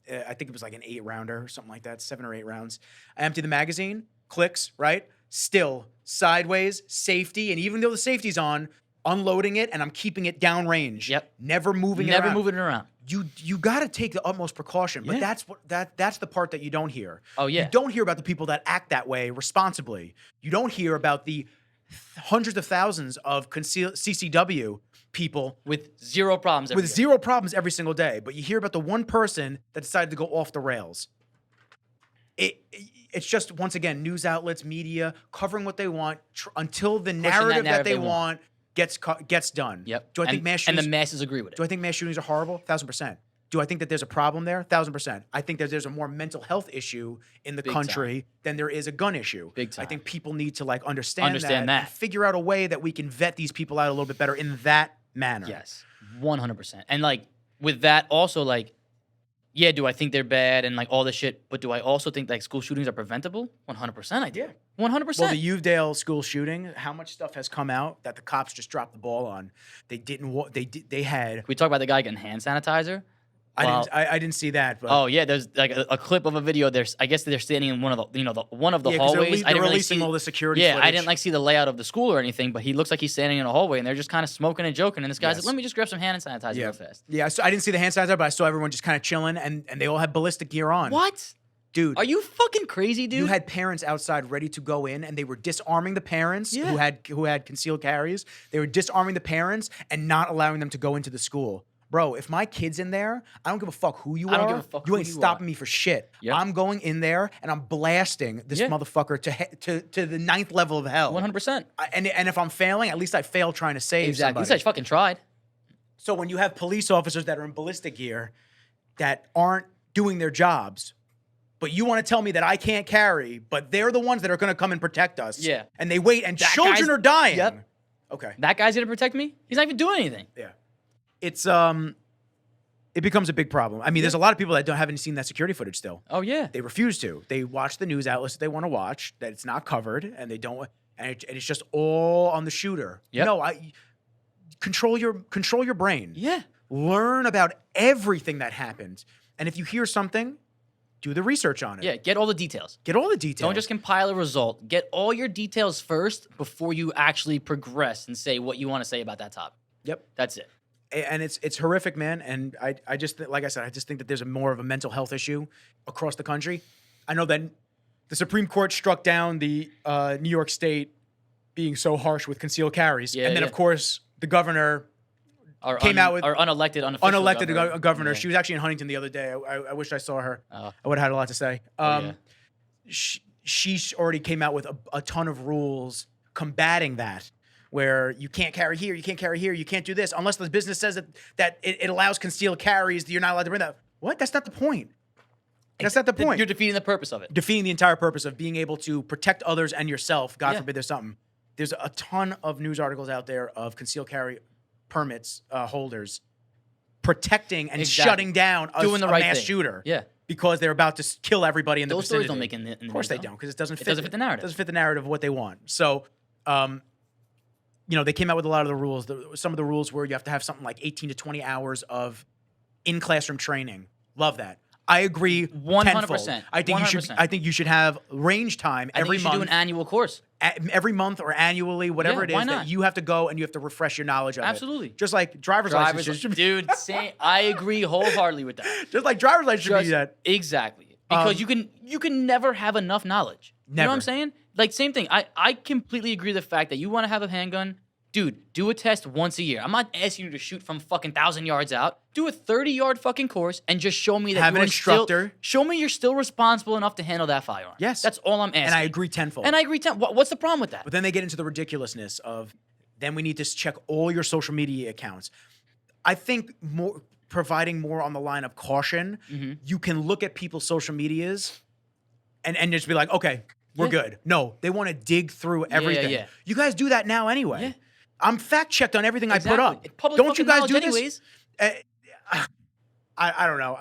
think it was like an 8-rounder or something like that, 7 or 8 rounds. I emptied the magazine, clicks, right? Still sideways, safety, and even though the safety's on, unloading it and I'm keeping it downrange. Yep. Never moving it around. Never moving it around. You got to take the utmost precaution, but that's the part that you don't hear. Oh yeah. You don't hear about the people that act that way responsibly. You don't hear about the hundreds of thousands of CCW people with zero problems every single day. But you hear about the one person that decided to go off the rails. It's just, once again, news outlets, media, covering what they want until the narrative that they want gets done. Yep. Do I think mass shootings... And the masses agree with it. Do I think mass shootings are horrible? 1,000%. Do I think that there's a problem there? 1,000%. I think that there's a more mental health issue in the country than there is a gun issue. Big time. I think people need to understand that and figure out a way that we can vet these people out a little bit better in that manner. Yes, 100%. And with that also yeah, do I think they're bad and all this shit? But do I also think school shootings are preventable? 100%. I do. 100%. Well, the Uvalde school shooting, how much stuff has come out that the cops just dropped the ball on? They didn't. They had. Can we talk about the guy getting hand sanitizer? I didn't see that. But. Oh yeah, there's a clip of a video. I guess they're standing in one of the hallways. They're releasing all the security. Yeah, footage. I didn't see the layout of the school or anything, but he looks like he's standing in a hallway, and they're just kind of smoking and joking. And this guy's like, "Let me just grab some hand sanitizer real fast." Yeah, so I didn't see the hand sanitizer, but I saw everyone just kind of chilling, and they all had ballistic gear on. What? Dude, are you fucking crazy, dude? You had parents outside ready to go in, and they were disarming the parents who had concealed carries. They were disarming the parents and not allowing them to go into the school. Bro, if my kid's in there, I don't give a fuck who you are. I don't give a fuck you ain't stopping me for shit. Yep. I'm going in there and I'm blasting this motherfucker to the 9th level of hell. 100%. And if I'm failing, at least I failed trying to save somebody. At least I fucking tried. So when you have police officers that are in ballistic gear that aren't doing their jobs, but you want to tell me that I can't carry, but they're the ones that are going to come and protect us. Yeah. And they wait, and children are dying. Yep. Okay. That guy's going to protect me? He's not even doing anything. Yeah. It becomes a big problem. I mean, there's a lot of people that haven't seen that security footage still. Oh yeah. They refuse to. They watch the news outlets that they want to watch, that it's not covered, and they don't, and it's just all on the shooter. Yep. No, control your brain. Yeah. Learn about everything that happened. And if you hear something, do the research on it. Yeah, get all the details. Get all the details. Don't just compile a result. Get all your details first before you actually progress and say what you want to say about that topic. Yep. That's it. And it's horrific, man. And I just, like I said, I just think that there's more of a mental health issue across the country. I know that the Supreme Court struck down the New York State being so harsh with concealed carries. Yeah, and then, of course, the governor came out with... Our unelected governor. Yeah. She was actually in Huntington the other day. I wish I saw her. I would have had a lot to say. She already came out with a ton of rules combating that, where you can't carry here, you can't carry here, you can't do this, unless the business says that it allows concealed carries, you're not allowed to bring that. What? That's not the point. That's not the point. You're defeating the purpose of it. Defeating the entire purpose of being able to protect others and yourself. God forbid there's something. There's a ton of news articles out there of concealed carry permits holders protecting and shutting down a mass shooter. Yeah. Because they're about to kill everybody in the vicinity. Those stories don't make in the Of course they don't, because it doesn't fit the narrative. It doesn't fit the narrative of what they want. So, they came out with a lot of the rules. Some of the rules were you have to have something like 18 to 20 hours of in-classroom training. Love that. I agree 100%. I think you should have range time every month. You should do an annual course. Every month or annually, whatever it is, that you have to go and you have to refresh your knowledge of it. Absolutely. Just like driver's license. Dude, I agree wholeheartedly with that. Just like driver's license should be that. Exactly. Because you can never have enough knowledge. Never. You know what I'm saying? Like, same thing. I completely agree with the fact that you want to have a handgun. Dude, do a test once a year. I'm not asking you to shoot from fucking 1,000 yards out. Do a 30-yard fucking course and just show me that have an instructor. Show me you're still responsible enough to handle that firearm. Yes. That's all I'm asking. And I agree tenfold. What's the problem with that? But then they get into the ridiculousness of, then we need to check all your social media accounts. I think providing more on the line of caution, you can look at people's social medias and just be like, okay, we're good. No, they want to dig through everything. Yeah. You guys do that now anyway. Yeah. I'm fact-checked on everything I put up. Don't you guys do this? I don't know.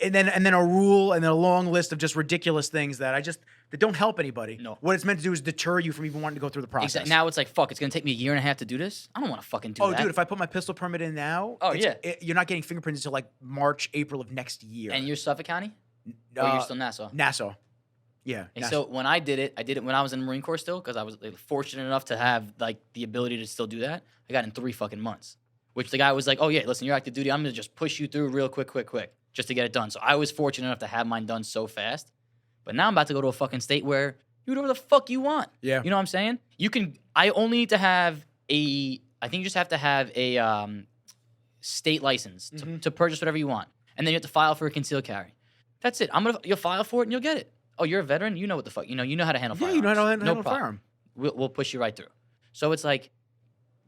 And then a rule and then a long list of just ridiculous things that don't help anybody. No. What it's meant to do is deter you from even wanting to go through the process. Exactly. Now it's like, fuck, it's going to take me a year and a half to do this? I don't want to fucking do that. Oh, dude, if I put my pistol permit in now, you're not getting fingerprints until like March, April of next year. And you're Suffolk County? Or you're still Nassau? Nassau. Yeah. And so when I did it when I was in the Marine Corps still, because I was fortunate enough to have like the ability to still do that. I got in 3 fucking months, which the guy was like, oh yeah, listen, you're active duty. I'm going to just push you through real quick, just to get it done. So I was fortunate enough to have mine done so fast. But now I'm about to go to a fucking state where you do whatever the fuck you want. Yeah. You know what I'm saying? I only need to have I think you just have to have a state license to purchase whatever you want. And then you have to file for a concealed carry. That's it. You'll file for it and you'll get it. oh, you're a veteran, you know what the fuck, you know how to handle Yeah, firearms. you know how to handle no a problem. firearm. We'll push you right through. So it's like,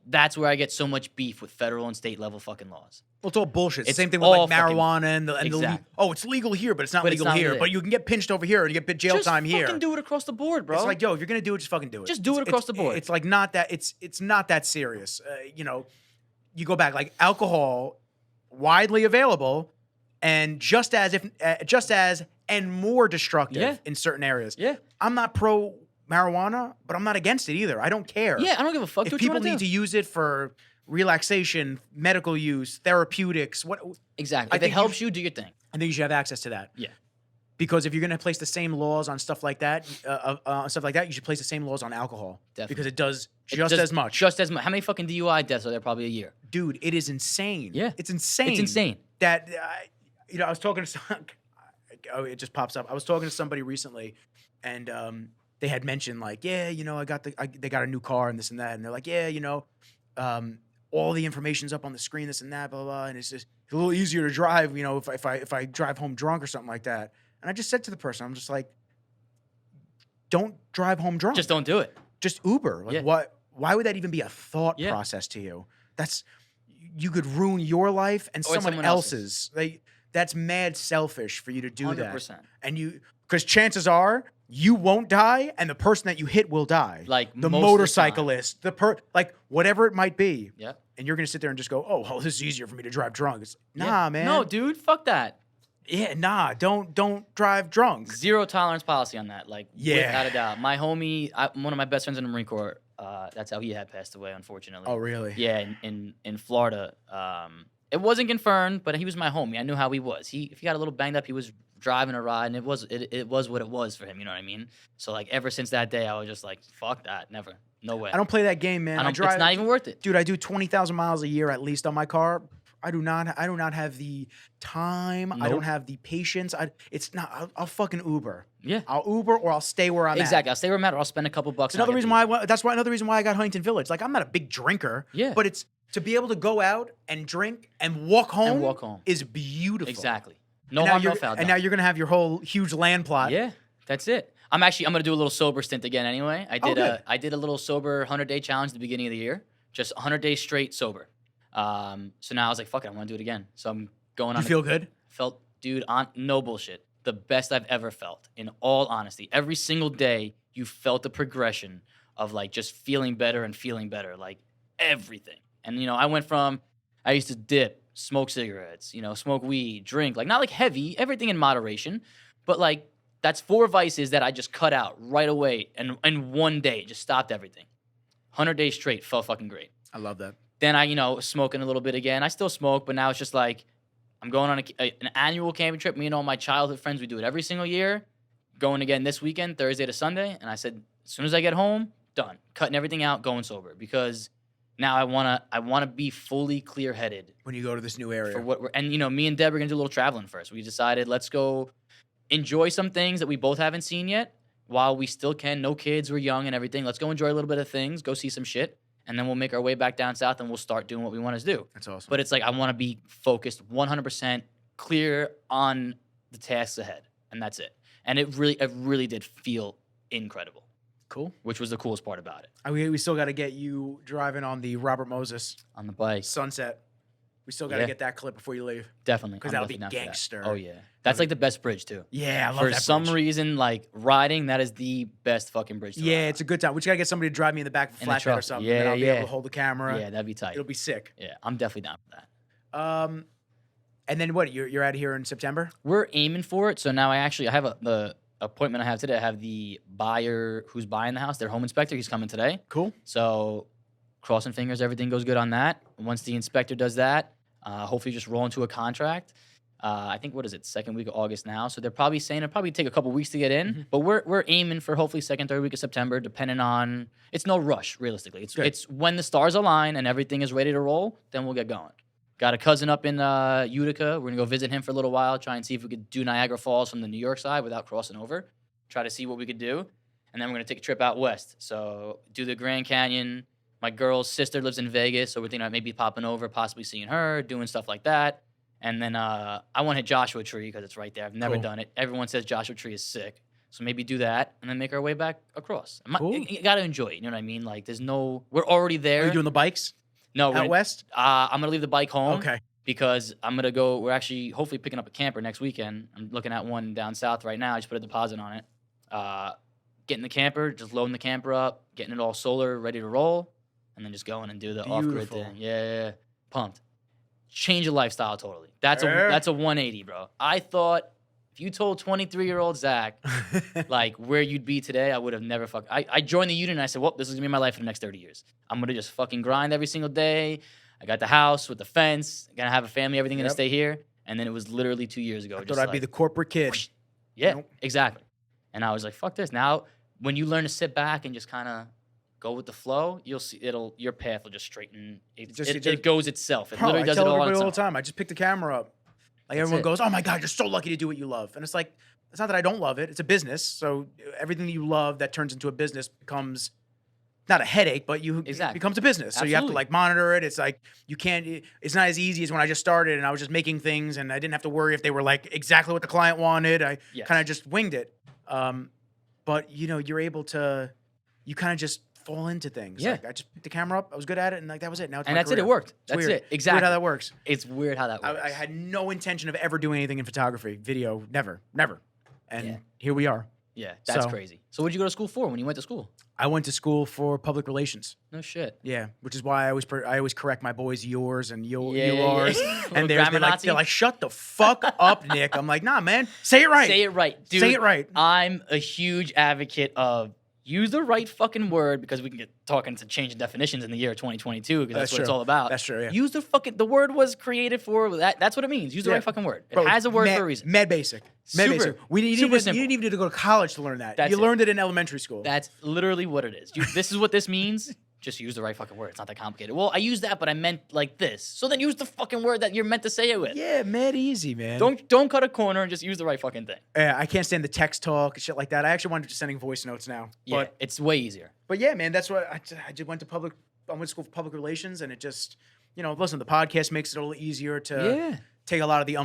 that's where I get so much beef with federal and state level fucking laws. Well, it's all bullshit. It's Same thing with all like marijuana and the Exactly. it's legal here, but it's not But it's legal not here. legal But there. you can get pinched over here and you get jail time here. Just fucking do it across the board, bro. It's like, yo, if you're gonna do it, just fucking do it. Just do it across the board. It's like not that. It's not that serious. You know, you go back like alcohol, widely available, and just as and more destructive in certain areas. Yeah. I'm not pro marijuana, but I'm not against it either. I don't care. Yeah, I don't give a fuck. If Do what you people wanna need do. to use it for relaxation, medical use, therapeutics, Exactly. If it think helps you, do your thing. I think you should have access to that. Yeah. Because if you're gonna place the same laws on stuff like that, you should place the same laws on alcohol. Definitely. Because it does It just as much. Just as much. How many fucking DUI deaths are there probably a year? Dude, it is insane. Yeah. It's insane. It's insane. That I was talking to oh, it just pops up. I was talking to somebody recently, and they had mentioned like, yeah, you know, they got a new car and this and that, and they're like, yeah, you know, all the information's up on the screen, this and that, blah blah, and it's just a little easier to drive, you know, if I drive home drunk or something like that. And I just said to the person, I'm just like, don't drive home drunk. Just don't do it. Just Uber. Like, Yeah. why would that even be a thought Yeah. process to you? You could ruin your life and Or someone someone else's. That's mad selfish for you to do 100%. that. And because chances are you won't die, and the person that you hit will die. Like the most of the time. motorcyclist, like whatever it might be. Yeah. And you're gonna sit there and just go, oh, well, this is easier for me to drive drunk. It's nah, man. No, dude, fuck that. Yeah, nah. Don't drive drunk. Zero tolerance policy on that. Like, Yeah. without a doubt. My homie, one of my best friends in the Marine Corps, that's how he had passed away, unfortunately. Oh, really? Yeah, in Florida. It wasn't confirmed, but he was my homie. I knew how he was. If he got a little banged up, he was driving a ride, and it was what it was for him. You know what I mean? So like ever since that day, I was just like, fuck that, never, no way. I don't play that game, man. I drive. It's not even worth it. Dude, I do 20,000 miles a year at least on my car. I do not have the time. I don't Nope. have the patience. I'll fucking Uber. Yeah. I'll Uber or I'll stay where I'm Exactly. at. I'll stay where I'm at, or I'll spend a couple bucks. Another reason why another reason why I got Huntington Village. Like, I'm not a big drinker. Yeah. But it's to be able to go out and drink and walk home. Is beautiful. Exactly. No And now harm, no you're- foul. And now you're gonna have your whole huge land plot. Yeah, that's it. I'm gonna do a little sober stint again anyway. Good. I did a little sober 100-day challenge at the beginning of the year, just 100 days straight sober. So now I was like, fuck it, I want to do it again. So I'm going on. You feel good? Felt, dude, on no bullshit, the best I've ever felt. In all honesty, every single day you felt the progression of like just feeling better and feeling better, like everything. And you know, I used to dip, smoke cigarettes, you know, smoke weed, drink, like not like heavy, everything in moderation, but like that's 4 vices that I just cut out right away, and in one day just stopped everything. 100 days straight, felt fucking great. I love that. Then I, smoking a little bit again. I still smoke, but now it's just like I'm going on an annual camping trip. Me and all my childhood friends, we do it every single year. Going again this weekend, Thursday to Sunday. And I said, as soon as I get home, done. Cutting everything out, going sober. Because now I wanna be fully clear-headed. When you go to this new area. Me and Deb are gonna do a little traveling first. We decided, let's go enjoy some things that we both haven't seen yet while we still can. No kids, we're young and everything. Let's go enjoy a little bit of things, go see some shit. And then we'll make our way back down south and we'll start doing what we want to do. That's awesome. But it's like I want to be focused 100% clear on the tasks ahead. And that's it. And it really did feel incredible. Cool. Which was the coolest part about it. We still got to get you driving on the Robert Moses On the bike. Sunset. We still got to get that clip before you leave. Definitely. Because that'll be gangster. Oh, yeah. That's like the best bridge, too. Yeah, I love that For some bridge. reason, like riding, that is the best fucking bridge to ride. Yeah, it's a good time. We just got to get somebody to drive me in the back of a In the flatbed or truck. something. Yeah, and I'll be yeah. able to hold the camera. Yeah, that'd be tight. It'll be sick. Yeah, I'm definitely down for that. And then what? You're out of here in September? We're aiming for it. So now I have the appointment I have today. I have the buyer who's buying the house, their home inspector. He's coming today. Cool. So crossing fingers, everything goes good on that. Once the inspector does that, hopefully just roll into a contract. I think, what is it, second week of August now? So they're probably saying it'll probably take a couple weeks to get in, but we're aiming for hopefully second, third week of September, depending on, it's no rush, realistically. It's when the stars align and everything is ready to roll, then we'll get going. Got a cousin up in Utica. We're going to go visit him for a little while, try and see if we could do Niagara Falls from the New York side without crossing over, try to see what we could do. And then we're going to take a trip out west. So do the Grand Canyon. My girl's sister lives in Vegas, so we're thinking about maybe popping over, possibly seeing her, doing stuff like that. And then I want to hit Joshua Tree because it's right there. I've never done it. Everyone says Joshua Tree is sick. So maybe do that and then make our way back across. Cool. You got to enjoy it. You know what I mean? Like, we're already there. Are you doing the bikes? No, out west? I'm going to leave the bike home. Okay. Because I'm going to go, we're actually hopefully picking up a camper next weekend. I'm looking at one down south right now. I just put a deposit on it. Getting the camper, just loading the camper up, getting it all solar, ready to roll, and then just going and do the off-grid thing. Yeah. Pumped. Change your lifestyle totally. That's a 180, bro. I thought if you told 23-year-old Zach like where you'd be today, I would have never I joined the union and I said, well, this is going to be my life for the next 30 years. I'm going to just fucking grind every single day. I got the house with the fence. Gonna have a family. Everything gonna stay here. And then it was literally 2 years ago. I thought I'd be the corporate kid. Whoosh. Yeah, exactly. And I was like, fuck this. Now, when you learn to sit back and just kind of go with the flow, you'll see your path will just straighten. It goes itself. It literally does it all on its own. All the time. I just pick the camera up. Like everyone goes, oh my God, you're so lucky to do what you love. And it's like, it's not that I don't love it. It's a business. So everything that you love that turns into a business becomes not a headache, but it becomes a business. So you have to like monitor it. It's like it's not as easy as when I just started and I was just making things and I didn't have to worry if they were like exactly what the client wanted. I kind of just winged it. But you're able to, you kind of just fall into things. Yeah. Like I just picked the camera up. I was good at it and like that was it. Now it's and my that's career. It worked. It's that's weird. it. Exactly. Weird how that works. It's weird how that works. I had no intention of ever doing anything in photography, video, never. And here we are. Yeah, that's crazy. So what did you go to school for when you went to school? I went to school for public relations. No shit. Yeah, which is why I always correct my boys yours and yours. Yeah. And they're like, shut the fuck up, Nick. I'm like, nah, man, say it right. Say it right, dude. Say it right. I'm a huge advocate of use the right fucking word because we can get talking to changing definitions in the year 2022 because that's what it's all about. That's true, yeah. Use the word was created for that. That's what it means. Use the right fucking word. It has a word for a reason. Mad basic. Mad basic. You didn't even need to go to college to learn that. You learned it in elementary school. That's literally what it is. This is what this means. Just use the right fucking word. It's not that complicated. Well, I used that, but I meant like this. So then use the fucking word that you're meant to say it with. Yeah, mad easy, man. Don't cut a corner and just use the right fucking thing. Yeah, I can't stand the text talk and shit like that. I actually wanted to sending voice notes now. Yeah, but it's way easier. But yeah, man, that's what I went to school for public relations, and it just, listen, the podcast makes it a little easier to take a lot of the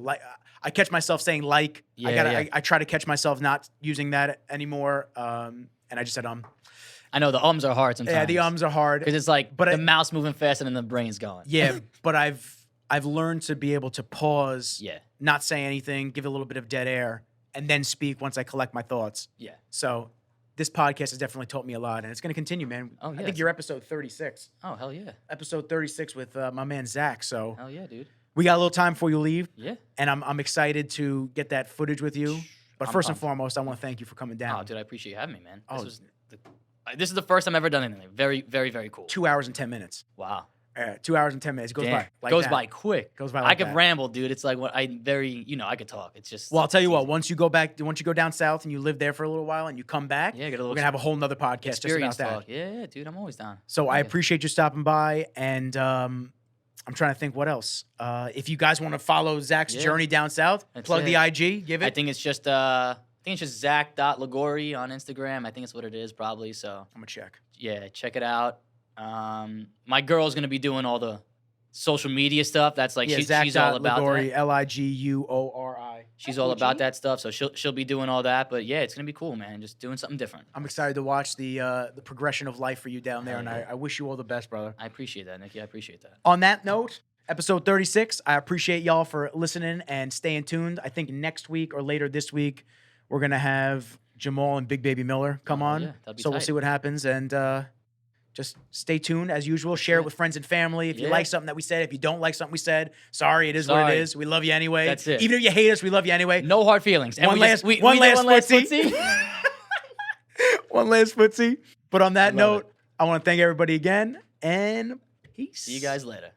like I catch myself saying like. I try to catch myself not using that anymore. And I just said I know the ums are hard sometimes. Yeah, the ums are hard because it's like the mouse moving faster than the brain's going. Yeah, but I've learned to be able to pause, Yeah. not say anything, give a little bit of dead air, and then speak once I collect my thoughts. Yeah. So this podcast has definitely taught me a lot, and it's going to continue, man. Oh, yeah. I think you're episode 36. Oh, hell yeah. Episode 36 with my man Zach. So hell yeah, dude. We got a little time before you leave. Yeah. And I'm excited to get that footage with you. But first and foremost, I want to thank you for coming down. Oh, dude, I appreciate you having me, man. This is the first time I've ever done anything. Very, very, very cool. 2 hours and 10 minutes. Wow. 2 hours and 10 minutes. It goes by like goes that. by quick. Goes by I could ramble, dude. It's like what I could talk. It's just. Well, I'll tell you what. Once you go down south and you live there for a little while and you come back, we're gonna have a whole nother podcast just about that. Talk. Yeah, dude. I'm always down. So I appreciate you stopping by, and I'm trying to think what else. If you guys want to follow Zach's journey down south, plug the IG. Give it. I think it's just Zach.Liguori on Instagram. I think it's what it is probably. So I'm gonna check. Yeah, check it out. My girl's gonna be doing all the social media stuff. That's like she's all about Liguori, that. Liguori. She's all about that stuff. So she'll be doing all that. But yeah, it's gonna be cool, man. Just doing something different. I'm excited to watch the progression of life for you down there, and I wish you all the best, brother. I appreciate that, Nicky. I appreciate that. On that note, episode 36. I appreciate y'all for listening and staying tuned. I think next week or later this week we're gonna have Jamal and Big Baby Miller come on. Yeah, that'd be so tight. We'll see what happens, and just stay tuned as usual. Share it with friends and family. If you like something that we said, if you don't like something we said, sorry, it is what it is. We love you anyway. That's it. Even if you hate us, we love you anyway. No hard feelings. And one last footsie. One last footsie. But on that note, I want to thank everybody again, and peace. See you guys later.